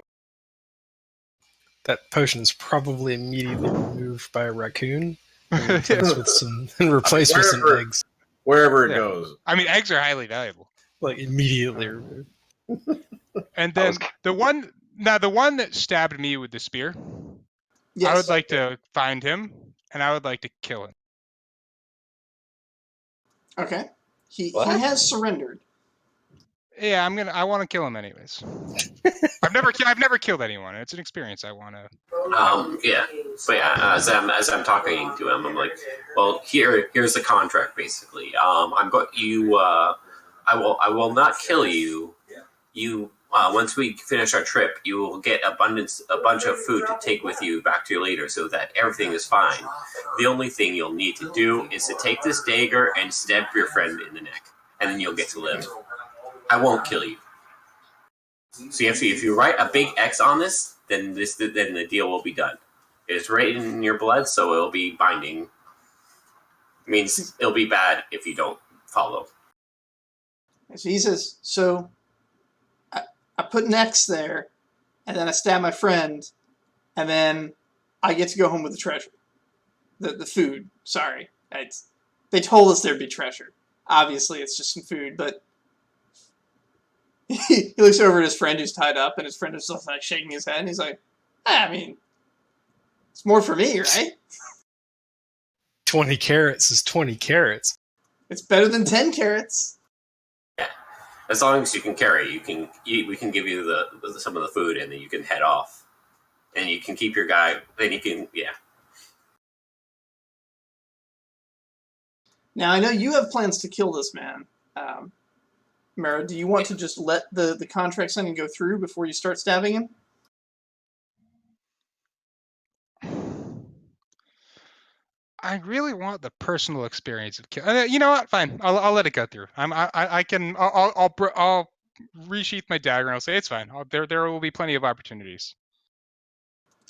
That potion is probably immediately removed by a raccoon and replaced with some eggs.
Wherever it goes.
I mean, eggs are highly valuable.
Like immediately removed.
And then the one that stabbed me with the spear,
Yes.
I would like to find him and I would like to kill him.
Okay. He has surrendered.
Yeah, I want to kill him anyways. I've never killed anyone. It's an experience I want to.
Yeah. But yeah, as I'm talking to him, I'm like, well, here's the contract basically. I will not kill you. You once we finish our trip, you will get a bunch of food to take with you back to you later, so that everything is fine. The only thing you'll need to do is to take this dagger and stab your friend in the neck, and then you'll get to live. I won't kill you. So if you write a big X on this, then the deal will be done. It's written in your blood, so it'll be binding. It means it'll be bad if you don't follow.
So he says, so I put an X there, and then I stab my friend, and then I get to go home with the treasure. The food. Sorry. They told us there'd be treasure. Obviously, it's just some food, but he looks over at his friend who's tied up, and his friend is just like shaking his head, and he's like, I mean, it's more for me, right?
20 carats is 20 carats.
It's better than 10 carats.
Yeah, as long as you can carry, we can give you some of the food, and then you can head off, and you can keep your guy. Then you can, yeah.
Now, I know you have plans to kill this man. Mara, do you want to just let the contract signing go through before you start stabbing him?
I really want the personal experience of kill. You know what? Fine. I'll let it go through. I can. I'll resheath my dagger and I'll say it's fine. There will be plenty of opportunities.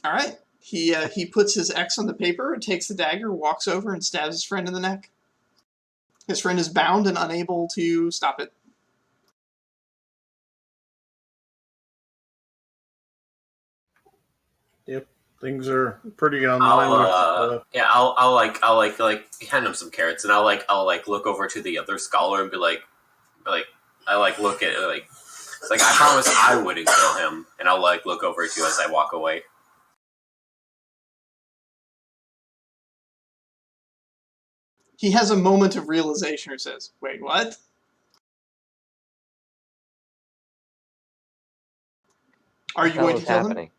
All right. He puts his X on the paper, takes the dagger, walks over, and stabs his friend in the neck. His friend is bound and unable to stop it.
Yep, things are pretty on line.
I'll hand him some carrots, and I'll look over to the other scholar and be like I look at it like it's like I promise I wouldn't kill him, and I'll look over at you as I walk away.
He has a moment of realization or says, wait, what? Are you going to kill him?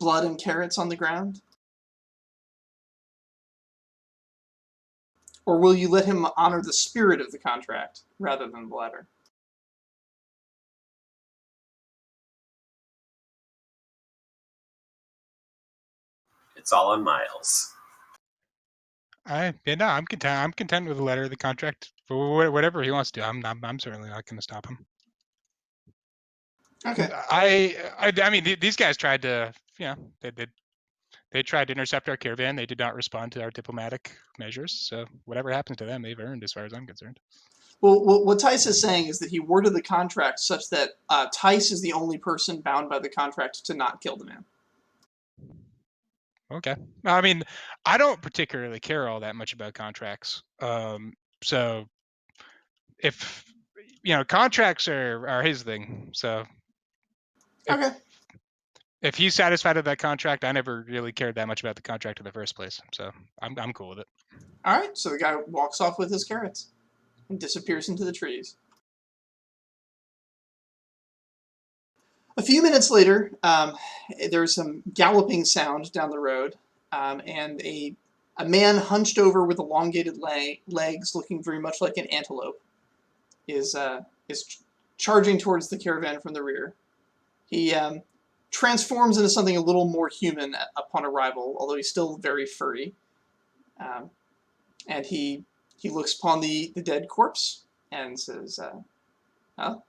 Blood and carrots on the ground? Or will you let him honor the spirit of the contract rather than the letter?
It's all on Miles.
I'm content. I'm content with the letter of the contract for whatever he wants to do. I'm certainly not going to stop him.
Okay.
I mean, these guys tried to, they tried to intercept our caravan. They did not respond to our diplomatic measures. So whatever happens to them, they've earned, as far as I'm concerned.
Well, what Tice is saying is that he worded the contract such that Tice is the only person bound by the contract to not kill the man.
Okay. I mean, I don't particularly care all that much about contracts. So if, contracts are his thing. So
Okay.
If he's satisfied with that contract, I never really cared that much about the contract in the first place. So I'm cool with it.
All right. So the guy walks off with his carrots and disappears into the trees. A few minutes later, there's some galloping sound down the road, and a man hunched over with elongated legs, looking very much like an antelope, is charging towards the caravan from the rear. He transforms into something a little more human upon arrival, although he's still very furry. And he looks upon the dead corpse and says, "Oh,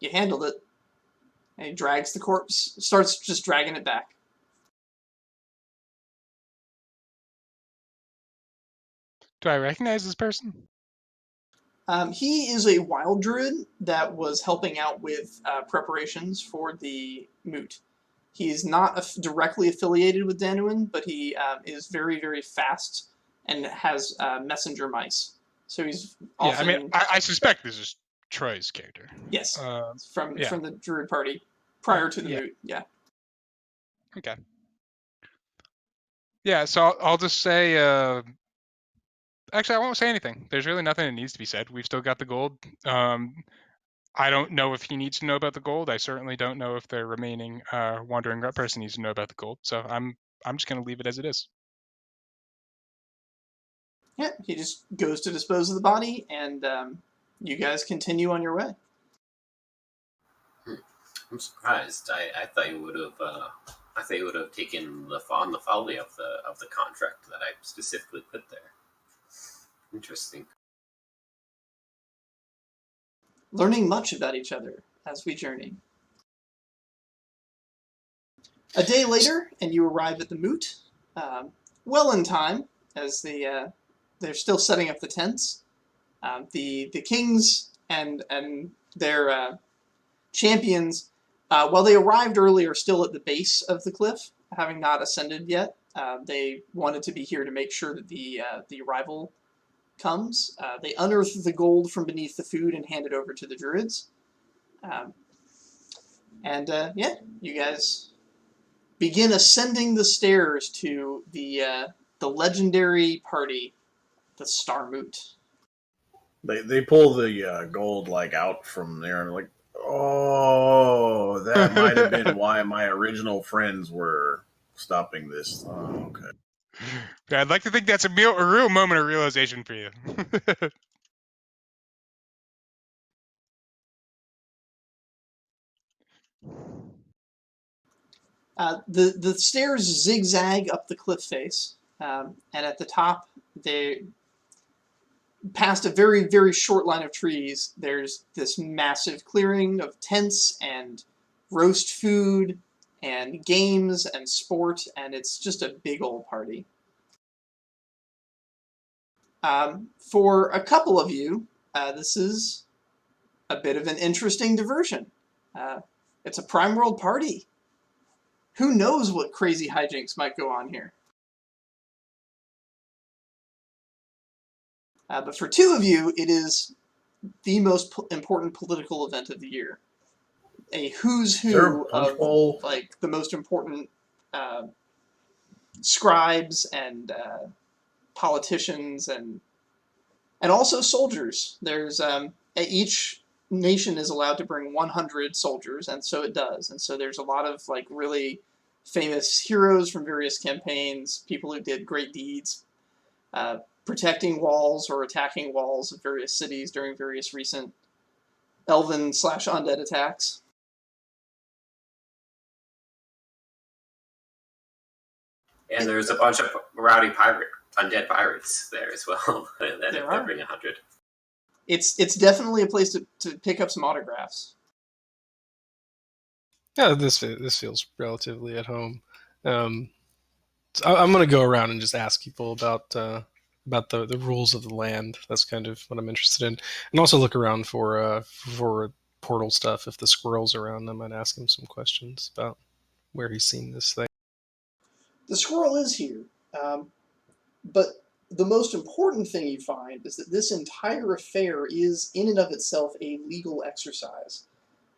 you handled it." And he drags the corpse, starts just dragging it back.
Do I recognize this person?
He is a wild druid that was helping out with preparations for the moot. He's not directly affiliated with Danuin, but he is very, very fast and has messenger mice. So he's often...
Yeah, I mean, I suspect this is Troy's character.
Yes, from the druid party prior to the moot, yeah.
Okay. Yeah, so I'll just say... Actually, I won't say anything. There's really nothing that needs to be said. We've still got the gold. I don't know if he needs to know about the gold. I certainly don't know if the remaining wandering person needs to know about the gold. So I'm just going to leave it as it is.
Yeah, he just goes to dispose of the body, and you guys continue on your way.
I'm surprised. I thought you would have taken the folly of the contract that I specifically put there. Interesting.
Learning much about each other as we journey. A day later, and you arrive at the moot, well in time, as they're still setting up the tents. The kings and their champions While they arrived earlier, still at the base of the cliff, having not ascended yet. They wanted to be here to make sure that the arrival comes. They unearth the gold from beneath the food and hand it over to the druids. Yeah, you guys begin ascending the stairs to the legendary party, the Starmoot.
They pull the gold like out from there and like, oh, that might have been why my original friends were stopping this. Oh, okay.
I'd like to think that's a real moment of realization for you.
The stairs zigzag up the cliff face, and at the top, they past a very, very short line of trees, there's this massive clearing of tents and roast food and games and sport, and it's just a big old party. For a couple of you, this is a bit of an interesting diversion. It's a Prime World party. Who knows what crazy hijinks might go on here? But for two of you, it is the most important political event of the year. A who's who of like the most important scribes and politicians and also soldiers. There's each nation is allowed to bring 100 soldiers, and so it does. And so there's a lot of like really famous heroes from various campaigns, people who did great deeds, protecting walls or attacking walls of various cities during various recent elven/undead attacks.
And there's a bunch of rowdy undead pirates there as well. And then they'll bring 100.
It's definitely a place to pick up some autographs.
Yeah, this feels relatively at home. So I'm going to go around and just ask people about the rules of the land. That's kind of what I'm interested in, and also look around for portal stuff. If the squirrel's around, I might ask him some questions about where he's seen this thing.
The squirrel is here, but the most important thing you find is that this entire affair is, in and of itself, a legal exercise,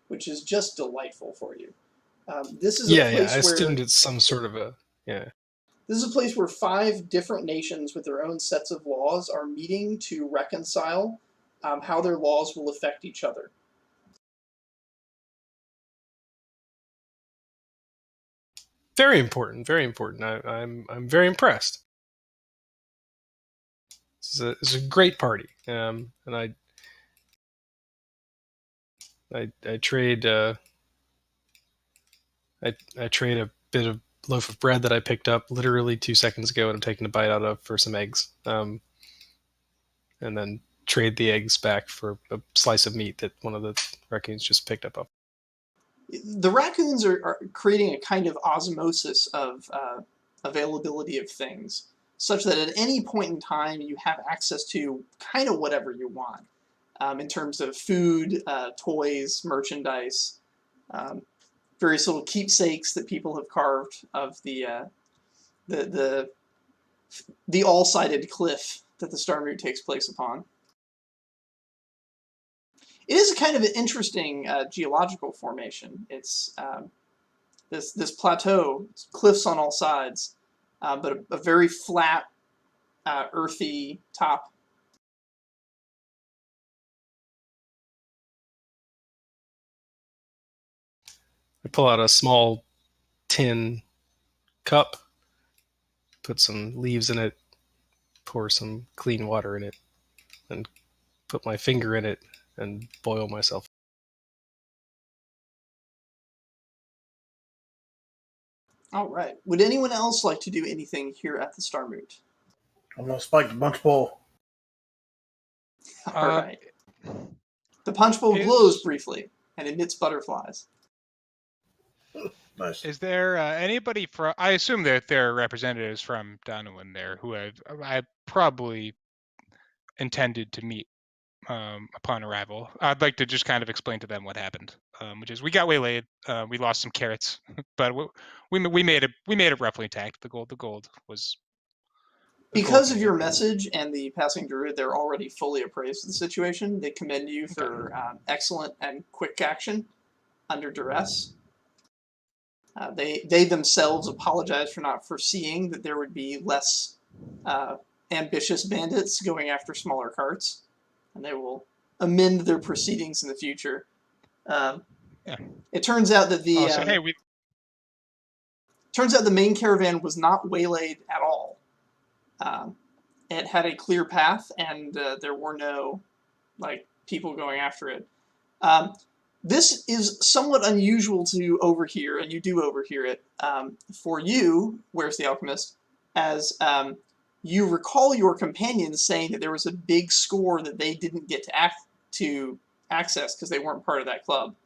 which is just delightful for you. This is a place
I
where
assumed it's some sort of a
This is a place where 5 different nations with their own sets of laws are meeting to reconcile how their laws will affect each other.
Very important, very important. I'm very impressed. It's a great party, and I trade I trade a bit of loaf of bread that I picked up literally 2 seconds ago and I'm taking a bite out of for some eggs, and then trade the eggs back for a slice of meat that one of the raccoons just picked up.
The raccoons are creating a kind of osmosis of availability of things, such that at any point in time you have access to kind of whatever you want in terms of food, toys, merchandise, various little keepsakes that people have carved of the all-sided cliff that the Starmoot takes place upon. It is a kind of an interesting geological formation. It's this plateau, cliffs on all sides, but a very flat, earthy top.
I pull out a small tin cup, put some leaves in it, pour some clean water in it, and put my finger in it and boil myself.
All right. Would anyone else like to do anything here at the Starmoot?
I'm gonna spike the punch bowl.
All right. The punch bowl glows briefly and emits butterflies.
Nice.
Is there anybody from? I assume that there are representatives from Donovan there who I probably intended to meet upon arrival. I'd like to just kind of explain to them what happened, which is we got waylaid, we lost some carrots, but we made it roughly intact. The gold was
Because of your message and the passing druid, they're already fully appraised of the situation. They commend you for excellent and quick action under duress. They themselves apologize for not foreseeing that there would be less ambitious bandits going after smaller carts, and they will amend their proceedings in the future. It turns out that the main caravan was not waylaid at all. It had a clear path, and there were no people going after it. This is somewhat unusual to overhear, and you do overhear it. For you, Where's the Alchemist, as you recall your companions saying that there was a big score that they didn't get to access because they weren't part of that club.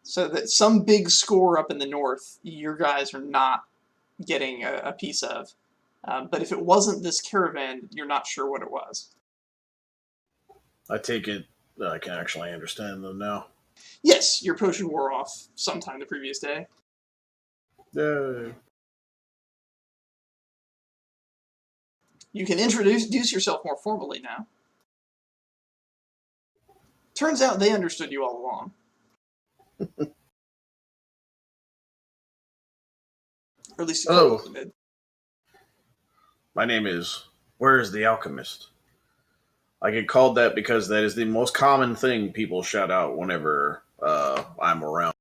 So that some big score up in the north, your guys are not getting a piece of. But if it wasn't this caravan, you're not sure what it was.
I take it that I can actually understand them now.
Yes, your potion wore off sometime the previous day.
Yay.
You can introduce yourself more formally now. Turns out they understood you all along. Or at least a couple of them did.
My name is Where's the Alchemist? I get called that because that is the most common thing people shout out whenever I'm around.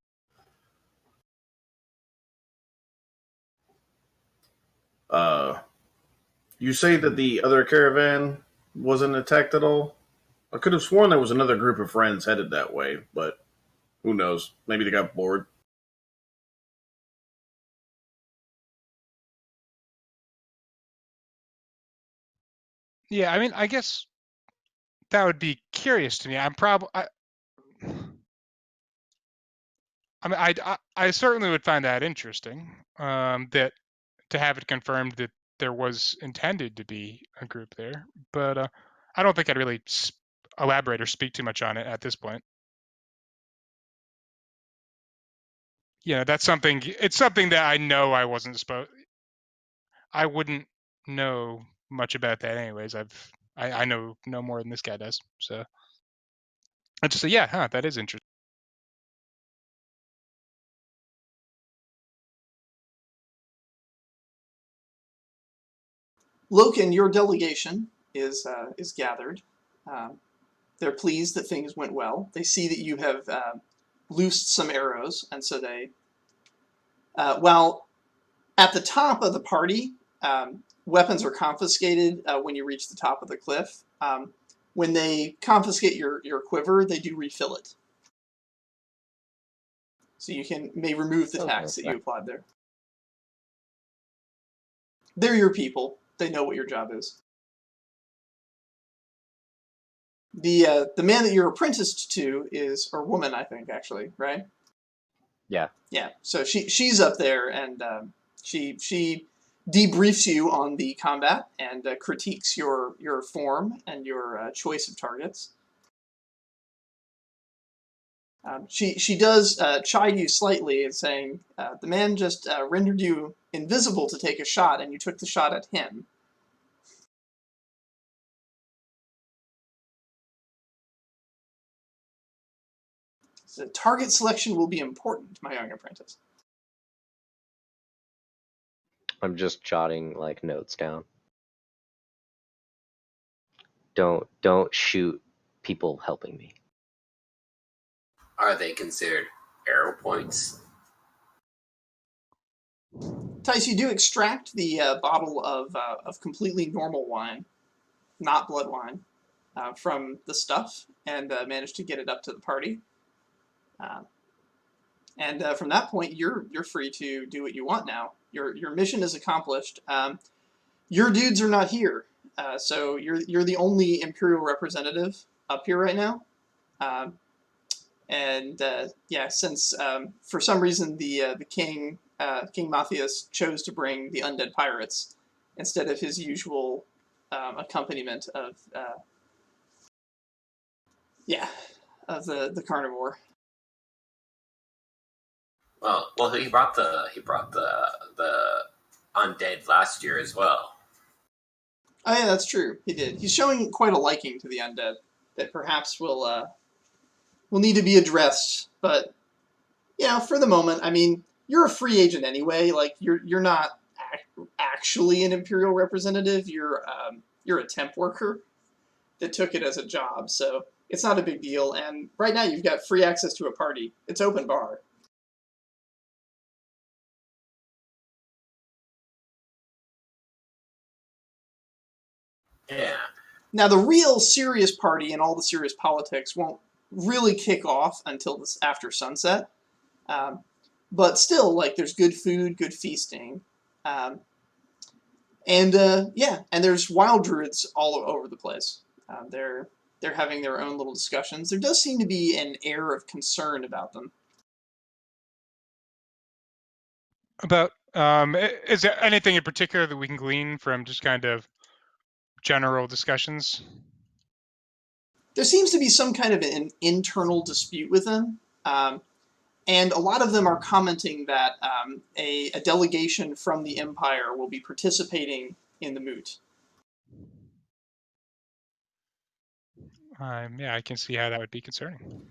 You say that the other caravan wasn't attacked at all? I could have sworn there was another group of friends headed that way, but who knows? Maybe they got bored.
Yeah, I mean, I guess that would be curious to me. I certainly would find that interesting. That to have it confirmed that there was intended to be a group there, but I don't think I'd really elaborate or speak too much on it at this point. That's something. It's something that I know I wasn't supposed. I wouldn't know much about that, anyways. I know no more than this guy does. So I just say, yeah, that is interesting.
Loken, your delegation is gathered. They're pleased that things went well. They see that you have loosed some arrows, and so they, while at the top of the party, weapons are confiscated when you reach the top of the cliff. When they confiscate your quiver, they do refill it. So you may remove the tax that you applied there. They're your people. They know what your job is. The man that you're apprenticed to is, or woman, I think, actually, right?
Yeah.
Yeah. So she's up there, and she debriefs you on the combat and critiques your form and your choice of targets. She does chide you slightly, saying the man just rendered you invisible to take a shot, and you took the shot at him. So target selection will be important, my young apprentice.
I'm just jotting notes down. Don't shoot people helping me.
Are they considered arrow points?
Tice, you do extract the bottle of completely normal wine, not blood wine, from the stuff, and manage to get it up to the party. And from that point, you're free to do what you want now. Your mission is accomplished. Your dudes are not here, so you're the only Imperial representative up here right now. Since for some reason the King Matthias chose to bring the undead pirates instead of his usual accompaniment of Yeah, the carnivore.
Well, he brought the undead last year as well.
Oh yeah, that's true. He did. He's showing quite a liking to the undead that perhaps will need to be addressed. But yeah, for the moment, I mean, you're a free agent anyway. Like you're not actually an imperial representative. You're a temp worker that took it as a job, so it's not a big deal. And right now, you've got free access to a party. It's open bar.
Yeah.
Now, the real serious party and all the serious politics won't really kick off until this after sunset. Um, but still, like, there's good food, good feasting. Um, and there's wild druids all over the place. They're having their own little discussions. There does seem to be an air of concern about them.
About is there anything in particular that we can glean from just kind of general discussions?
There seems to be some kind of an internal dispute with them. And a lot of them are commenting that a delegation from the Empire will be participating in the moot.
Yeah, I can see how that would be concerning.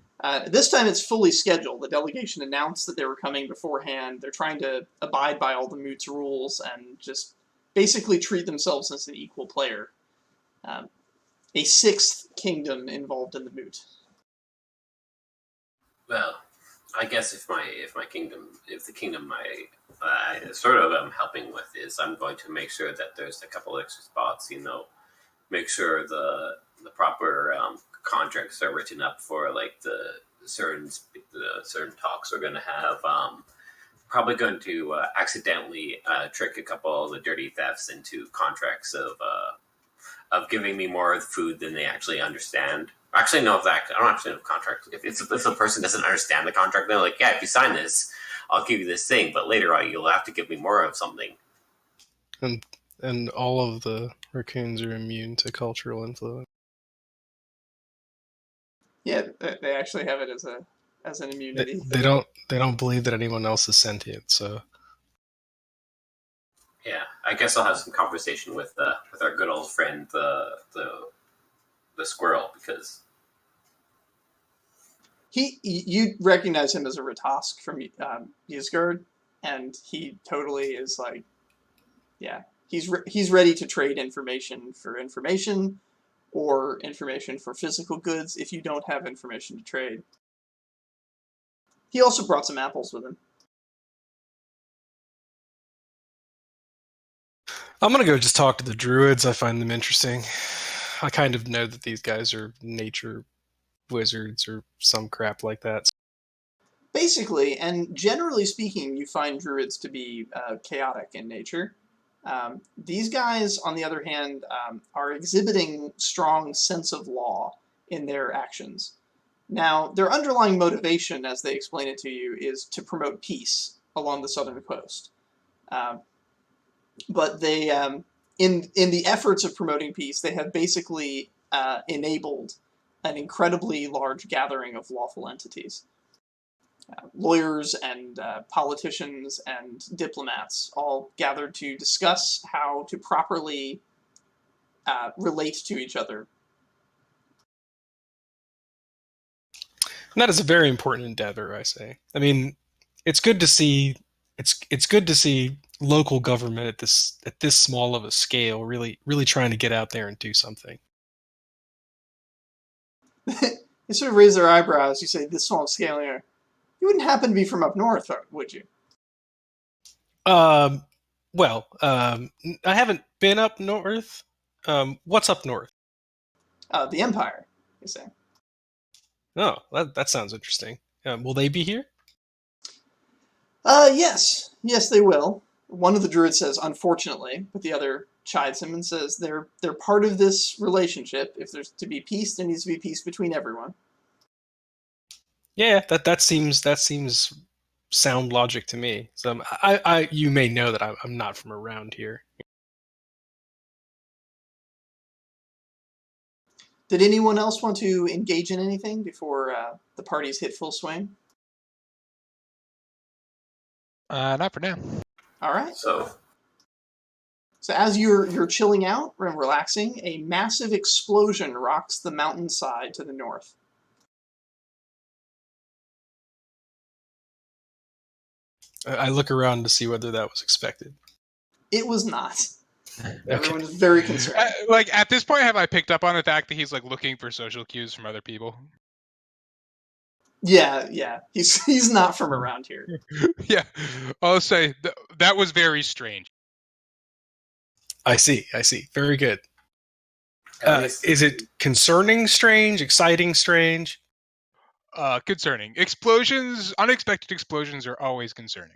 This time it's fully scheduled. The delegation announced that they were coming beforehand. They're trying to abide by all the moot's rules and just basically treat themselves as an equal player. A sixth kingdom involved in the moot.
Well, I guess if the kingdom I sort of am helping with is, I'm going to make sure that there's a couple extra spots. Make sure the proper contracts are written up for like the certain talks we're going to have. Probably going to accidentally trick a couple of the dirty thefts into contracts of giving me more food than they actually understand. Actually, no, I don't actually know contract. If a person doesn't understand the contract, they're like, yeah, if you sign this, I'll give you this thing, but later on, you'll have to give me more of something.
And all of the raccoons are immune to cultural influence.
Yeah, they actually have it as an immunity.
They don't believe that anyone else is sentient, so
Yeah, I guess I'll have some conversation with our good old friend the squirrel, because
you recognize him as a Ratask from Ysgard, and he totally is like, yeah, he's ready to trade information for information, or information for physical goods if you don't have information to trade. He also brought some apples with him.
I'm gonna go just talk to the druids. I find them interesting. I kind of know that these guys are nature wizards or some crap like that.
Basically, and generally speaking, you find druids to be chaotic in nature. These guys, on the other hand, are exhibiting strong sense of law in their actions. Now, their underlying motivation, as they explain it to you, is to promote peace along the southern coast. But they, in the efforts of promoting peace, they have basically enabled an incredibly large gathering of lawful entities. Lawyers and politicians and diplomats all gathered to discuss how to properly relate to each other.
And that is a very important endeavor, I say. I mean, it's good to see it's good to see local government at this small of a scale really trying to get out there and do something.
They sort of raise their eyebrows. You say, this small scale here. You wouldn't happen to be from up north, would you?
Well, I haven't been up north. What's up north?
The Empire, you say.
Oh, that sounds interesting. Will they be here?
Yes. Yes, they will. One of the druids says, unfortunately, but the other chides him and says they're part of this relationship. If there's to be peace, there needs to be peace between everyone.
Yeah, that seems sound logic to me. So you may know that I'm not from around here.
Did anyone else want to engage in anything before the parties hit full swing?
Not for now.
All right.
So
So as you're chilling out and relaxing, a massive explosion rocks the mountainside to the north.
I look around to see whether that was expected.
It was not.
Okay.
Everyone is very concerned.
Like at this point, have I picked up on the fact that he's like looking for social cues from other people?
Yeah. He's not from around here.
Yeah, I'll say that was very strange.
I see. Very good.
at least
Is it concerning strange, exciting strange?
Concerning. Explosions, unexpected explosions are always concerning.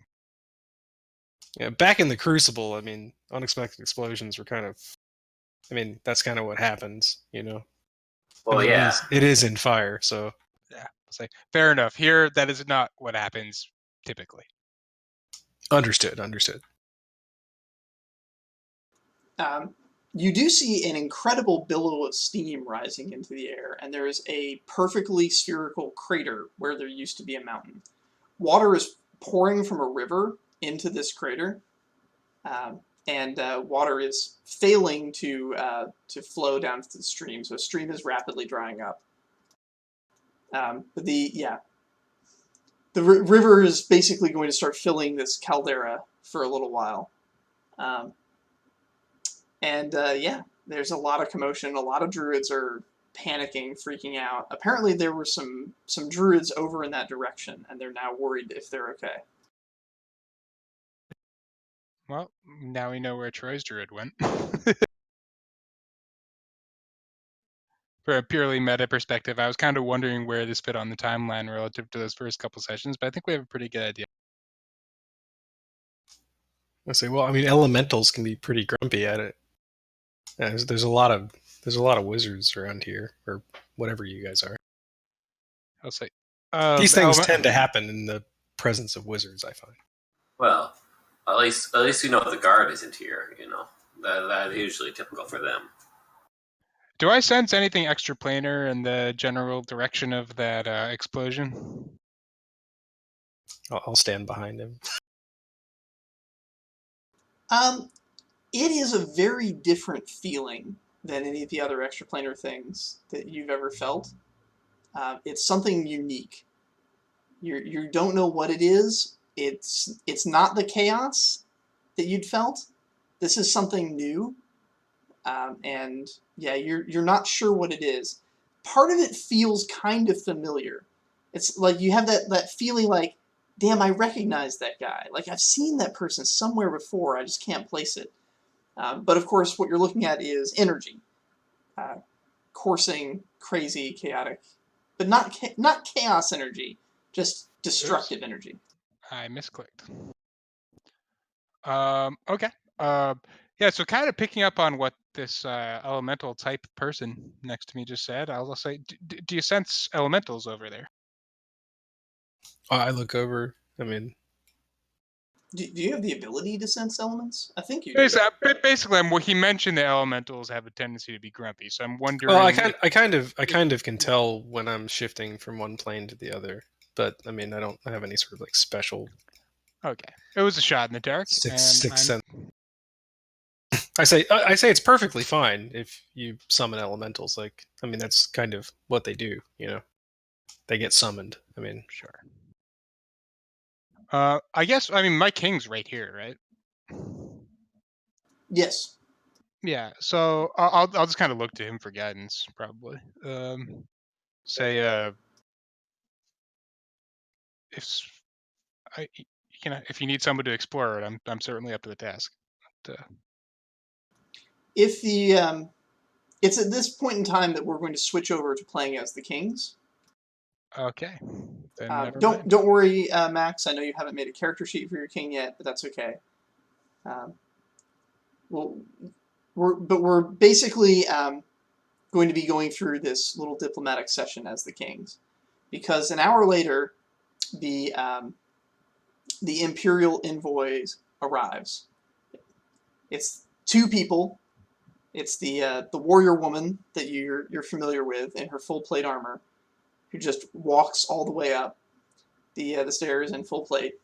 Yeah, back in the Crucible, I mean, unexpected explosions were kind of... I mean, that's kind of what happens, you know?
well,
I mean,
yeah.
it is in fire, so...
Yeah, I'll say fair enough. Here, that is not what happens typically.
Understood.
You do see an incredible billow of steam rising into the air, and there is a perfectly spherical crater where there used to be a mountain. Water is pouring from a river into this crater, and water is failing to flow down to the stream. So the stream is rapidly drying up. But the river is basically going to start filling this caldera for a little while. There's a lot of commotion. A lot of druids are panicking, freaking out. Apparently there were some druids over in that direction, and they're now worried if they're okay.
Well, now we know where Troy's druid went. For a purely meta perspective, I was kind of wondering where this fit on the timeline relative to those first couple sessions, but I think we have a pretty good idea.
I say, well, I mean, elementals can be pretty grumpy at it. Yeah, there's a lot of wizards around here, or whatever you guys are.
I'll say
These things tend to happen in the presence of wizards, I find.
Well, at least you know the guard isn't here. You know that is usually typical for them.
Do I sense anything extraplanar in the general direction of that explosion?
I'll stand behind him.
It is a very different feeling than any of the other extraplanar things that you've ever felt. It's something unique. You don't know what it is. It's not the chaos that you'd felt. This is something new, and yeah, you're not sure what it is. Part of it feels kind of familiar. It's like you have that feeling like, damn, I recognize that guy. Like I've seen that person somewhere before. I just can't place it. But of course, what you're looking at is energy, coursing, crazy, chaotic, but not chaos energy, just destructive energy.
I misclicked. Okay. Yeah, so kind of picking up on what this elemental type person next to me just said, I'll say, do you sense elementals over there?
I look over. I mean,
Do you have the ability to sense elements? I think you do.
Basically, he mentioned the elementals have a tendency to be grumpy, so I'm wondering.
well, I kind of can tell when I'm shifting from one plane to the other, but I mean, I don't have any sort of like special.
Okay, it was a shot in the dark.
Sixth sense. I say it's perfectly fine if you summon elementals. Like, I mean, that's kind of what they do. You know, they get summoned. I mean,
sure. I guess my king's right here, right?
Yes.
Yeah. So I'll just kind of look to him for guidance, probably. Say if you need someone to explore it, I'm certainly up to the task. But,
If the it's at this point in time that we're going to switch over to playing as the kings.
Okay. Then never
don't
mind.
don't worry, Max. I know you haven't made a character sheet for your king yet, but that's okay. We're basically going to be going through this little diplomatic session as the kings, because an hour later, the imperial envoy arrives. It's two people. It's the warrior woman that you're familiar with in her full plate armor, who just walks all the way up the stairs in full plate,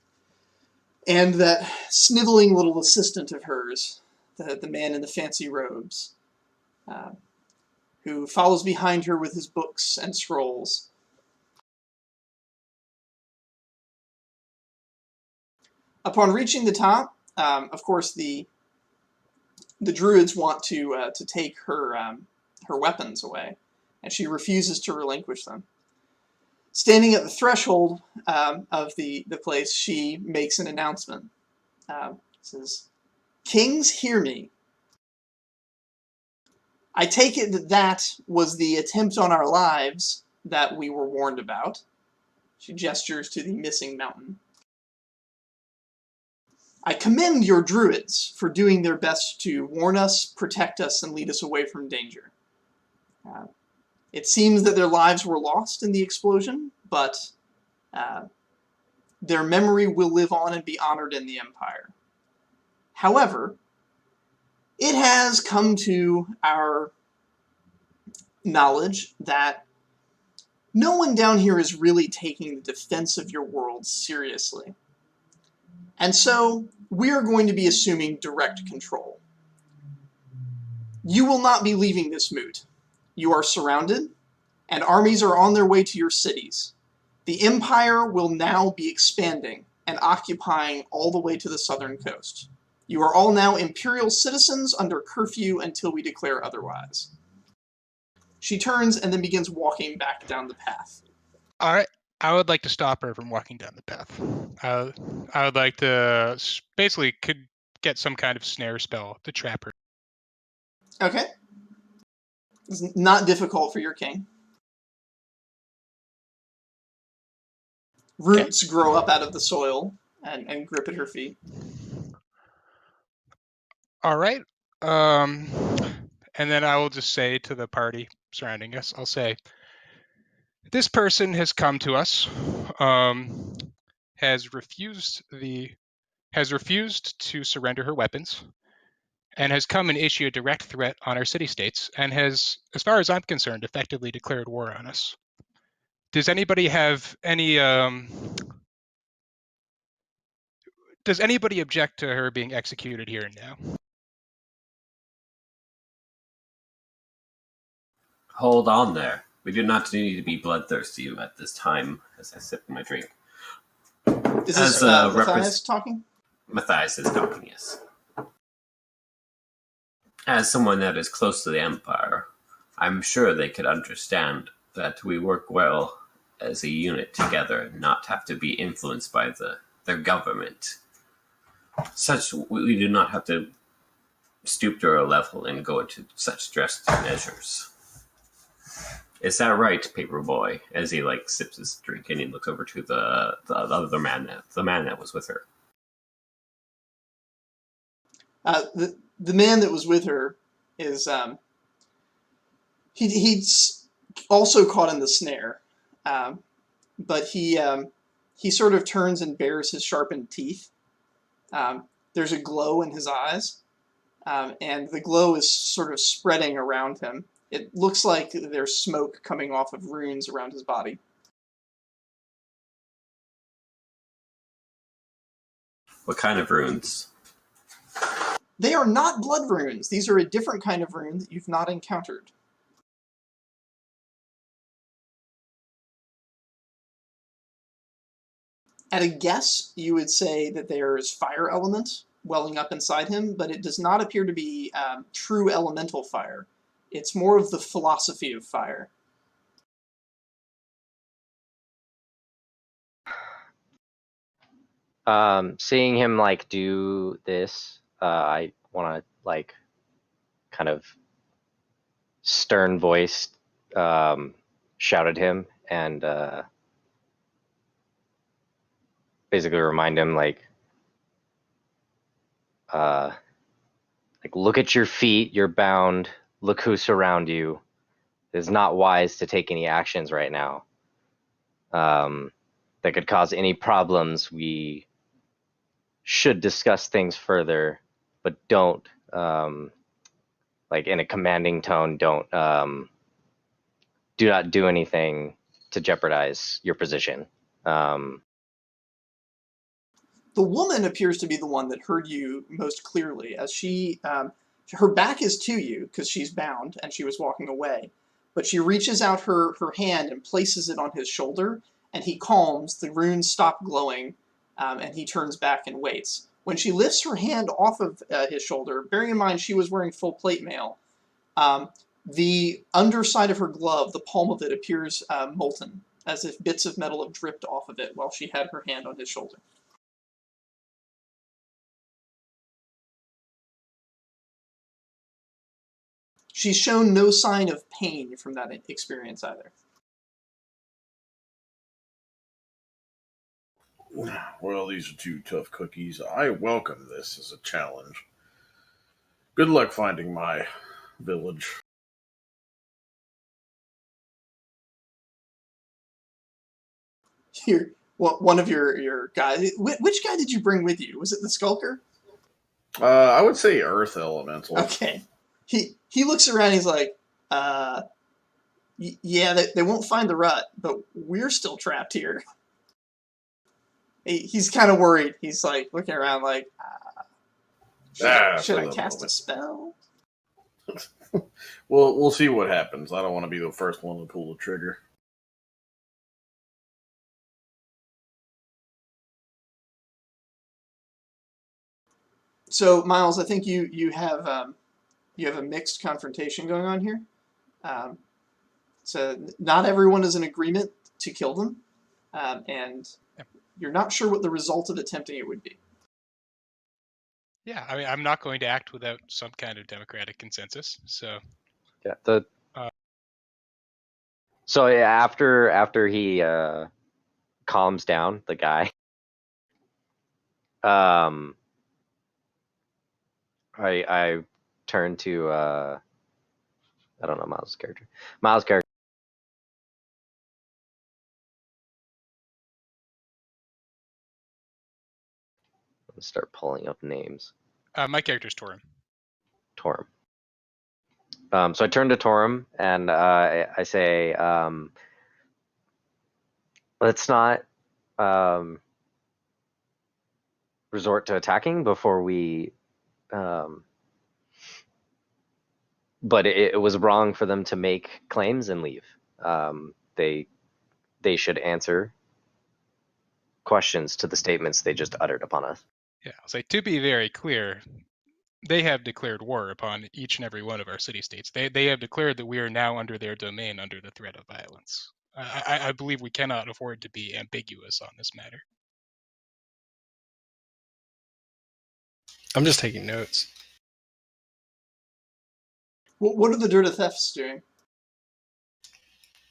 and that sniveling little assistant of hers, the man in the fancy robes, who follows behind her with his books and scrolls. Upon reaching the top, of course, the druids want to take her weapons away, and she refuses to relinquish them. Standing at the threshold of the place, she makes an announcement. Says, "Kings, hear me. I take it that that was the attempt on our lives that we were warned about." She gestures to the missing mountain. "I commend your druids for doing their best to warn us, protect us, and lead us away from danger. It seems that their lives were lost in the explosion, but their memory will live on and be honored in the Empire. However, it has come to our knowledge that no one down here is really taking the defense of your world seriously. And so, we are going to be assuming direct control. You will not be leaving this moot. You are surrounded, and armies are on their way to your cities. The Empire will now be expanding and occupying all the way to the southern coast. You are all now Imperial citizens under curfew until we declare otherwise." She turns and then begins walking back down the path.
All right. I would like to stop her from walking down the path. I would like to basically could get some kind of snare spell to trap her.
Okay. It's not difficult for your king. Roots grow up out of the soil and grip at her feet.
All right. And then I will just say to the party surrounding us, I'll say, this person has come to us, has refused to surrender her weapons, and has come and issued a direct threat on our city-states, and has, as far as I'm concerned, effectively declared war on us. Does anybody have any? Does anybody object to her being executed here and now?
Hold on there. We do not need to be bloodthirsty at this time as I sip my drink.
Is this Matthias talking?
Matthias is talking, yes. As someone that is close to the Empire, I'm sure they could understand that we work well as a unit together and not have to be influenced by their government. We do not have to stoop to our level and go into such drastic measures. Is that right, Paperboy? As he sips his drink and he looks over to the other man, the man that was with her.
The man that was with her is he's also caught in the snare, but he sort of turns and bares his sharpened teeth. There's a glow in his eyes, and the glow is sort of spreading around him. It looks like there's smoke coming off of runes around his body.
What kind of runes?
They are not blood runes. These are a different kind of rune that you've not encountered. At a guess, you would say that there is fire element welling up inside him, but it does not appear to be true elemental fire. It's more of the philosophy of fire.
Seeing him do this, I want to kind of stern voice shout at him and basically remind him look at your feet, you're bound, look who's around you. It is not wise to take any actions right now that could cause any problems. We should discuss things further, but don't like in a commanding tone, don't do not do anything to jeopardize your position.
The woman appears to be the one that heard you most clearly, as her back is to you because she's bound and she was walking away, but she reaches out her hand and places it on his shoulder, and he calms, the runes stop glowing, and he turns back and waits. When she lifts her hand off of his shoulder, bearing in mind she was wearing full plate mail, the underside of her glove, the palm of it, appears molten, as if bits of metal have dripped off of it while she had her hand on his shoulder. She's shown no sign of pain from that experience either.
Well, these are two tough cookies. I welcome this as a challenge. Good luck finding my village.
Here, one of your guys. Which guy did you bring with you? Was it the Skulker?
I would say Earth Elemental.
Okay. He looks around. He's like, yeah, they won't find the rut, but we're still trapped here. He's kind of worried. He's like looking around, like, should I cast a spell?
Well, we'll see what happens. I don't want to be the first one to pull the trigger.
So, Miles, I think you have a mixed confrontation going on here. So not everyone is in agreement to kill them, and you're not sure what the result of attempting it would be.
Yeah, I mean, I'm not going to act without some kind of democratic consensus. So
yeah, so after he calms down the guy, I turn to I don't know Miles' character. Miles' character. Let's start pulling up names.
my character's Torum.
Torum. So I turn to Torum and I say, let's not resort to attacking before we. But it was wrong for them to make claims and leave. They should answer questions to the statements they just uttered upon us.
Yeah, I'll say, to be very clear, they have declared war upon each and every one of our city-states. They have declared that we are now under their domain under the threat of violence. I believe we cannot afford to be ambiguous on this matter.
I'm just taking notes.
What are the Dirt of Thefts doing?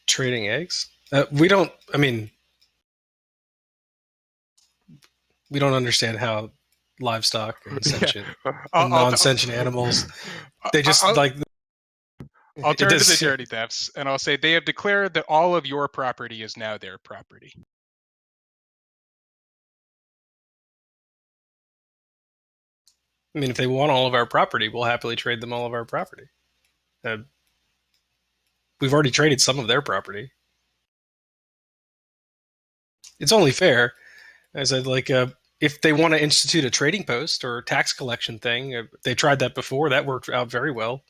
Trading eggs? We don't. I mean, we don't understand how livestock and sentient, and non-sentient animals. They just like.
I'll turn to the Dirty Thefts and I'll say they have declared that all of your property is now their property.
I mean, if they want all of our property, we'll happily trade them all of our property. We've already traded some of their property. It's only fair. I said, like, if they want to institute a trading post or tax collection thing, they tried that before. That worked out very well.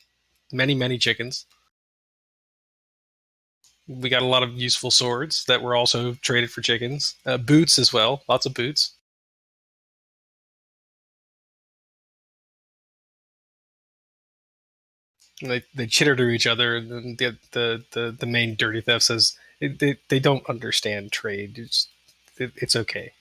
Many chickens. We got a lot of useful swords that were also traded for chickens. Boots as well. Lots of boots. And they chitter to each other. And the main Dirty Theft says they don't understand trade. It's okay.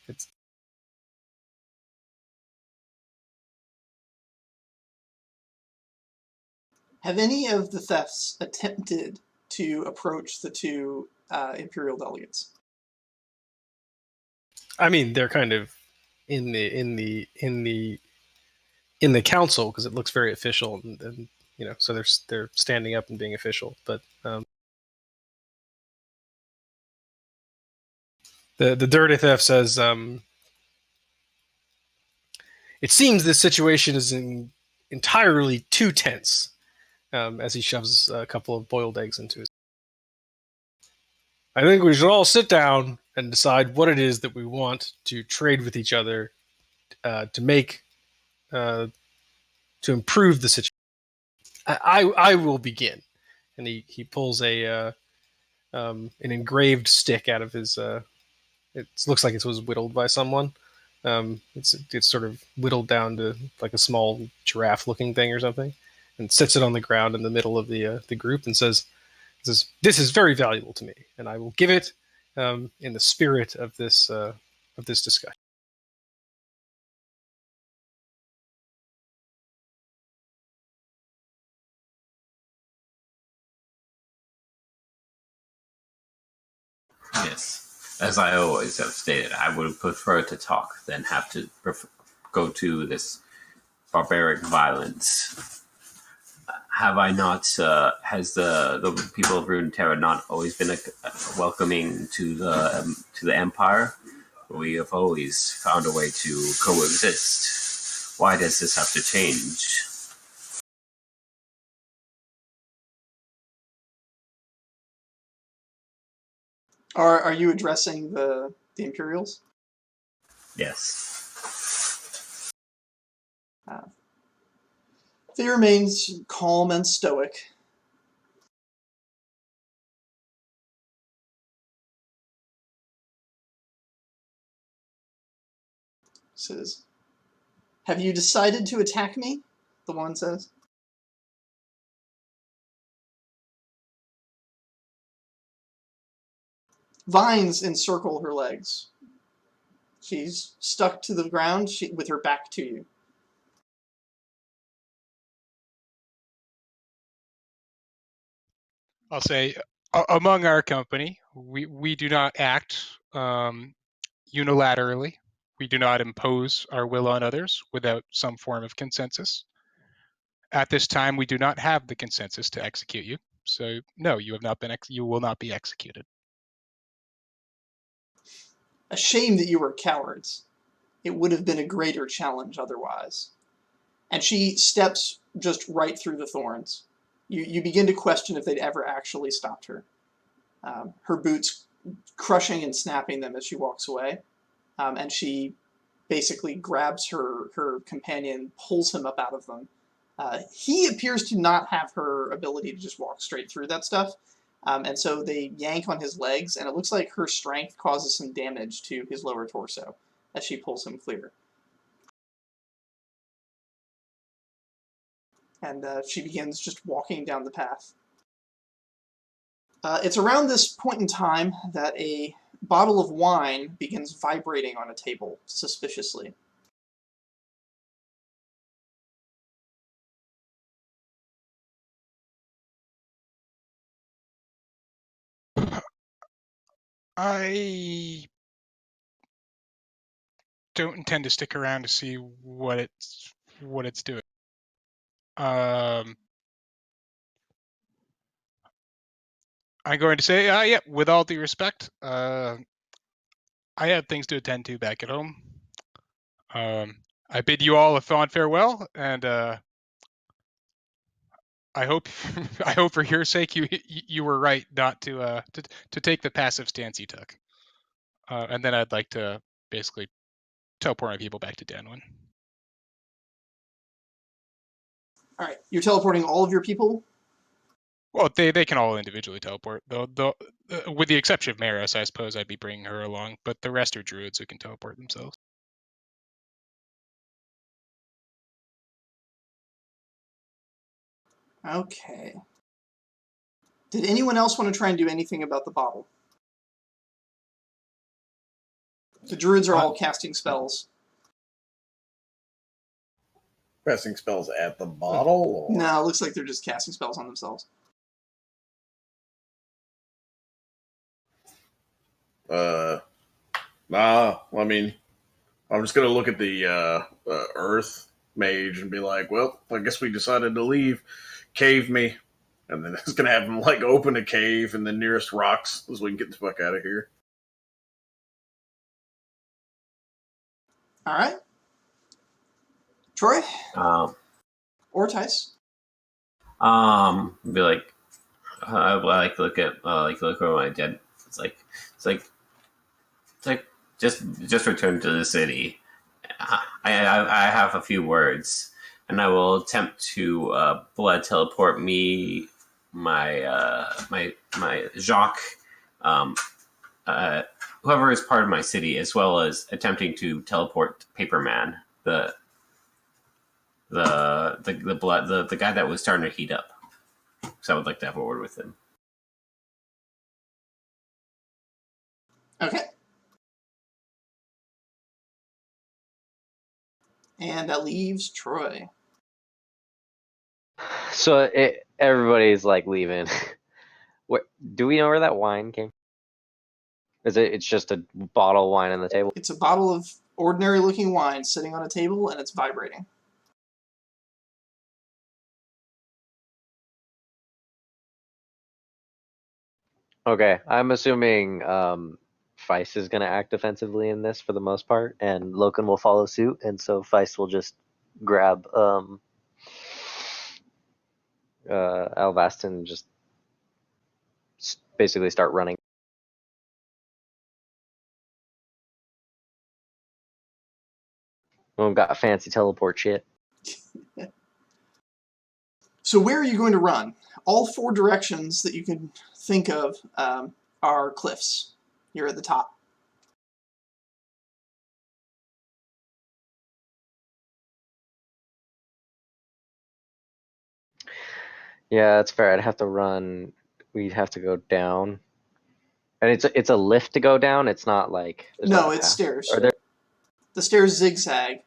Have any of the thefts attempted to approach the two Imperial delegates?
I mean, they're kind of in the council because it looks very official, and so they're standing up and being official. But the Dirty Theft says, it seems this situation is entirely too tense. as he shoves a couple of boiled eggs into his. I think we should all sit down and decide what it is that we want to trade with each other to make to improve the situation. I will begin, and he pulls an engraved stick out of his. It looks like it was whittled by someone. It's sort of whittled down to like a small giraffe-looking thing or something, and sits it on the ground in the middle of the group and says, "This is very valuable to me, and I will give it in the spirit of this discussion."
Yes, as I always have stated, I would prefer to talk than have to go to this barbaric violence. Have I not? Has the people of Runeterra not always been welcoming to the Empire? We have always found a way to coexist. Why does this have to change?
Are you addressing the Imperials?
Yes.
He remains calm and stoic. Says, "Have you decided to attack me?" The one says. Vines encircle her legs. She's stuck to the ground with her back to you.
I'll say, among our company, we do not act unilaterally. We do not impose our will on others without some form of consensus. At this time, we do not have the consensus to execute you. So, no, you have not been. You will not be executed.
A shame that you were cowards. It would have been a greater challenge otherwise. And she steps just right through the thorns. You begin to question if they'd ever actually stopped her. Her boots crushing and snapping them as she walks away. And she basically grabs her companion, pulls him up out of them. He appears to not have her ability to just walk straight through that stuff. And so they yank on his legs, and it looks like her strength causes some damage to his lower torso as she pulls him clear. And she begins just walking down the path. It's around this point in time that a bottle of wine begins vibrating on a table suspiciously.
I don't intend to stick around to see what it's doing. I'm going to say, yeah, with all due respect, I have things to attend to back at home. I bid you all a fond farewell, and I hope I hope for your sake you were right not to take the passive stance you took. And then I'd like to basically teleport my people back to Danwin.
All right, you're teleporting all of your people?
Well, they can all individually teleport. They'll with the exception of Maris, I suppose I'd be bringing her along, but the rest are druids who can teleport themselves.
Okay. Did anyone else want to try and do anything about the bottle? The druids are all casting spells.
Casting spells at the bottle? Or?
No, it looks like they're just casting spells on themselves.
Nah, I mean, I'm just going to look at the Earth Mage and be like, well, I guess we decided to leave. Cave me. And then it's going to have him, like, open a cave in the nearest rocks so we can get the fuck out of here.
All right. Troy?
Um,
Or Tice?
Be like, I like look at my dead. It's like it's like it's like just return to the city. I have a few words, and I will attempt to blood teleport me, my Jacques, um, whoever is part of my city, as well as attempting to teleport Paperman, the the guy that was starting to heat up. So I would like to have a word with him.
Okay. And that leaves Troy.
So everybody's like leaving. What do we know where that wine came? Is it? It's just a bottle of wine on the table.
It's a bottle of ordinary-looking wine sitting on a table, and it's vibrating.
Okay, I'm assuming Feist is going to act defensively in this for the most part, and Loken will follow suit, and so Feist will just grab Alvastin and just basically start running. We've got fancy teleport shit.
So where are you going to run? All 4 directions that you can think of are cliffs. You're at the top.
Yeah, that's fair. I'd have to run. We'd have to go down, and it's a lift to go down. It's not like
No, it's stairs.
Are there?
The stairs zigzag,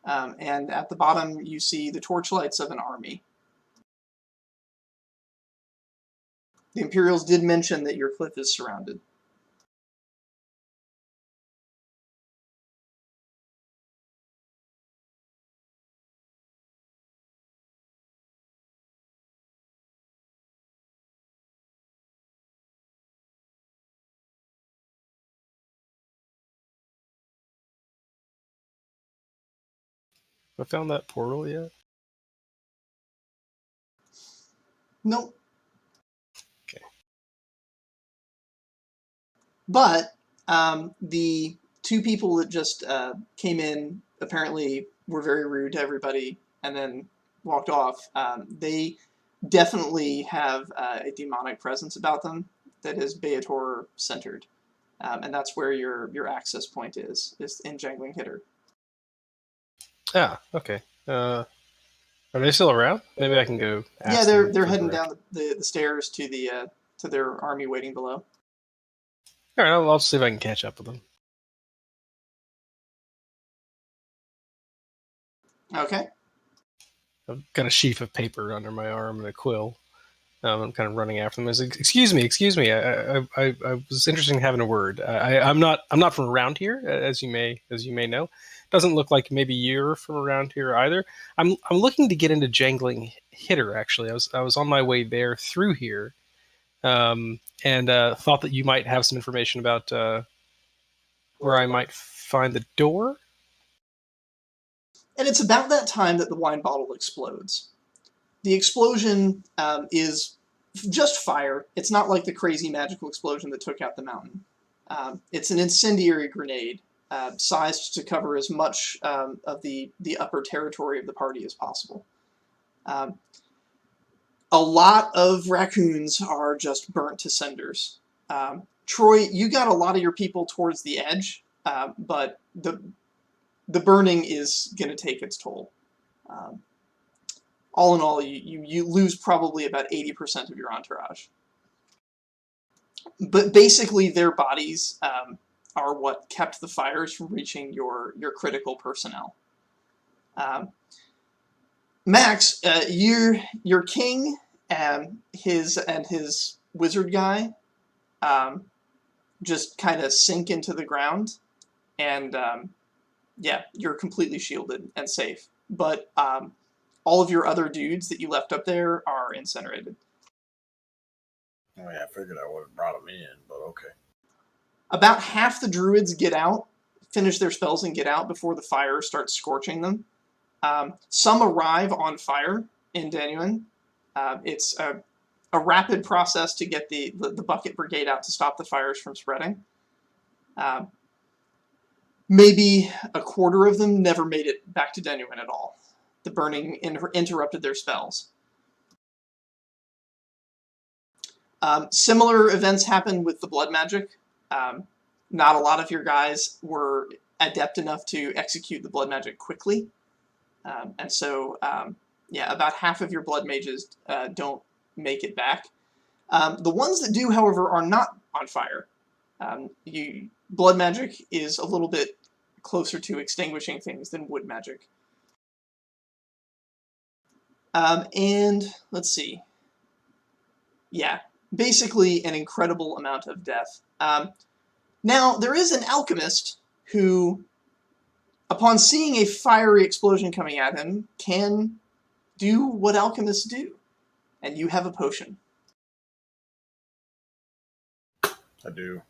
and at the bottom you see the torchlights of an army. The Imperials did mention that your cliff is surrounded.
I found that portal yet?
Nope.
Okay.
But the 2 people that just came in apparently were very rude to everybody and then walked off. They definitely have a demonic presence about them that is Beator centered. And that's where your access point is in Jangling Hitter.
Ah, okay. Are they still around? Maybe I can go ask
Yeah,
them
they're
for
heading
directions.
down the stairs to their army waiting below.
All right, I'll see if I can catch up with them.
Okay.
I've got a sheaf of paper under my arm and a quill. I'm kind of running after them. I said, excuse me. I was interested in having a word. I'm not from around here, as you may know. Doesn't look like maybe you're from around here either. I'm looking to get into Jangling Hitter. Actually, I was on my way there through here, and thought that you might have some information about where I might find the door.
And it's about that time that the wine bottle explodes. The explosion is just fire. It's not like the crazy magical explosion that took out the mountain. It's an incendiary grenade sized to cover as much of the upper territory of the party as possible. A lot of raccoons are just burnt to cinders. Troy, you got a lot of your people towards the edge, but the burning is going to take its toll. All in all, you lose probably about 80% of your entourage. But basically, their bodies are what kept the fires from reaching your critical personnel. Max, your king and his wizard guy just kind of sink into the ground, and yeah, you're completely shielded and safe. But all of your other dudes that you left up there are incinerated.
Oh, yeah, I figured I would have brought them in, but okay.
About half the druids get out, finish their spells and get out before the fire starts scorching them. Some arrive on fire in Danuin, It's a rapid process to get the bucket brigade out to stop the fires from spreading. Maybe a quarter of them never made it back to Denuin at all. The burning interrupted their spells. Similar events happened with the blood magic. Not a lot of your guys were adept enough to execute the blood magic quickly. And so, yeah, about half of your blood mages don't make it back. The ones that do, however, are not on fire. Blood magic is a little bit closer to extinguishing things than wood magic. And let's see. Yeah, basically an incredible amount of death. Now, there is an alchemist who, upon seeing a fiery explosion coming at him, can do what alchemists do. And you have a potion.
I do.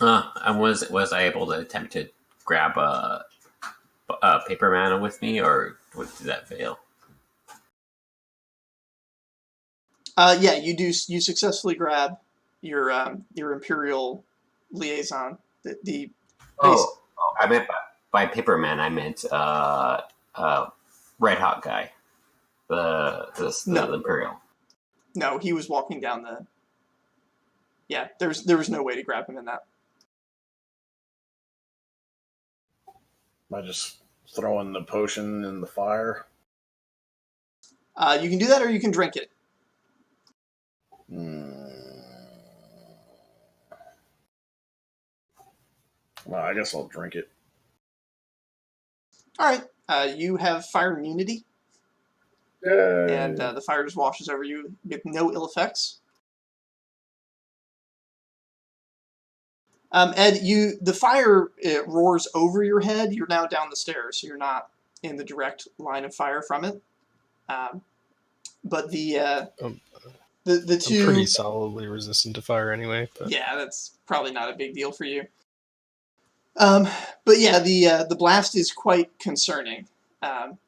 And was I able to attempt to grab a paper mana with me, or did that fail?
Yeah, you do. You successfully grab your Imperial liaison.
I meant by paper man. I meant Red Hot guy, the Imperial.
No, he was walking down the. Yeah, there was no way to grab him in that.
Am I just throwing the potion in the fire?
You can do that, or you can drink it.
Well, I guess I'll drink it.
All right. You have fire immunity, and the fire just washes over you. You get no ill effects. Ed, the fire roars over your head. You're now down the stairs, so you're not in the direct line of fire from it. But the two.
I'm pretty solidly resistant to fire anyway. But.
Yeah, that's probably not a big deal for you. But yeah, the blast is quite concerning.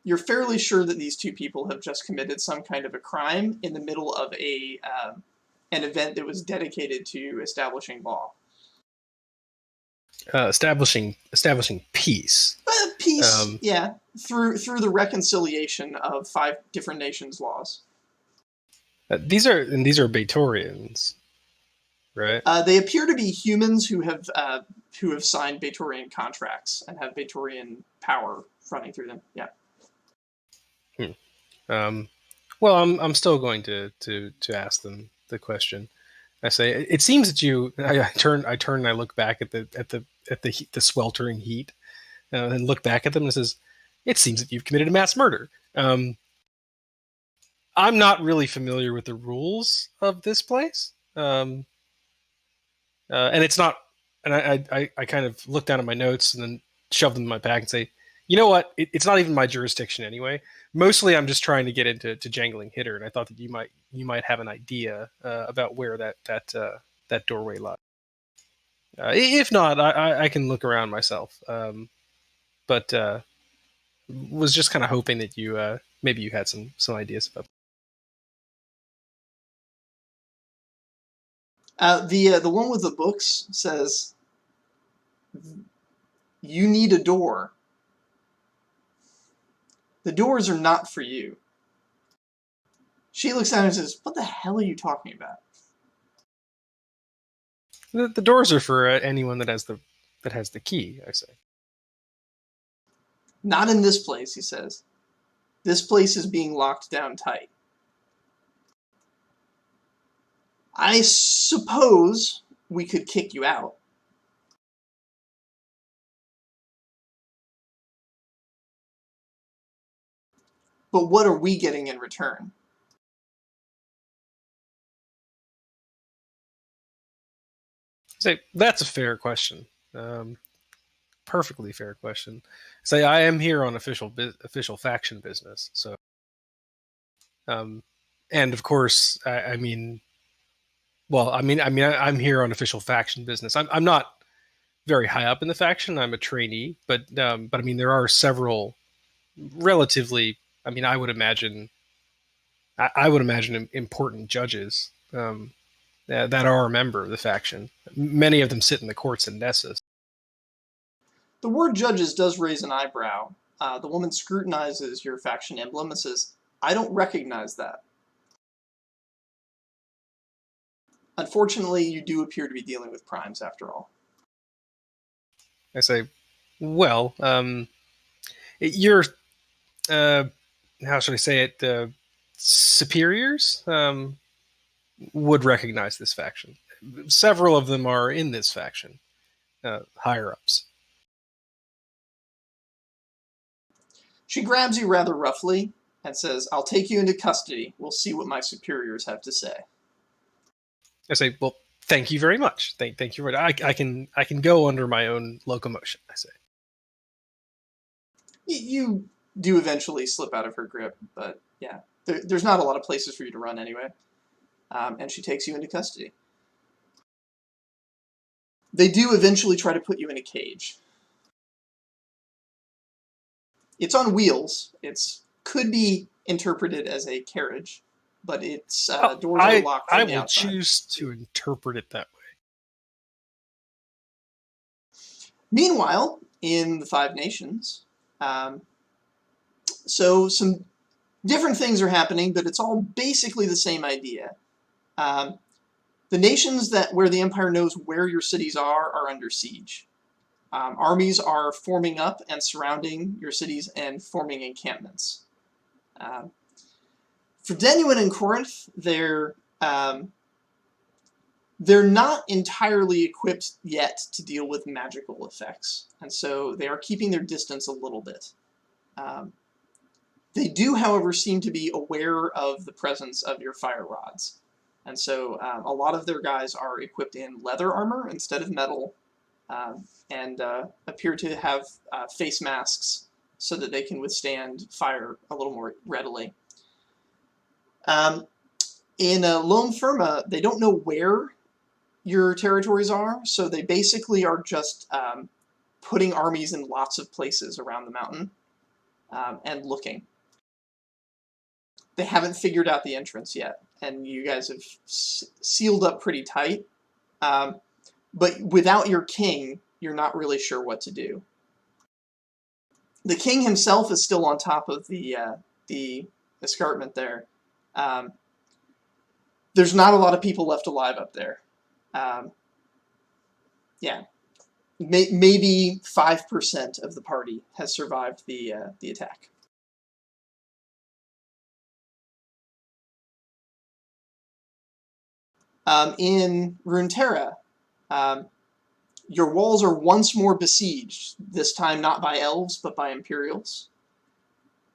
You're fairly sure that these two people have just committed some kind of a crime in the middle of an event that was dedicated to establishing law.
Establishing peace.
Peace, yeah, through the reconciliation of 5 different nations' laws.
These are Batorians, right?
They appear to be humans who have signed Batorian contracts and have Batorian power running through them. Yeah.
Well, I'm still going to ask them the question. I say, it seems that you. I turn and I look back at the sweltering heat, and look back at them and says, "It seems that you've committed a mass murder." I'm not really familiar with the rules of this place, and it's not. And I kind of look down at my notes and then shove them in my bag and say, "You know what? It's not even my jurisdiction anyway. Mostly, I'm just trying to get into jangling hitter, and I thought that you might have an idea about where that doorway lies. If not, I can look around myself. But was just kind of hoping that you maybe you had some ideas about
that. The one with the books says, "You need a door. The doors are not for you." She looks at him and says, "What the hell are you talking about?"
The doors are for anyone that has the key. I say.
"Not in this place," he says. "This place is being locked down tight. I suppose we could kick you out. But what are we getting in return?"
Say, that's a fair question. Perfectly fair question. Say, I am here on official faction business, so. And of course, I'm here on official faction business. I'm not very high up in the faction. I'm a trainee, but I mean, there are several relatively I mean, I would imagine important judges that are a member of the faction. Many of them sit in the courts in Nessus.
The word judges does raise an eyebrow. The woman scrutinizes your faction emblem and says, "I don't recognize that." Unfortunately, you do appear to be dealing with primes after all.
I say, well, your how should I say it? Superiors would recognize this faction. Several of them are in this faction, higher ups.
She grabs you rather roughly and says, "I'll take you into custody. We'll see what my superiors have to say."
I say, well, thank you very much. Thank you very much. I can go under my own locomotion. I say.
You do eventually slip out of her grip, but yeah, there's not a lot of places for you to run anyway. And she takes you into custody. They do eventually try to put you in a cage. It's on wheels. It could be interpreted as a carriage, but its doors are locked from
I
the
will
outside.
choose to interpret it that way.
Meanwhile, in the Five Nations, so some different things are happening, but it's all basically the same idea. The nations where the Empire knows where your cities are under siege. Armies are forming up and surrounding your cities and forming encampments. For Denuin and Corinth, they're not entirely equipped yet to deal with magical effects, and so they are keeping their distance a little bit. They do, however, seem to be aware of the presence of your fire rods, and so a lot of their guys are equipped in leather armor instead of metal, and appear to have face masks so that they can withstand fire a little more readily. In Lone Firma, they don't know where your territories are, so they basically are just putting armies in lots of places around the mountain and looking. They haven't figured out the entrance yet, and you guys have sealed up pretty tight. But without your king, you're not really sure what to do. The king himself is still on top of the escarpment there. There's not a lot of people left alive up there. Yeah, maybe 5% of the party has survived the attack. In Runeterra, your walls are once more besieged, this time not by elves, but by Imperials.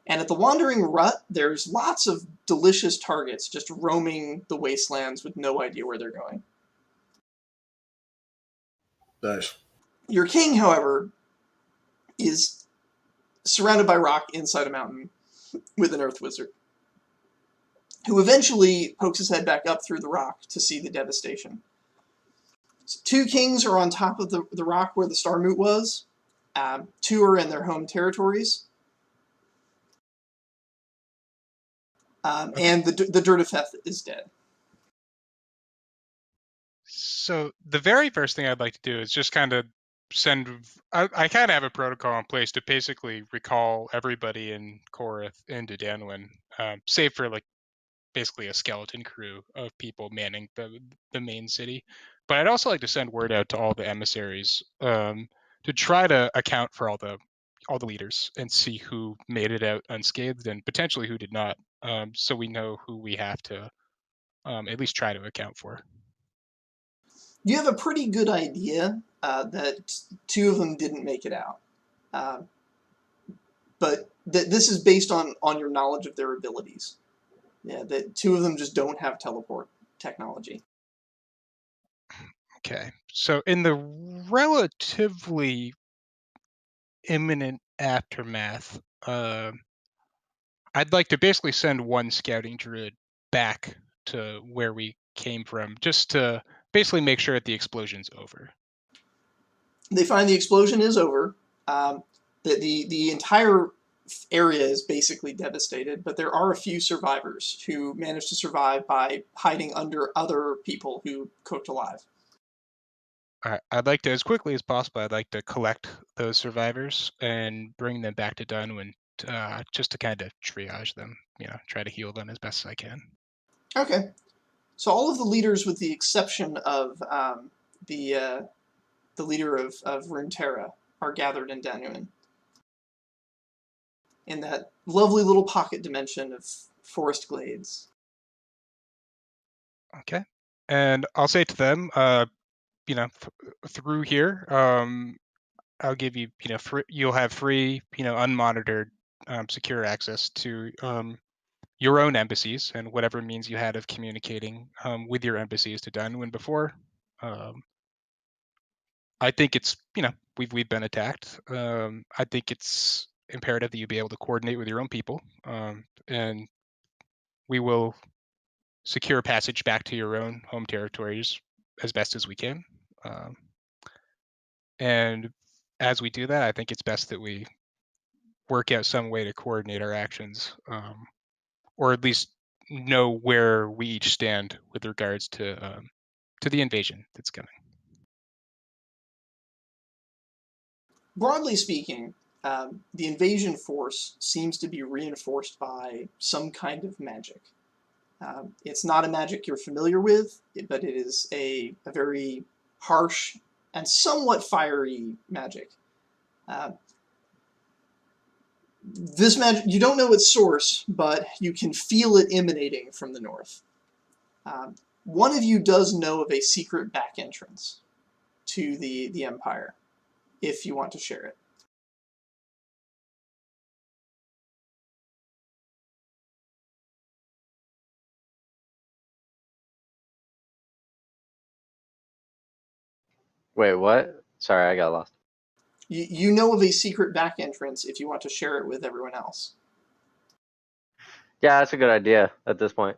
And at the Wandering Rut, there's lots of delicious targets just roaming the wastelands with no idea where they're going.
Nice.
Your king, however, is surrounded by rock inside a mountain with an Earth Wizard, who eventually pokes his head back up through the rock to see the devastation. So 2 kings are on top of the rock where the Starmoot was. 2 are in their home territories. And the Dirtafeth is dead.
So the very first thing I'd like to do is just kind of send. I kind of have a protocol in place to basically recall everybody in Korath into Danwin, save for like basically a skeleton crew of people manning the main city. But I'd also like to send word out to all the emissaries to try to account for all the leaders and see who made it out unscathed and potentially who did not, so we know who we have to at least try to account for.
You have a pretty good idea that 2 of them didn't make it out. But this is based on your knowledge of their abilities. Yeah, that 2 of them just don't have teleport technology.
Okay, so in the relatively imminent aftermath, I'd like to basically send 1 scouting druid back to where we came from, just to basically make sure that the explosion's over.
They find the explosion is over. That the entire area is basically devastated, but there are a few survivors who managed to survive by hiding under other people who cooked alive.
I'd like to, as quickly as possible, I'd like to collect those survivors and bring them back to Dunwyn, just to kind of triage them, try to heal them as best as I can.
Okay. So all of the leaders, with the exception of the leader of Runeterra, are gathered in Dunwyn, in that lovely little pocket dimension of forest glades.
Okay. And I'll say to them, through here, I'll give you, you'll have free, unmonitored, secure access to your own embassies and whatever means you had of communicating with your embassies to Dunwyn before. I think it's, we've been attacked. I think it's imperative that you be able to coordinate with your own people, and we will secure passage back to your own home territories as best as we can. And as we do that, I think it's best that we work out some way to coordinate our actions, or at least know where we each stand with regards to the invasion that's coming.
Broadly speaking, the invasion force seems to be reinforced by some kind of magic. It's not a magic you're familiar with, but it is a very harsh and somewhat fiery magic. This magic, you don't know its source, but you can feel it emanating from the north. One of you does know of a secret back entrance to the Empire, if you want to share it.
Wait, what? Sorry, I got lost.
You know of a secret back entrance if you want to share it with everyone else.
Yeah, that's a good idea at this point.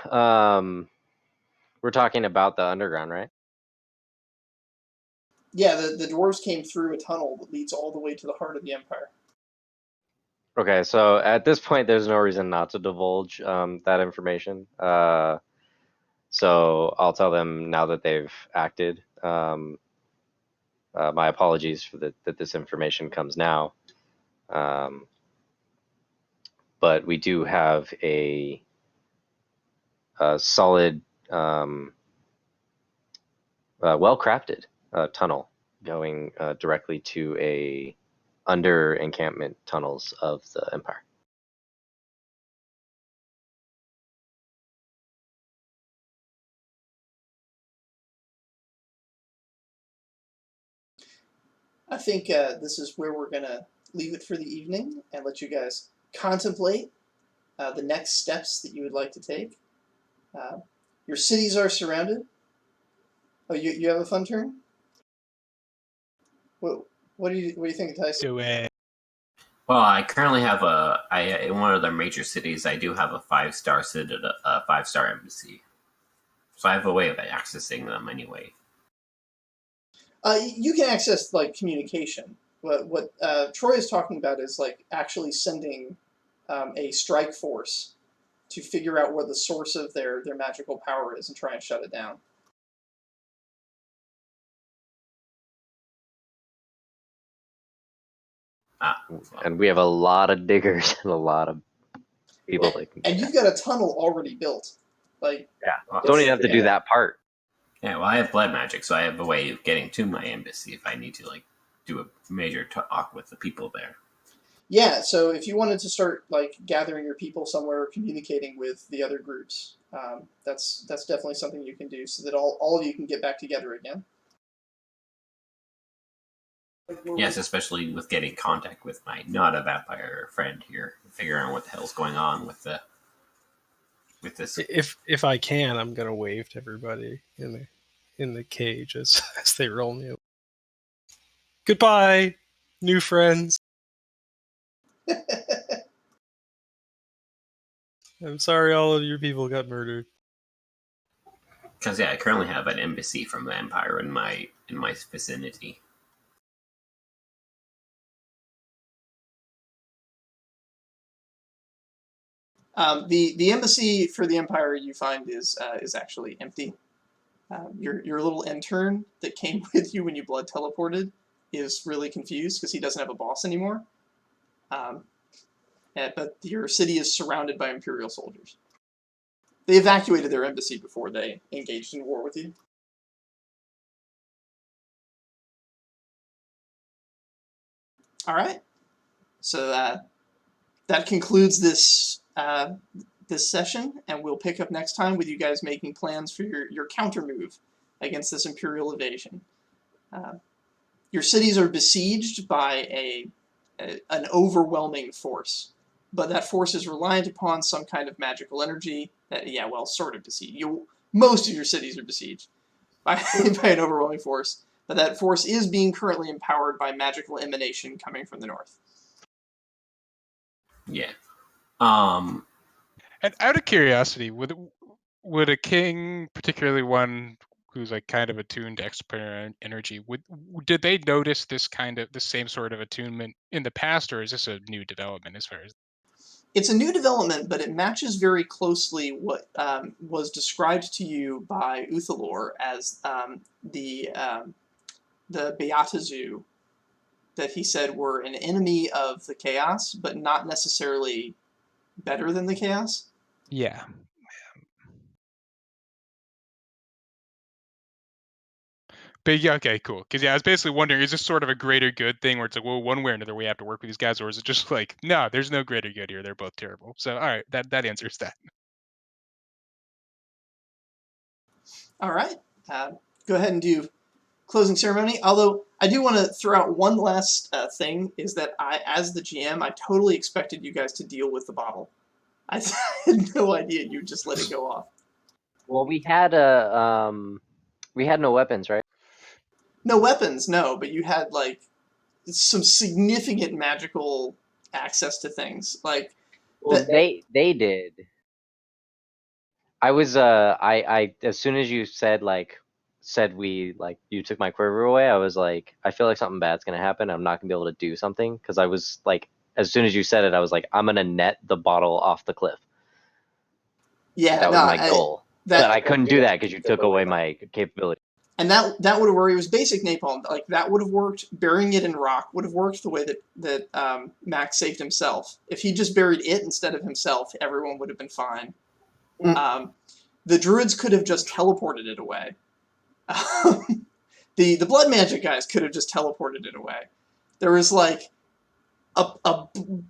We're talking about the underground, right?
Yeah, the dwarves came through a tunnel that leads all the way to the heart of the Empire.
Okay, so at this point, there's no reason not to divulge that information. So I'll tell them now that they've acted. My apologies for that this information comes now. But we do have a solid, well-crafted tunnel going directly to a under encampment tunnels of the Empire.
I think this is where we're going to leave it for the evening and let you guys contemplate the next steps that you would like to take. Your cities are surrounded. Oh, you have a fun turn? What do you think, Tyson?
Do it.
Well, I currently have in one of the major cities. I do have a 5-star city, a 5-star embassy, so I have a way of accessing them anyway.
You can access like communication. What Troy is talking about is like actually sending a strike force to figure out what the source of their magical power is and try and shut it down.
And we have a lot of diggers and a lot of people that can.
And you've got a tunnel already built. Like,
yeah, don't even have to do that part.
Yeah, well, I have blood magic, so I have a way of getting to my embassy if I need to, like, do a major talk with the people there.
Yeah, so if you wanted to start like gathering your people somewhere, or communicating with the other groups, that's definitely something you can do, so that all of you can get back together again.
Yes, especially with getting contact with my not a vampire friend here, figuring out what the hell's going on with this.
If I can, I'm gonna wave to everybody in the cage as they roll me. Goodbye, new friends. I'm sorry all of your people got murdered.
Because yeah, I currently have an embassy from the Empire in my vicinity.
The embassy for the Empire you find is actually empty. Your little intern that came with you when you blood teleported is really confused because he doesn't have a boss anymore. But your city is surrounded by Imperial soldiers. They evacuated their embassy before they engaged in war with you. All right. So that concludes this this session, and we'll pick up next time with you guys making plans for your counter move against this Imperial invasion. Your cities are besieged by an overwhelming force, but that force is reliant upon some kind of magical energy. Sort of besieged. Most of your cities are besieged by an overwhelming force, but that force is being currently empowered by magical emanation coming from the north.
Yeah.
And out of curiosity, would a king, particularly one who's like kind of attuned to extra energy, did they notice this same sort of attunement in the past, or is this a new development as far as?
It's a new development, but it matches very closely what was described to you by Uthalor as the Beatazu, that he said were an enemy of the Chaos, but not necessarily better than the Chaos.
Yeah. But yeah, okay, cool. Because I was basically wondering, is this sort of a greater good thing where it's like, well, one way or another we have to work with these guys, or is it just like, no, there's no greater good here. They're both terrible. So all right, that answers that.
All right. Go ahead and do closing ceremony. Although I do want to throw out one last thing, is that as the GM, I totally expected you guys to deal with the bottle. I had no idea you just let it go off.
Well, we had no weapons, right?
No weapons, no, but you had like some significant magical access to things. Like
Well, they did. I was I as soon as you said you took my quiver away, I was like, I feel like something bad's gonna happen. I'm not gonna be able to do something because I was like, as soon as you said it, I was like, I'm gonna net the bottle off the cliff.
yeah,
That was my goal, but I couldn't do that because you took away my capability.
And that would have worked. It was basic napalm. Like that would have worked. Burying it in rock would have worked the way that Max saved himself. If he just buried it instead of himself, everyone would have been fine. The druids could have just teleported it away. The blood magic guys could have just teleported it away. There was like a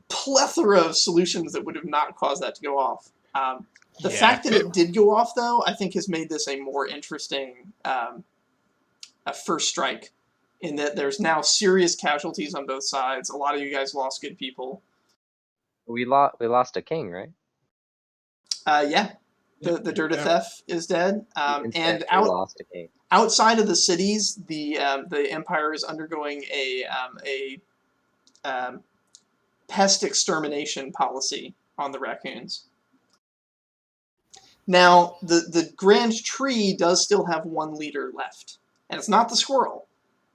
plethora of solutions that would have not caused that to go off. The fact that it did go off, though, I think has made this a more interesting first strike, in that there's now serious casualties on both sides. A lot of you guys lost good people.
We lost a king, right?
Yeah. The Dirtithef is dead. And
lost a king.
Outside of the cities, the Empire is undergoing a pest extermination policy on the raccoons. Now, the Grand Tree does still have one leader left. And it's not the squirrel.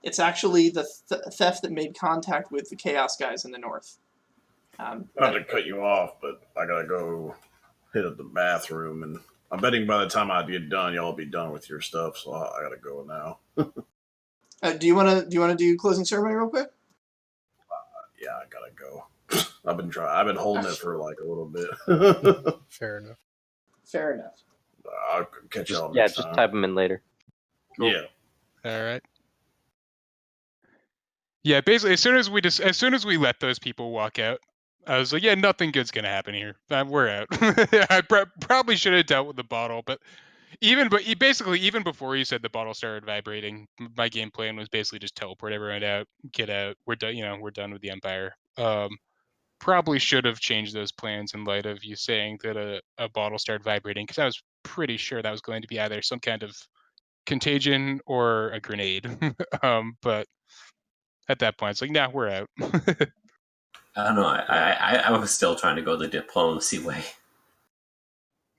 It's actually the theft that made contact with the Chaos guys in the north.
Not to cut you off, but I gotta go hit up the bathroom, and I'm betting by the time I get done, y'all will be done with your stuff. So I gotta go now.
Do you want to do closing ceremony real quick?
Yeah, I gotta go. I've been holding it for like a little bit.
Fair enough.
Fair enough.
I'll catch y'all.
Yeah, just type them in later.
Cool. Yeah.
All right. Yeah, basically, as soon as we let those people walk out, I was like, yeah, nothing good's gonna happen here. We're out. I probably should have dealt with the bottle, but even before you said the bottle started vibrating, my game plan was basically just teleport everyone out, get out. We're done. We're done with the Empire. Probably should have changed those plans in light of you saying that a bottle started vibrating, because I was pretty sure that was going to be either some kind of contagion or a grenade. But at that point, it's like, nah, we're out.
I don't know. I was still trying to go the diplomacy way.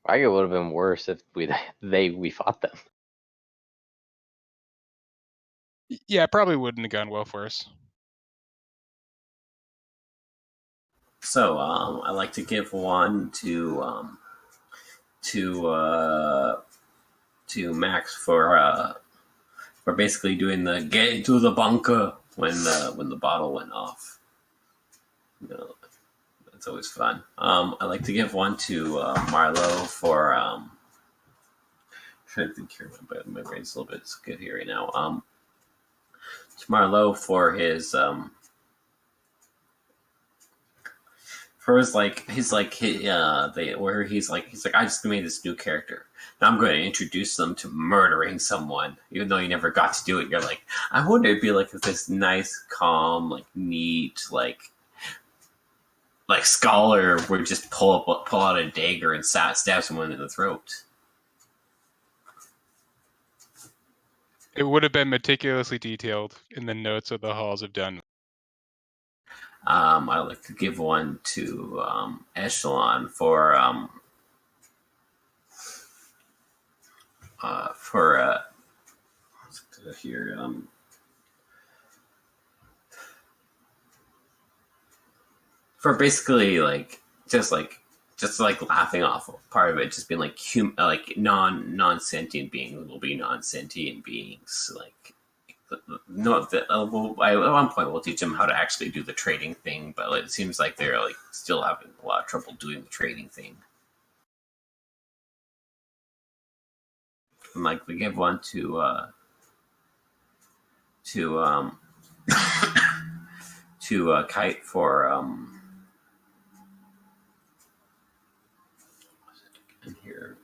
I think it would have been worse if we fought them.
Yeah, it probably wouldn't have gone well for us.
So I like to give one to Max for basically doing the get into the bunker when the bottle went off. You know, that's always fun. I like to give one to Marlo for I'm trying to think here, but my brain's a little bit good here right now. To Marlo for his where he's like I just made this new character. Now I'm going to introduce them to murdering someone, even though you never got to do it. You're like, I wonder it'd be like if this nice, calm, like neat, like scholar would just pull out a dagger and stab someone in the throat.
It would have been meticulously detailed in the notes of the Halls of Dun.
I like to give one to Echelon for here for basically just laughing off part of it, just being like non sentient beings will be non sentient beings. Like no, at one point we'll teach them how to actually do the trading thing, but it seems like they're like still having a lot of trouble doing the trading thing. And like we give one to to Kite for in here.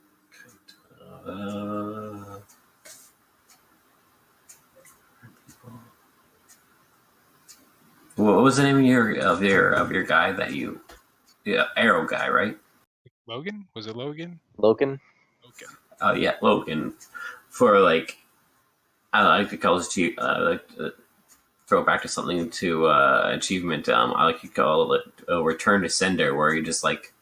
What was the name of your guy that you arrow guy, right?
Logan? Was it Logan?
Logan?
Logan.
Oh yeah, Logan. For like, I like to call this throw back to something to achievement. I like to call it a return to sender, where you just like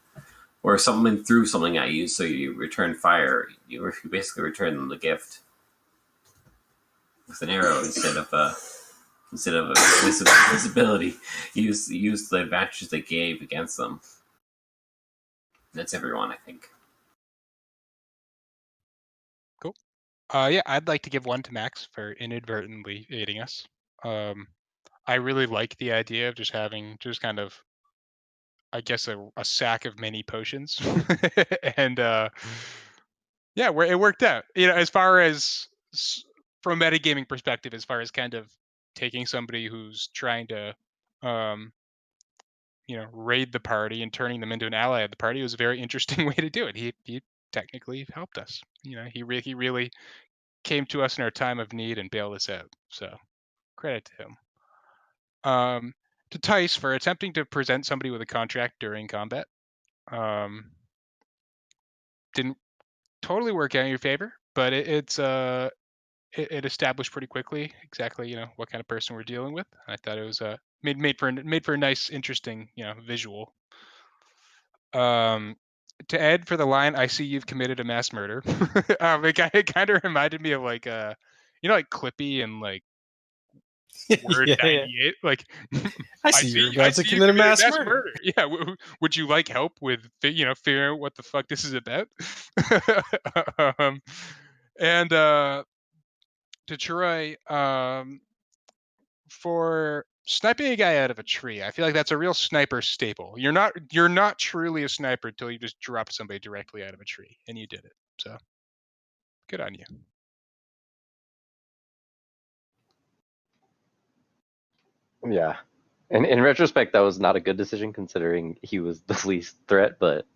where someone threw something at you, so you return fire. You basically return them the gift with an arrow instead of visibility. Use the advantages they gave against them. That's everyone, I think.
Cool. Yeah, I'd like to give one to Max for inadvertently aiding us. I really like the idea of just having kind of, I guess, a sack of mini potions, and yeah, where it worked out. You know, as far as from a metagaming perspective, as far as kind of taking somebody who's trying to, raid the party and turning them into an ally of the party, it was a very interesting way to do it. He technically helped us. You know, he really came to us in our time of need and bailed us out. So credit to him. To Tice for attempting to present somebody with a contract during combat. Didn't totally work out in your favor, but it established pretty quickly exactly what kind of person we're dealing with. I thought it was made for a nice, interesting visual. To Ed for the line, I see you've committed a mass murder. It kind of reminded me of like Clippy and like Word
Yeah,
98. Like,
I see you're about to commit a mass murder.
Yeah, would you like help with figuring out what the fuck this is about? And to Troy, for sniping a guy out of a tree, I feel like that's a real sniper staple. You're not truly a sniper until you just drop somebody directly out of a tree, and you did it. So good on you.
Yeah. And in retrospect, that was not a good decision considering he was the least threat, but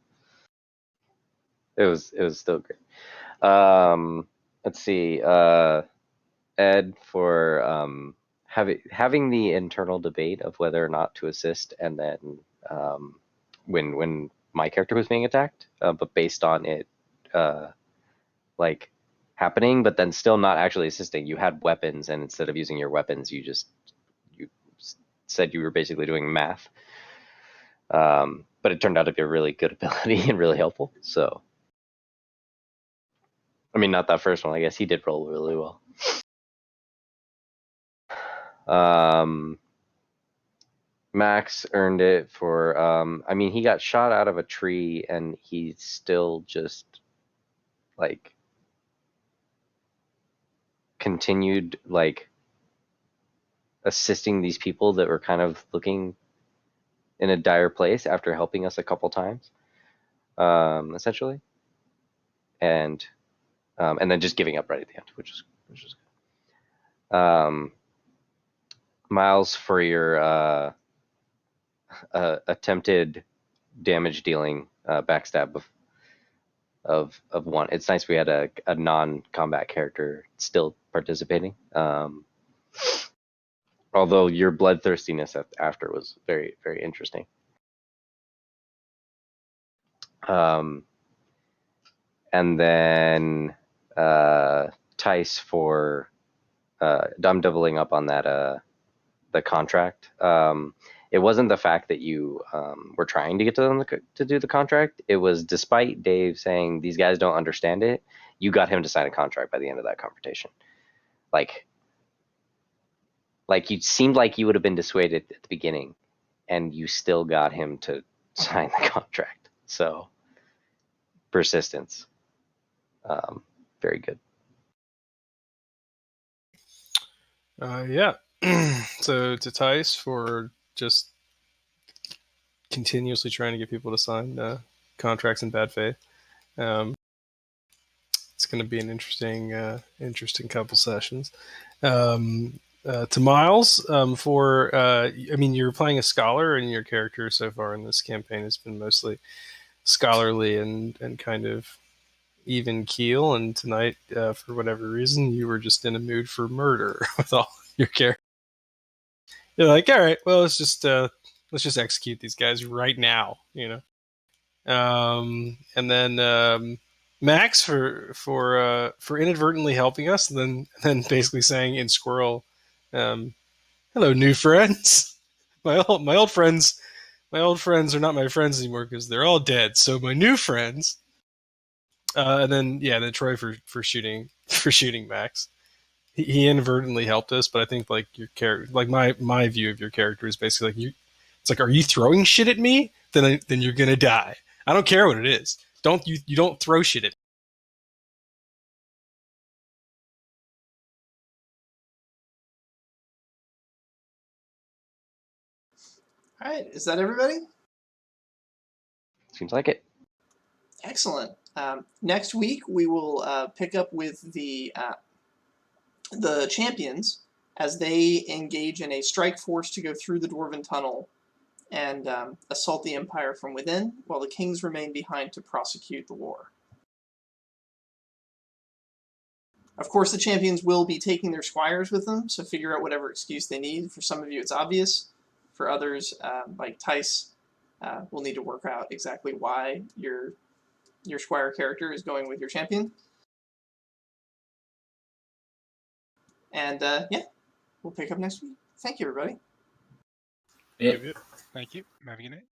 it was still great. Let's see. Ed for having the internal debate of whether or not to assist, and then when my character was being attacked, but based on it like happening, but then still not actually assisting. You had weapons, and instead of using your weapons, you said you were basically doing math. But it turned out to be a really good ability and really helpful. So, I mean, not that first one. I guess he did roll really well. Max earned it for. I mean, he got shot out of a tree, and he still just like continued like assisting these people that were kind of looking in a dire place after helping us a couple times, essentially, and then just giving up right at the end, which is good. Miles, for your attempted damage dealing backstab of one. It's nice we had a non-combat character still participating. Although your bloodthirstiness after was very, very interesting. And then Tice for I'm doubling up on that the contract. It wasn't the fact that you were trying to get to them to do the contract. It was despite Dave saying these guys don't understand it, you got him to sign a contract by the end of that confrontation. Like you seemed like you would have been dissuaded at the beginning, and you still got him to sign the contract. So persistence, very good.
Yeah. So to Tice for just continuously trying to get people to sign contracts in bad faith. It's going to be an interesting couple sessions. To Miles, for I mean, you're playing a scholar, and your character so far in this campaign has been mostly scholarly and kind of even keel. And tonight, for whatever reason, you were just in a mood for murder with all your characters. You're like, all right, well, let's just execute these guys right now, you know. And then Max for inadvertently helping us, and then basically saying in Squirrel, "Hello, new friends. My old friends are not my friends anymore because they're all dead. So my new friends." And then Troy for shooting Max. He inadvertently helped us, but I think like your character, like my view of your character is basically like you. It's like, are you throwing shit at me? Then you're gonna die. I don't care what it is. You don't throw shit at me.
All right, is that everybody?
Seems like it.
Excellent. Next week we will pick up with the champions as they engage in a strike force to go through the Dwarven Tunnel and assault the Empire from within, while the kings remain behind to prosecute the war. Of course, the champions will be taking their squires with them, so figure out whatever excuse they need. For some of you, it's obvious. For others, like Tice, we'll need to work out exactly why your squire character is going with your champion. And yeah, we'll pick up next week. Thank you, everybody.
Yeah.
Thank you. Have a good night.